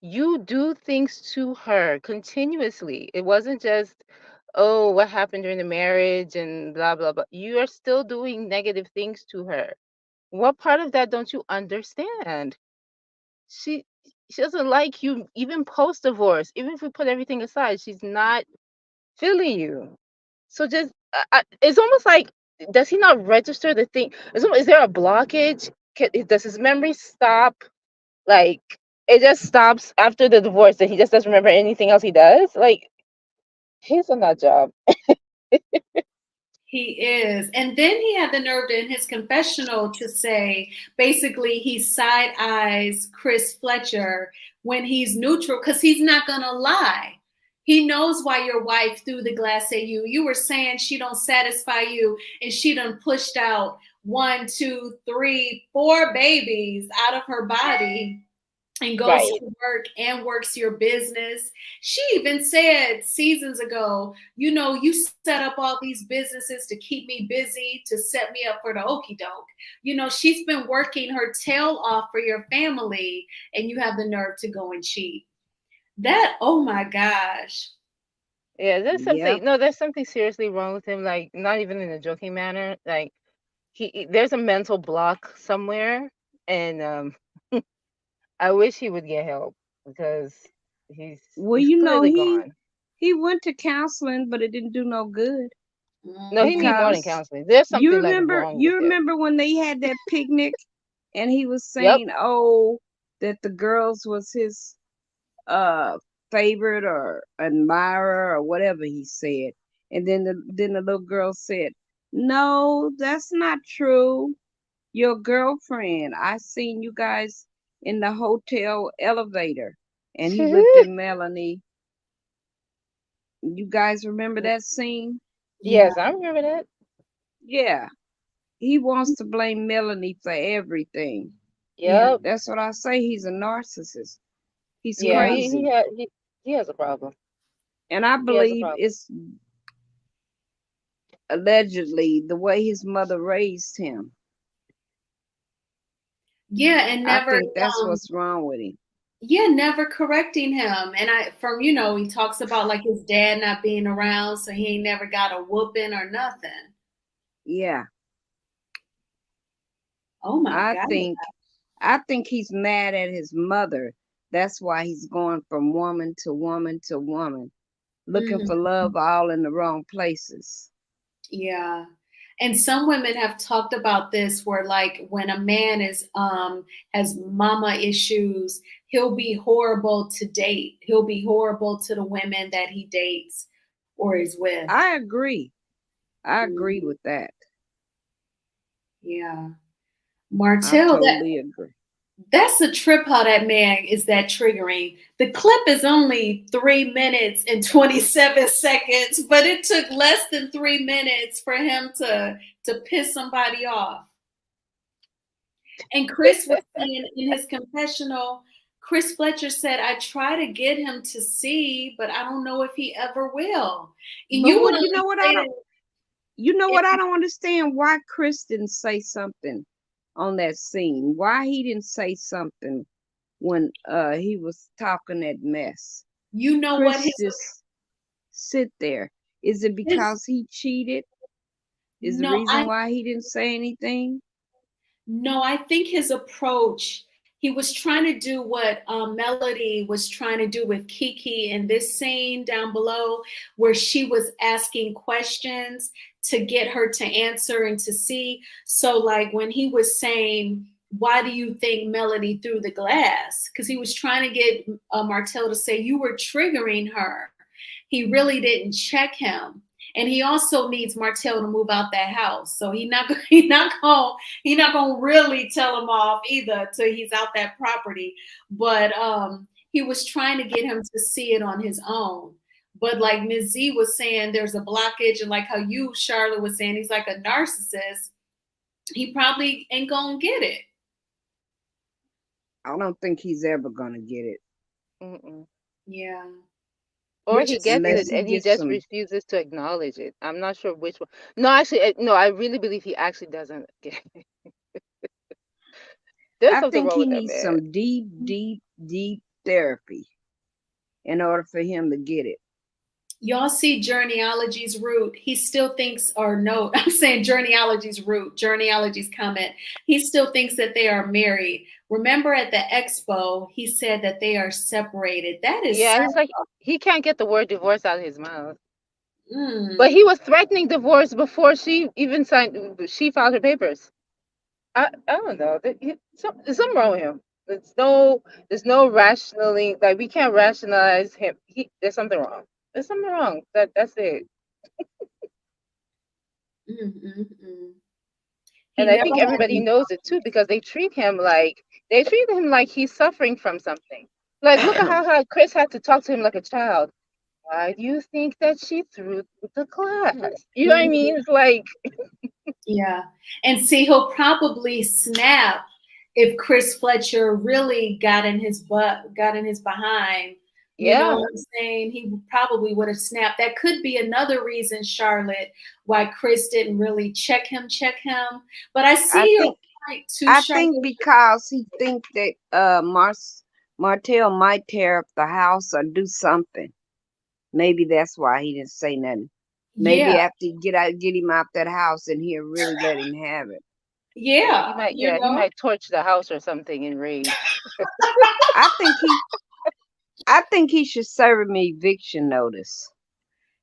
you do things to her continuously. It wasn't just, oh, what happened during the marriage and blah blah blah. You are still doing negative things to her. What part of that don't you understand? She she doesn't like you even post divorce. Even if we put everything aside, she's not feeling you. So just it's almost like, does he not register the thing? Is there a blockage? Does his memory stop? Like it just stops after the divorce that he just doesn't remember anything else he does? Like he's a nut job. He is. And then he had the nerve in his confessional to say, basically, he side eyes Chris Fletcher when he's neutral because he's not going to lie. He knows why your wife threw the glass at you. You were saying she don't satisfy you and she done pushed out 1, 2, 3, 4 babies out of her body and goes to work and works your business. She even said seasons ago, you know, you set up all these businesses to keep me busy, to set me up for the okie doke. You know, she's been working her tail off for your family, and you have the nerve to go and cheat. That, oh my gosh. Yeah, there's something, no, there's something seriously wrong with him, like not even in a joking manner. Like there's a mental block somewhere, and I wish he would get help because he's clearly gone. He went to counseling, but it didn't do no good. No, he needs more than counseling. There's something wrong with you remember when they had that picnic and he was saying, oh, that the girls was his favorite or admirer or whatever he said. And then the little girl said, no, that's not true. Your girlfriend, I seen you guys in the hotel elevator. And he looked at Melanie. You guys remember that scene? Yes, I remember that. Yeah. He wants to blame Melanie for everything. Yep. That's what I say. He's a narcissist. He's crazy. crazy. He has a problem. And I believe it's allegedly the way his mother raised him. Yeah, and never. I think that's what's wrong with him. Yeah, never correcting him. And he talks about like his dad not being around, so he ain't never got a whooping or nothing. Yeah. Oh my I God. think he's mad at his mother. That's why he's going from woman to woman to woman, looking for love all in the wrong places. Yeah. And some women have talked about this where like when a man has mama issues, he'll be horrible to date. He'll be horrible to the women that he dates or is with. I agree. I agree Mhm. with that. Yeah. I Martell, totally agree. that's a trip how that man is that triggering. The clip is only 3 minutes and 27 seconds, but it took less than 3 minutes for him to piss somebody off. And Chris was saying in his confessional, Chris Fletcher said, I try to get him to see, but I don't know if he ever will. And But you would you know what I don't understand? Why Chris didn't say something on that scene. Why he didn't say something when he was talking that mess. You know Chris what? just sit there. Is it because he cheated? Is the reason why he didn't say anything? No, I think his approach, he was trying to do what Melody was trying to do with Kiki in this scene down below, where she was asking questions to get her to answer and to see. So like when he was saying, why do you think Melody threw the glass? Because he was trying to get Martell to say, you were triggering her. He really didn't check him. And he also needs Martell to move out that house. So he's not gonna really tell him off either till he's out that property. But he was trying to get him to see it on his own. But like Ms. Z was saying, there's a blockage, and like how you, Charlotte, was saying, he's like a narcissist. He probably ain't gonna get it. I don't think he's ever gonna get it. Yeah. Or he gets unless it he and he gets just some. refuses to acknowledge it. I'm not sure which one. No, actually, no, I really believe he actually doesn't get it. There's I something think wrong he with that needs man. some deep therapy in order for him to get it. Y'all see Journeyology's root. He still thinks, or no, I'm saying Journeyology's root, Journeyology's comment. He still thinks that they are married. Remember at the expo, he said that they are separated. That is Yeah, so, it's like he can't get the word divorce out of his mouth. But mm, he was threatening divorce before she even she filed her papers. I don't know. There's something wrong with him. There's no rationally, like we can't rationalize him. There's something wrong. There's something wrong. That's it. mm, mm, mm. And I think everybody knows it too because they treat him like he's suffering from something. Like look at how Chris had to talk to him like a child. Why do you think that she threw the glass? You know what I mean? It's like Yeah. And see, he'll probably snap if Chris Fletcher really got in his behind. You know what I'm saying? He probably would have snapped. That could be another reason, Charlotte, why Chris didn't really check him. But I see your point too, I Charlotte. think because he think that Martell might tear up the house or do something. Maybe that's why he didn't say nothing. Maybe after you get him out that house and he'll really let him have it. Yeah. He might torch the house or something in rage. I think he should serve an eviction notice.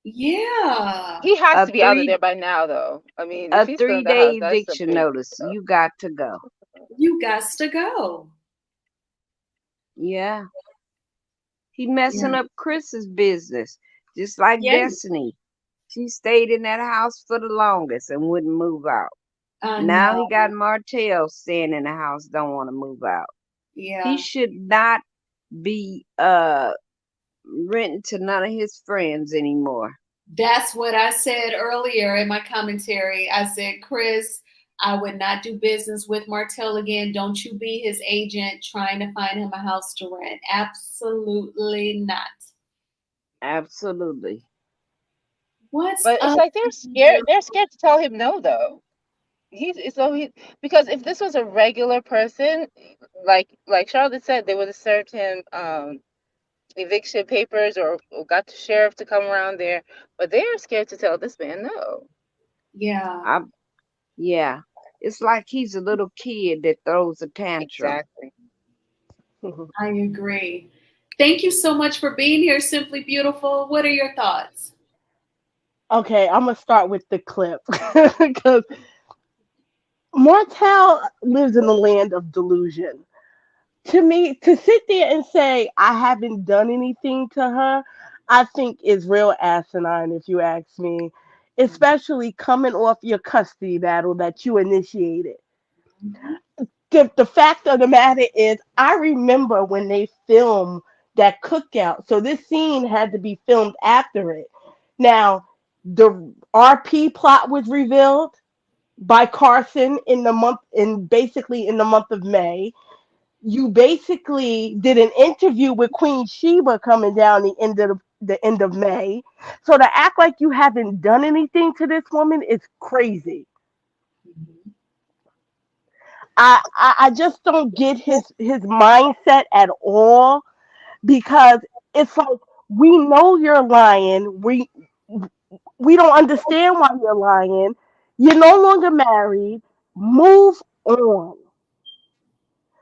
Yeah. He has to be out of there by now, though. I mean, if he's still in the house, 3-day eviction notice. You got to go. You got to go. Yeah. He messing up Chris's business, just like Destiny. She stayed in that house for the longest and wouldn't move out. Now he got Martell staying in the house, don't want to move out. Yeah. He should not be renting to none of his friends anymore. That's what I said earlier in my commentary. I said, Chris, I would not do business with Martell again. Don't you be his agent trying to find him a house to rent. Absolutely not. Absolutely. But it's like they're scared to tell him no, though. because if this was a regular person, like Charlotte said, they would have served him eviction papers or got the sheriff to come around there. But they are scared to tell this man no. Yeah, Yeah. It's like he's a little kid that throws a tantrum. Exactly. I agree. Thank you so much for being here, Simply Beautiful. What are your thoughts? Okay, I'm gonna start with the clip because Martell lives in the land of delusion. To me, to sit there and say I haven't done anything to her, I think is real asinine if you ask me, especially coming off your custody battle that you initiated. Mhm. The fact of the matter is, I remember when they filmed that cookout. So this scene had to be filmed after it. Now, the RP plot was revealed by Carson in the month of May. You basically did an interview with Queen Sheba coming down the end of May. So to act like you haven't done anything to this woman is crazy. Mhm. I just don't get his mindset at all because it's like we know you're lying. We don't understand why you're lying. You're no longer married. Move on.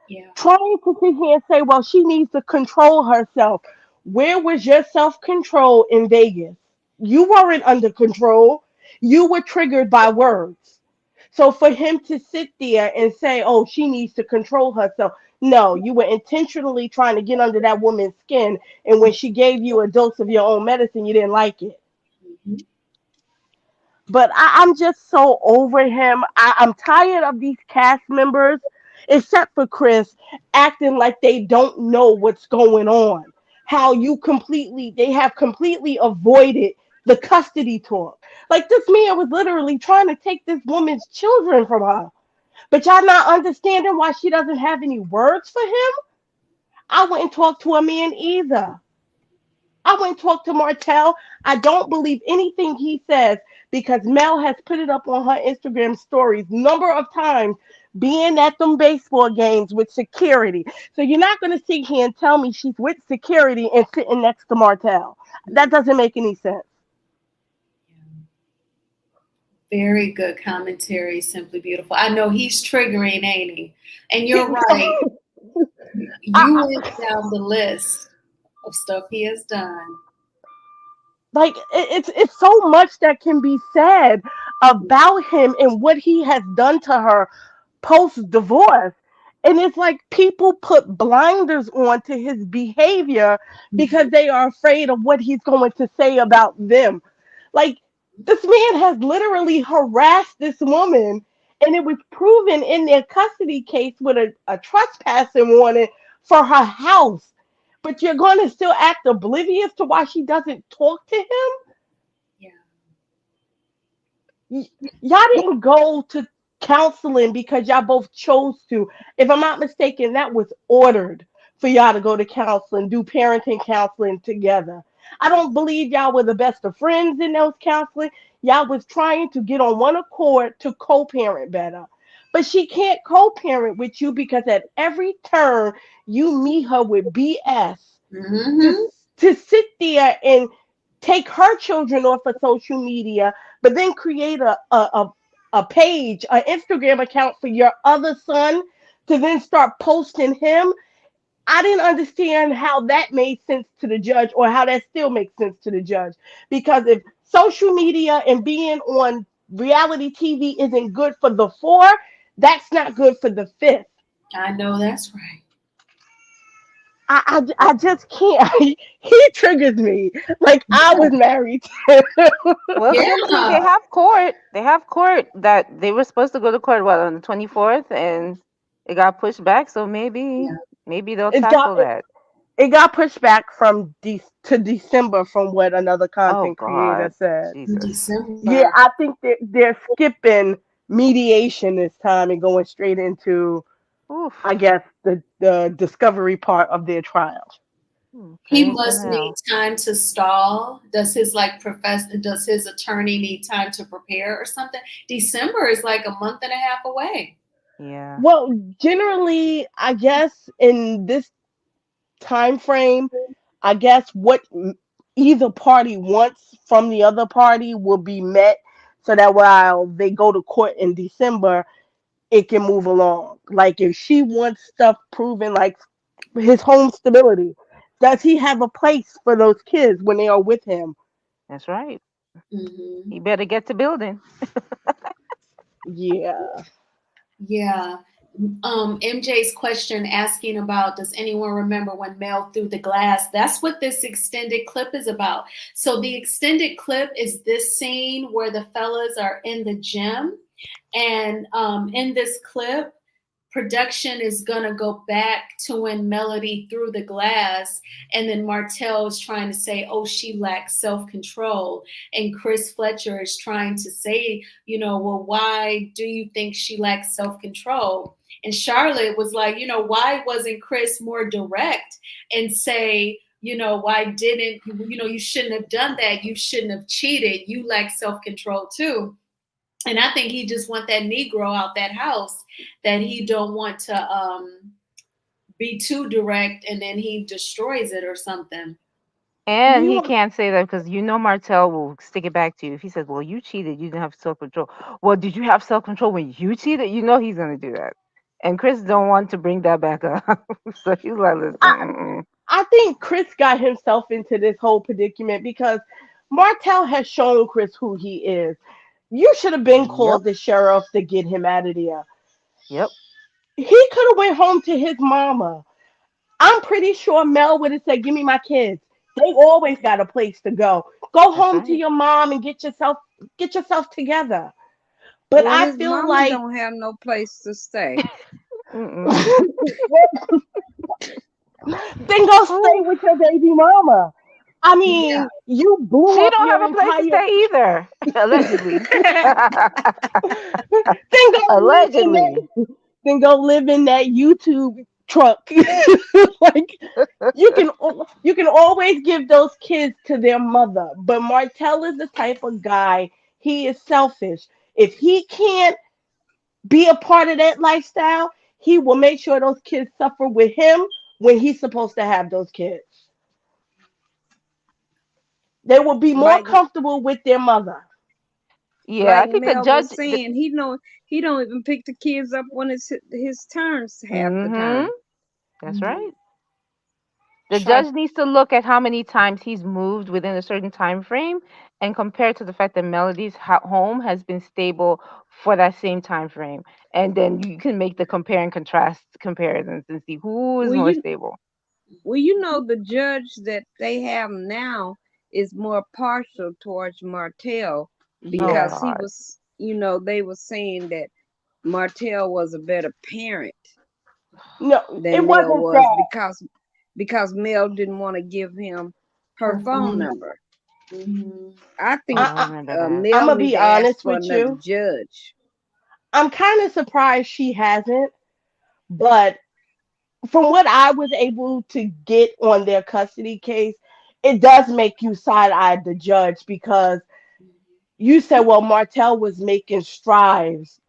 Yeah. Trying to sit here and say, well, she needs to control herself. Where was your self control in Vegas? You weren't under control. You were triggered by words. So for him to sit there and say, oh, she needs to control herself. No, you were intentionally trying to get under that woman's skin. And when she gave you a dose of your own medicine, you didn't like it. Mhm. But I'm just so over him. I'm tired of these cast members, except for Chris, acting like they don't know what's going on. How they have completely avoided the custody talk. Like this man was literally trying to take this woman's children from her. But y'all not understanding why she doesn't have any words for him? I wouldn't talk to a man either. I went and talked to Martell. I don't believe anything he says because Mel has put it up on her Instagram stories number of times being at them baseball games with security. So you're not going to sit here and tell me she's with security and sitting next to Martell. That doesn't make any sense. Very good commentary, Simply Beautiful. I know he's triggering, ain't he? And you're right. You I, went down the list of stuff he has done. like it's so much that can be said about him and what he has done to her post divorce. And it's like people put blinders on to his behavior because Mhm. they are afraid of what he's going to say about them. Like, this man has literally harassed this woman, and it was proven in their custody case with a trespassing warrant for her house. But you're going to still act oblivious to why she doesn't talk to him? Yeah. Y'all didn't go to counseling because y'all both chose to. If I'm not mistaken, that was ordered for y'all to go to counseling, do parenting counseling together. I don't believe y'all were the best of friends in those counseling. Y'all was trying to get on one accord to co-parent better. But she can't co-parent with you because at every turn you meet her with BS to Mm-hmm. sit there and take her children off of social media, but then create a page, an Instagram account for your other son to then start posting him. I didn't understand how that made sense to the judge or how that still makes sense to the judge. Because if social media and being on reality TV isn't good for the four, that's not good for the fifth. I know that's right. I just can't. He triggers me like I was married to. Well, simply Yeah. they have court that they were supposed to go to court on the 24th, and it got pushed back. So Yeah. maybe they'll It got tackle that. it got pushed back from to December from what another Oh content creator God, said. In Jesus. Yeah, December. I think they're skipping mediation this time and going straight into, Oof. I guess, the discovery part of their trial. He Praise in must need hell. time to stall. Does his attorney need time to prepare or something? December is like a month and a half away. Yeah. Well, generally, I guess in this time frame, I guess what either party wants from the other party will be met so that while they go to court in December, it can move along. Like if she wants stuff proven, like his home stability, does he have a place for those kids when they are with him? That's right. Hmm. He better get to building. Yeah. Yeah. MJ's question asking about, does anyone remember when Mel threw the glass? That's what this extended clip is about. So the extended clip is this scene where the fellas are in the gym, and in this clip, production is gonna go back to when Melody threw the glass, and then Martell is trying to say, "Oh, she lacks self-control," and Chris Fletcher is trying to say, well, why do you think she lacks self-control? And Charlotte was like, why wasn't Chris more direct and say, why didn't you shouldn't have done that, you shouldn't have cheated, you lack self-control too. And I think he just want that Negro out that house, that he don't want to be too direct, and then he destroys it or something. And he You can't say that because Martell will stick it back to you. If he says, "Well, you cheated, you didn't have self control." Well, did you have self control when you cheated? He's gonna do that. And Chris don't want to bring that back up, so he's like, "Listen, I, mm-mm. I think Chris got himself into this whole predicament because Martell has shown Chris who he is. You should have been Yep, called the sheriff to get him out of there. yep, He could have went home to his mama. I'm pretty sure Mel would have said, "Give me my kids. They always got a place to go. Go that's home to right." your mom and get yourself together." But Well, I his feel mama like don't have no place to stay. Mm-mm. then go stay Ooh, with your baby mama. I Yeah. mean, you blew she up don't your have a place to entire. stay either, allegedly. Then go live in Allegedly. that. Then go live in that YouTube truck. Like you can always give those kids to their mother. But Martell is the type of guy, he is selfish. If he can't be a part of that lifestyle, he will make sure those kids suffer with him when he's supposed to have those kids. They will be more like comfortable with their mother. Yeah, like I think the Mel judge. was saying, he don't even pick the kids up when it's his turns half the Mm-hmm. time. That's Mhm. right. The Trust. judge needs to look at how many times he's moved within a certain time frame and compare to the fact that Melody's home has been stable for that same time frame. And then you can make the compare and contrast comparisons and see who is Well, more you stable. the judge that they have now is more partial towards Martell Oh Yeah. because God. they were saying that Martell was a better parent No, it than Mel wasn't was that. because Mel didn't want to give him her Her phone phone. number. Hmm. I Oh, think I remember that. I'm Mel gonna need be to ask honest for with another you. judge. I'm kind of surprised she hasn't, but from what I was able to get on their custody case, it does make you side eye the judge because you said, well, Martell was making strides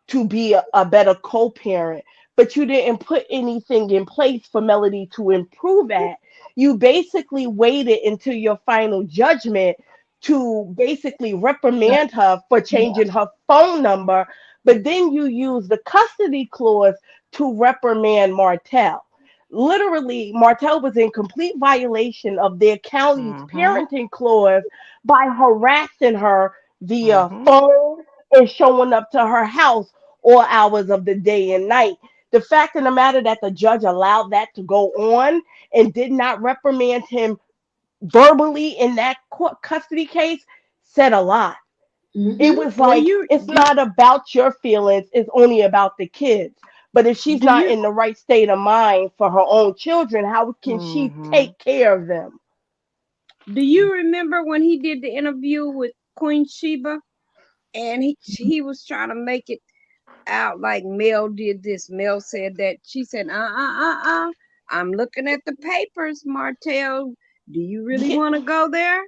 to be a better co-parent, but you didn't put anything in place for Melody to improve at. You basically waited until your final judgment to basically reprimand her for changing her phone number, but then you use the custody clause to reprimand Martell. Literally, Martell was in complete violation of their county's Mm-hmm. parenting clause by harassing her via Mm-hmm. phone and showing up to her house all hours of the day and night. The fact of the matter that the judge allowed that to go on and did not reprimand him verbally in that court custody case said a lot. It Hmm. was Well, like, you it's not about your feelings, it's only about the kids. But if she's do not you in the right state of mind for her own children, how can she Mm-hmm. take care of them? remember when he did the interview with Queen Sheba and he was trying to make it out like Mel did this, Mel said that. She said, I'm looking at the papers, Martell. Do you really Yeah. want to go there?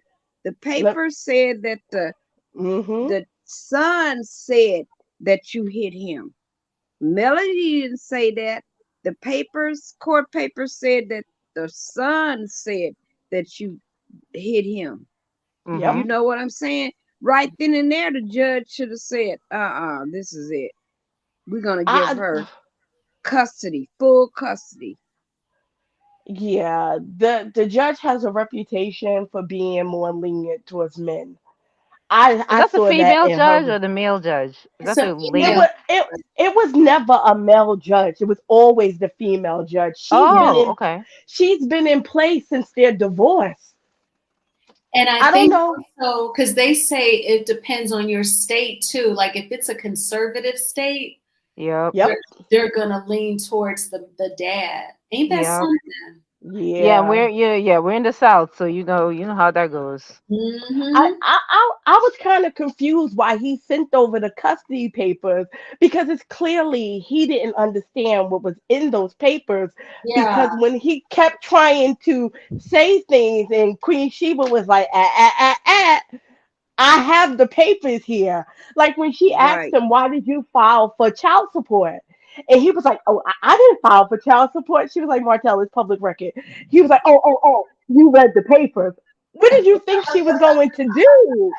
The Let, papers said that mm-hmm. the son said that you hit him. Melody didn't say that. The papers, court papers said that the son said that you hit him. Yep. You know what I'm saying? Right then and there, the judge should have said, this is it. We're going to give I her custody, full custody. Yeah, the judge has a reputation for being more lenient towards men. Is I that the saw that female in judge her. or the male judge? Is It's that a the It female. lady? was it was never a male judge. It was always the female judge. Oh, okay. She's been in place since their divorce. And I I don't think know. also because they say it depends on your state too. Like if it's a conservative state, Yep. Yep. they're gonna lean towards the dad. Ain't that Yep. something? Yeah, Yeah. we're in the South, so you know how that goes. I, Mm-hmm. I, I, I was kind of confused why he sent over the custody papers because it's clearly he didn't understand what was in those papers Yeah. because when he kept trying to say things and Queen Sheba was like, I have the papers here. Like when she asked Right. him, why did you file for child support? And he was like, oh, I didn't file for child support. She was like, Martell, it's public record. He was like, oh, you read the papers. What did you think she was going to do?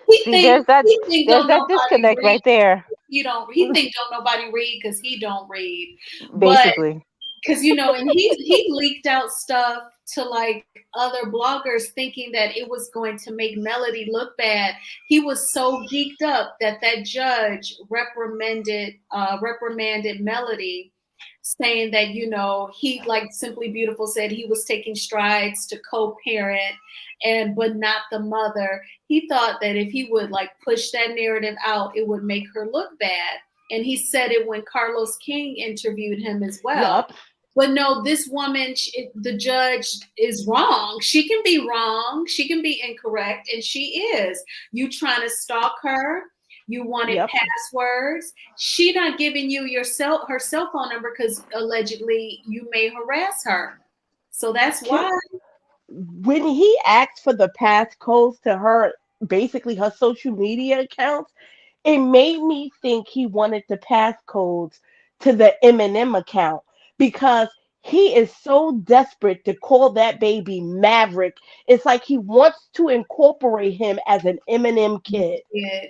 He See, think he think there's don't that nobody disconnect read. right there, He don't. He think don't nobody read because he don't read. But basically. because and he leaked out stuff to like other bloggers thinking that it was going to make Melody look bad. He was so geeked up that judge reprimanded Melody, saying that he, like Simply Beautiful said, he was taking strides to co-parent but not the mother. He thought that if he would like push that narrative out, it would make her look bad. And he said it when Carlos King interviewed him as well. Yep. But no, this woman, the judge is wrong. She can be wrong. She can be incorrect. And she is. You trying to stalk her. You wanted Yep. passwords. She not giving you her cell phone number because allegedly you may harass her. So that's why. When he asked for the passcodes to her, basically her social media accounts, it made me think he wanted the passcodes to the Eminem account because he is so desperate to call that baby Maverick. It's like he wants to incorporate him as an Eminem kid. Yeah.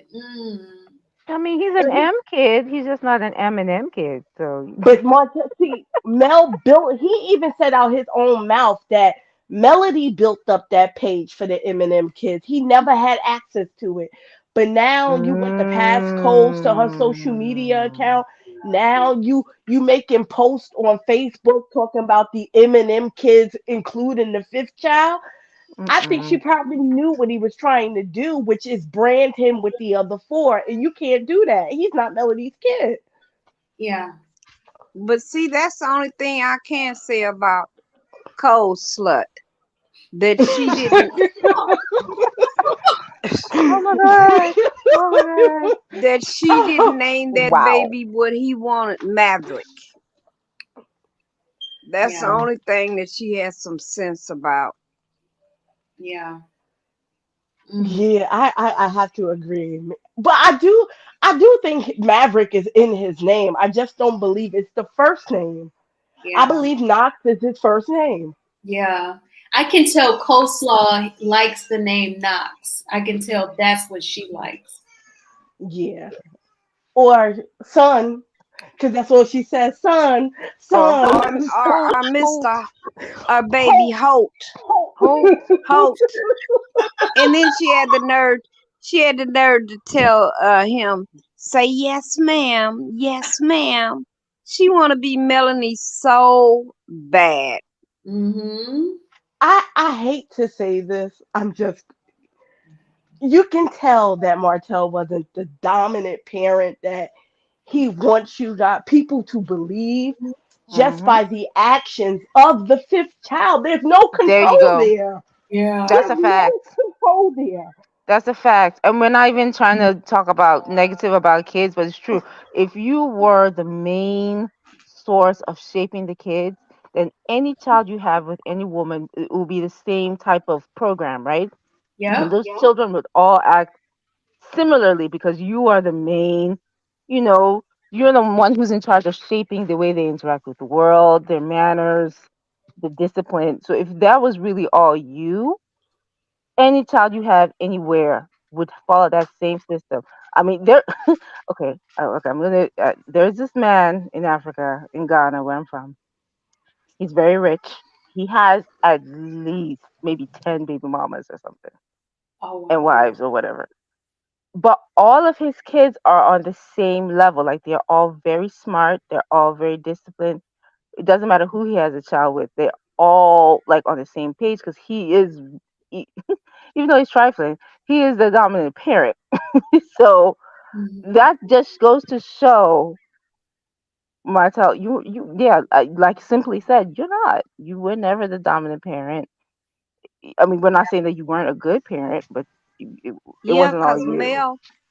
I mean, he's an M kid. He's just not an M&M kid. So, But Martell, see, Mel built, he even said out his own mouth that Melody built up that page for the Eminem kids. He never had access to it. But now you want the passcodes to her social media mm, account. Now you making posts on Facebook talking about the Eminem kids, including the fifth child. I think she mm-mm. probably knew what he was trying to do, which is brand him with the other four. And you can't do that. He's not Melody's kid. Yeah. But see, that's the only thing I can say about Cold Slut. That she didn't Oh my god! Oh my god! that she didn't name that Wow. baby what he wanted, Maverick. That's the Yeah. only thing that she has some sense about. Yeah. Yeah, I have to agree. But I do think Maverick is in his name. I just don't believe it's the first name. I Yeah. believe Knox is his first name. Yeah. I can tell Coleslaw likes the name Knox. I can tell that's what she likes. Yeah. Or son, because that's what she says, son, Or son, Hope, Or Hope, Mr. Baby Holt. Hope. Holt. And then she had the nerve to tell him, say yes, ma'am, yes, ma'am. She wanna be Melanie so bad. Mm-hmm. I hate to say this. You can tell that Martell wasn't the dominant parent that he wants people to believe just Hmm. by the actions of the fifth child. There's no There you control go. there. Yeah. That's There's a no fact. control there. That's a fact. And we're not even trying to talk about negative about kids, but it's true. If you were the main source of shaping the kids, then any child you have with any woman, it will be the same type of program, right? And Yep. those children would all act similarly because you are the main, you know, you're the one who's in charge of shaping the way they interact with the world, their manners, the discipline. So if that was really all you, any child you have anywhere would follow that same system. I mean, there. Okay, okay. I'm gonna. There's this man in Africa, in Ghana, where I'm from. He's very rich. He has at least maybe 10 baby mamas or something, Oh and wow. wives or whatever. But all of his kids are on the same level. Like they're all very smart. They're all very disciplined. It doesn't matter who he has a child with. They're all like on the same page because he is. He, even though he's trifling, he is the dominant parent. So Mhm. that just goes to show, Martell, yeah, like simply said, you're not. You were never the dominant parent. I mean, we're not saying that you weren't a good parent, but it Yeah, wasn't all 'cause you.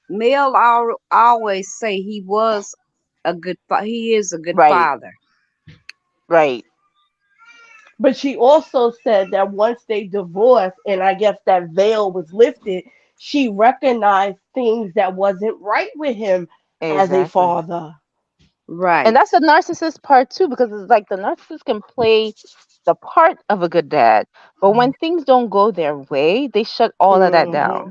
Mel always say he is a good Right, father. right. But she also said that once they divorced, and I guess that veil was lifted, she recognized things that wasn't right with him as a Exactly. father. And Right. that's the narcissist part too, because it's like the narcissist can play the part of a good dad, but when things don't go their way, they shut all of that down. Hmm.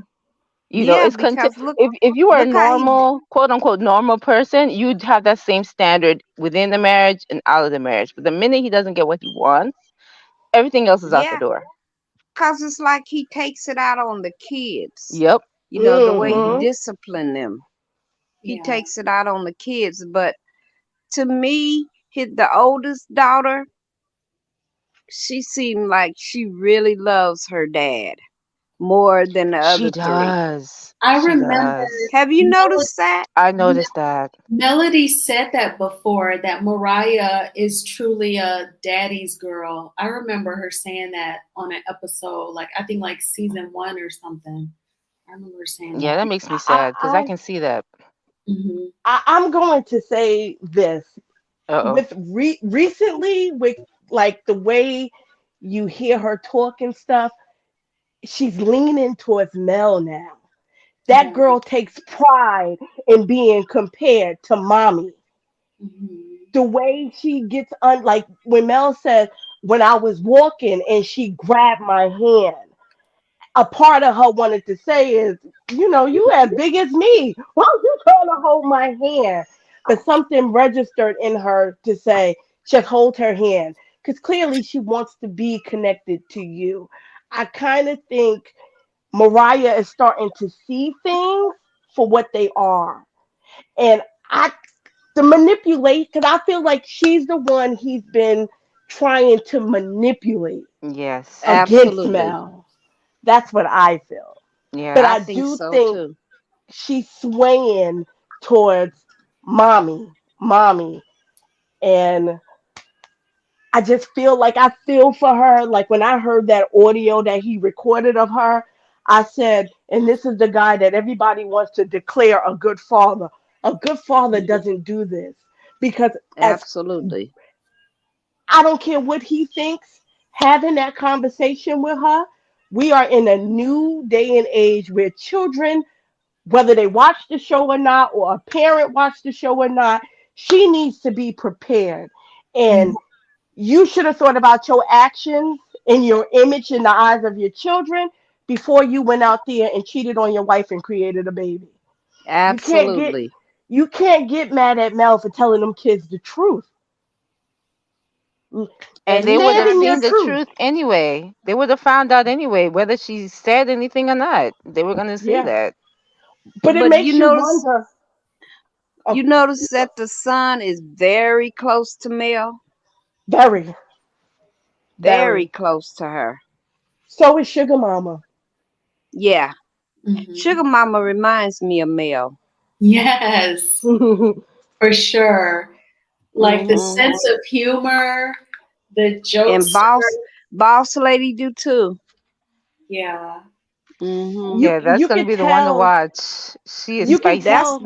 Yeah, It's because if you were a look how normal, quote unquote, normal person, you'd have that same standard within the marriage and out of the marriage. But the minute he doesn't get what he wants, everything else is out the yeah, door. 'cause it's like he takes it out on the kids. Yep. You know, the way he Mhm. Hmm. disciplined them. He Yeah. takes it out on the kids. But to me, the oldest daughter, she seemed like she really loves her dad more than the She other three. does. I She remember does. Have you Mel- noticed that? I noticed that. Melody said that before, that Mariah is truly a daddy's girl. I remember her saying that on an episode, like I think like season one or something. I remember her saying Yeah, that. that makes me I, sad because I I, can see that. Hmm. I'm going to say this Uh oh. with recently with like the way you hear her talk and stuff. She's leaning towards Mel now. That Yeah. girl takes pride in being compared to mommy. Hmm. The way she gets like when Mel said, when I was walking and she grabbed my hand, a part of her wanted to say is, you as big as me. Why don't you trying to hold my hand? But something registered in her to say, just hold her hand. Because clearly she wants to be connected to you. I kind of think Mariah is starting to see things for what they are. And I the manipulate, because I feel like she's the one he's been trying to manipulate Yes. against Absolutely. Mel. That's what I feel. But I Yeah. I think do so think too. she's swaying towards mommy. And I just feel like I feel for her. Like when I heard that audio that he recorded of her, I said, and this is the guy that everybody wants to declare a good father. A good father doesn't do this because as Absolutely. I don't care what he thinks, having that conversation with her, we are in a new day and age where children, whether they watch the show or not, or a parent watch the show or not, she needs to be prepared. And you should have thought about your actions and your image in the eyes of your children before you went out there and cheated on your wife and created a baby. You can't get Absolutely. you can't get mad at Mel for telling them kids the truth. And And they would Stand have I in your seen think the truth. truth anyway. They would have found out anyway, whether she said anything or not. They were going to see Yeah. that. But it but makes you wonder. you Oh, notice that the son is very close to Mel, very, very very. close to her. So is Sugar Mama. Yeah. Hmm. Sugar Mama reminds me of Mel. Yes, for sure. Like the Mhm. sense of humor, the And jokes. boss lady do too. Yeah. Mhm. Yeah, that's you going to could be the one to tell watch. She is you could spicy. That's tell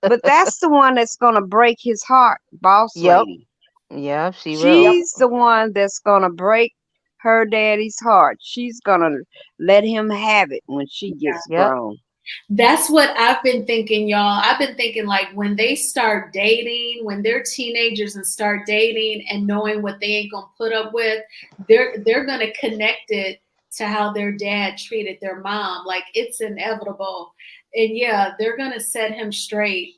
but that's the one that's gonna break his heart, boss Yep. lady. Yeah, she will. Yep. She's the one that's gonna break her daddy's heart. She's gonna let him have it when she gets Yep. grown. That's what I've been thinking, y'all. I've been thinking like when they start dating, when they're teenagers and start dating and knowing what they ain't gonna put up with, they're gonna connect it to how their dad treated their mom. Like it's inevitable. And yeah, they're gonna set him straight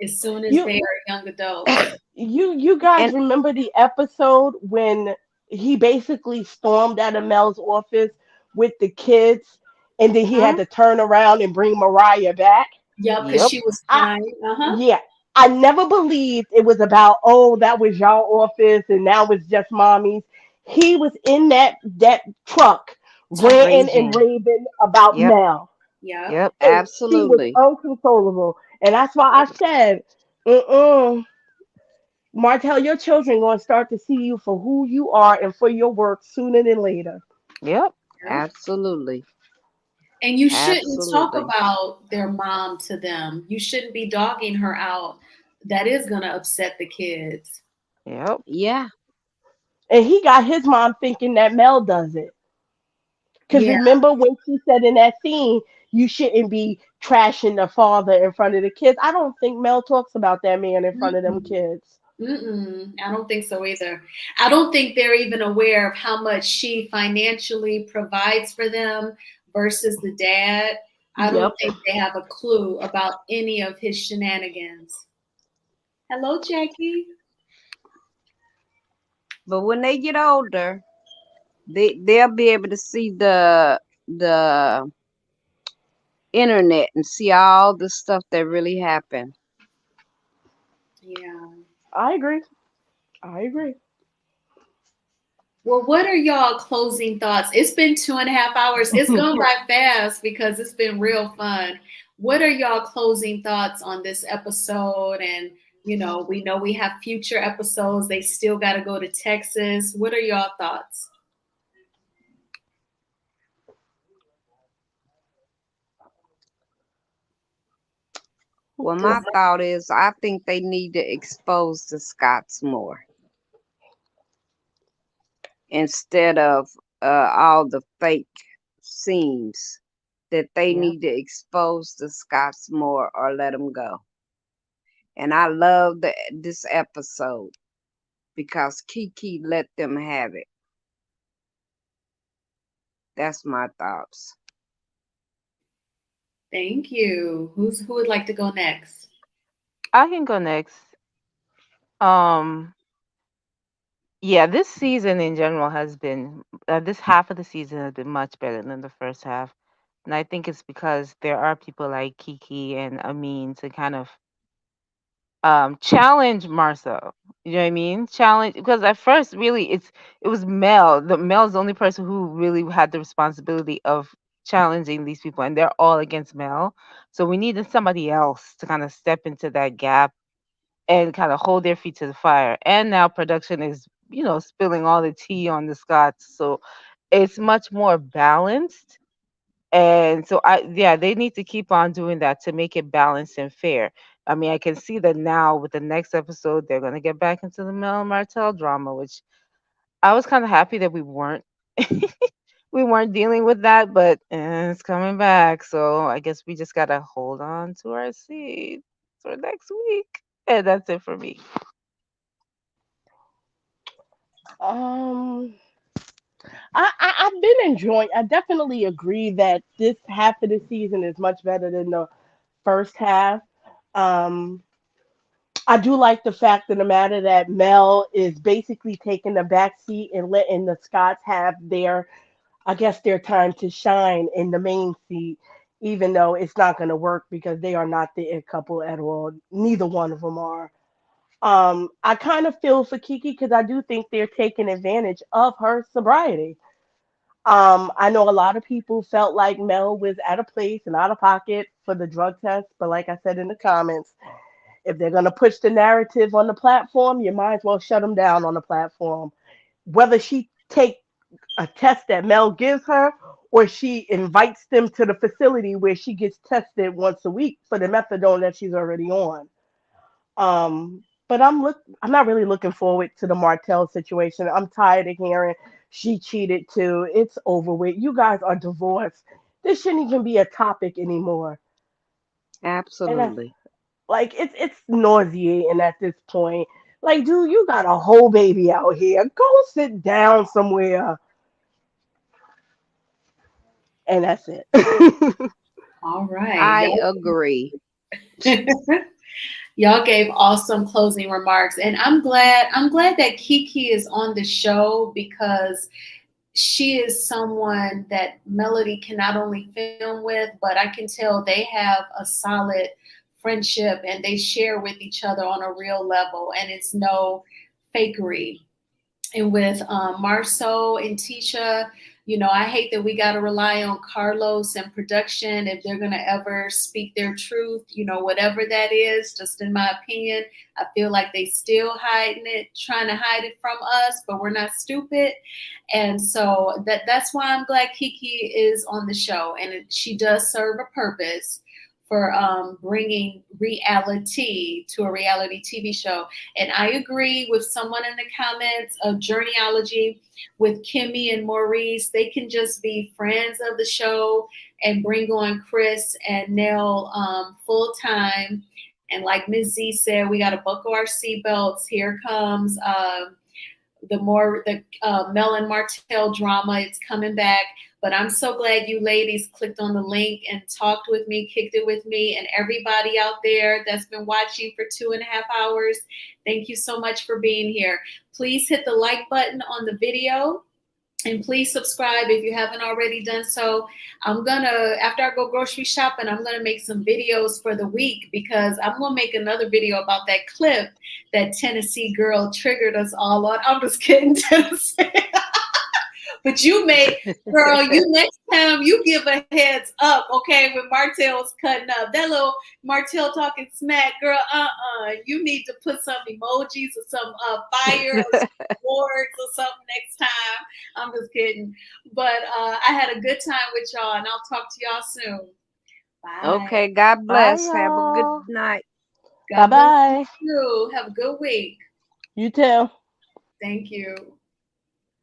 as soon as You they are young adults. you guys And remember the episode when he basically stormed out of Mel's office with the kids, and then he had mhm, to turn around and bring Mariah back? Yep, because Yep. she was I crying. Uh-huh. Yeah, I never believed it was about, oh, that was y'all office and now it's just mommy's. He was in that truck Talking. ranting and raging. raving about Yep. Mel, Yep. Yep. and she was Absolutely. uncontrollable. And that's why I said, mm-mm, Martell, your children going to start to see you for who you are and for your work sooner than later. Yep. Yep. Absolutely. And you shouldn't talk Absolutely. about their mom to them. You shouldn't be dogging her out. That is going to upset the kids. Yep. Yeah. And he got his mom thinking that Mel does it. Because Yeah. remember when she said in that scene, you shouldn't be trashing the father in front of the kids. I don't think Mel talks about that man in front of them Mm-mm. kids. Mm-mm. I don't think so either. I don't think they're even aware of how much she financially provides for them versus the dad. I don't Yep. think they have a clue about any of his shenanigans. Hello, Jackie. But when they get older, they'll be able to see the internet and see all the stuff that really happened. Yeah. I agree. I agree. Well, what are y'all closing thoughts? It's been 2.5 hours. It's gone by fast because it's been real fun. What are y'all closing thoughts on this episode? And, we know we have future episodes. They still got to go to Texas. What are y'all thoughts? Well, Well, my thought is I think they need to expose the Scots more instead of all the fake scenes. That they Yep. need to expose the Scots more or let them go. And I love this episode because Kiki let them have it. That's my thoughts. Thank you. Who would like to go next? I can go next. Um. Yeah, this season in general has been this half of the season has been much better than the first half, and I think it's because there are people like Kiki and Amin to kind of challenge Marcel. You know what I mean? Challenge because at first really it was Mel. Mel's the only person who really had the responsibility of challenging these people, and they're all against Mel. So we needed somebody else to kind of step into that gap and kind of hold their feet to the fire. And now production is, spilling all the tea on the Scots. So it's much more balanced. And so yeah, they need to keep on doing that to make it balanced and fair. I mean, I can see that now with the next episode, they're going to get back into the Mel and Martell drama, which I was kind of happy that we weren't. We weren't dealing with that, but it's coming back. So I guess we just got to hold on to our seats for next week. And that's it for me. um, I've been enjoying. I definitely agree that this half of the season is much better than the first half. Um, I do like the fact of the matter that Mel is basically taking the back seat and letting the Scots have their, I guess, their time to shine in the main seat, even though it's not going to work because they are not the it couple at all. Neither one of them are. I kind of feel for Kiki because I do think they're taking advantage of her sobriety. I know a lot of people felt like Mel was out of place and out of pocket for the drug test, but like I said in the comments, if they're going to push the narrative on the platform, you might as well shut them down on the platform. Whether she take a test that Mel gives her or she invites them to the facility where she gets tested once a week for the methadone that she's already on. Um, But I'm not really looking forward to the Martell situation. I'm tired of hearing she cheated too. It's over with. You guys are divorced. This shouldn't even be a topic anymore. And that's Absolutely. like it's nauseating at this point. Like, dude, you got a whole baby out here. Go sit down somewhere. And that's it. All right. I agree. Y'all gave awesome closing remarks. And I'm glad that Kiki is on the show because she is someone that Melody can not only film with, but I can tell they have a solid friendship and they share with each other on a real level, and it's no fakery. And with Marceau and Tisha, I hate that we got to rely on Carlos and production if they're going to ever speak their truth, whatever that is, just in my opinion. I feel like they still hiding it, trying to hide it from us, but we're not stupid. And so that's why I'm glad Kiki is on the show. And she does serve a purpose for bringing reality to a reality TV show. And I agree with someone in the comments of Journeyology with Kimmy and Maurice. They can just be friends of the show and bring on Chris and Nell full time. And like Ms. Z said, we got to buckle our seatbelts. Here comes the Mel and Martell drama. It's coming back. But I'm so glad you ladies clicked on the link and talked with me, kicked it with me, and everybody out there that's been watching for 2.5 hours. Thank you so much for being here. Please hit the like button on the video. And please subscribe if you haven't already done so. After I go grocery shopping, I'm gonna make some videos for the week because I'm gonna make another video about that clip that Tennessee girl triggered us all on. I'm just kidding, Tennessee. But you next time you give a heads up, okay, when Martell's cutting up. That little Martell talking smack, girl, you need to put some emojis or some fire or some words or something next time. I'm just kidding. But I had a good time with y'all, and I'll talk to y'all soon. Bye. Okay, God Bye, bless. Have a y'all. good night. Bye God bless bye. you. Have a good week. You too. Thank you.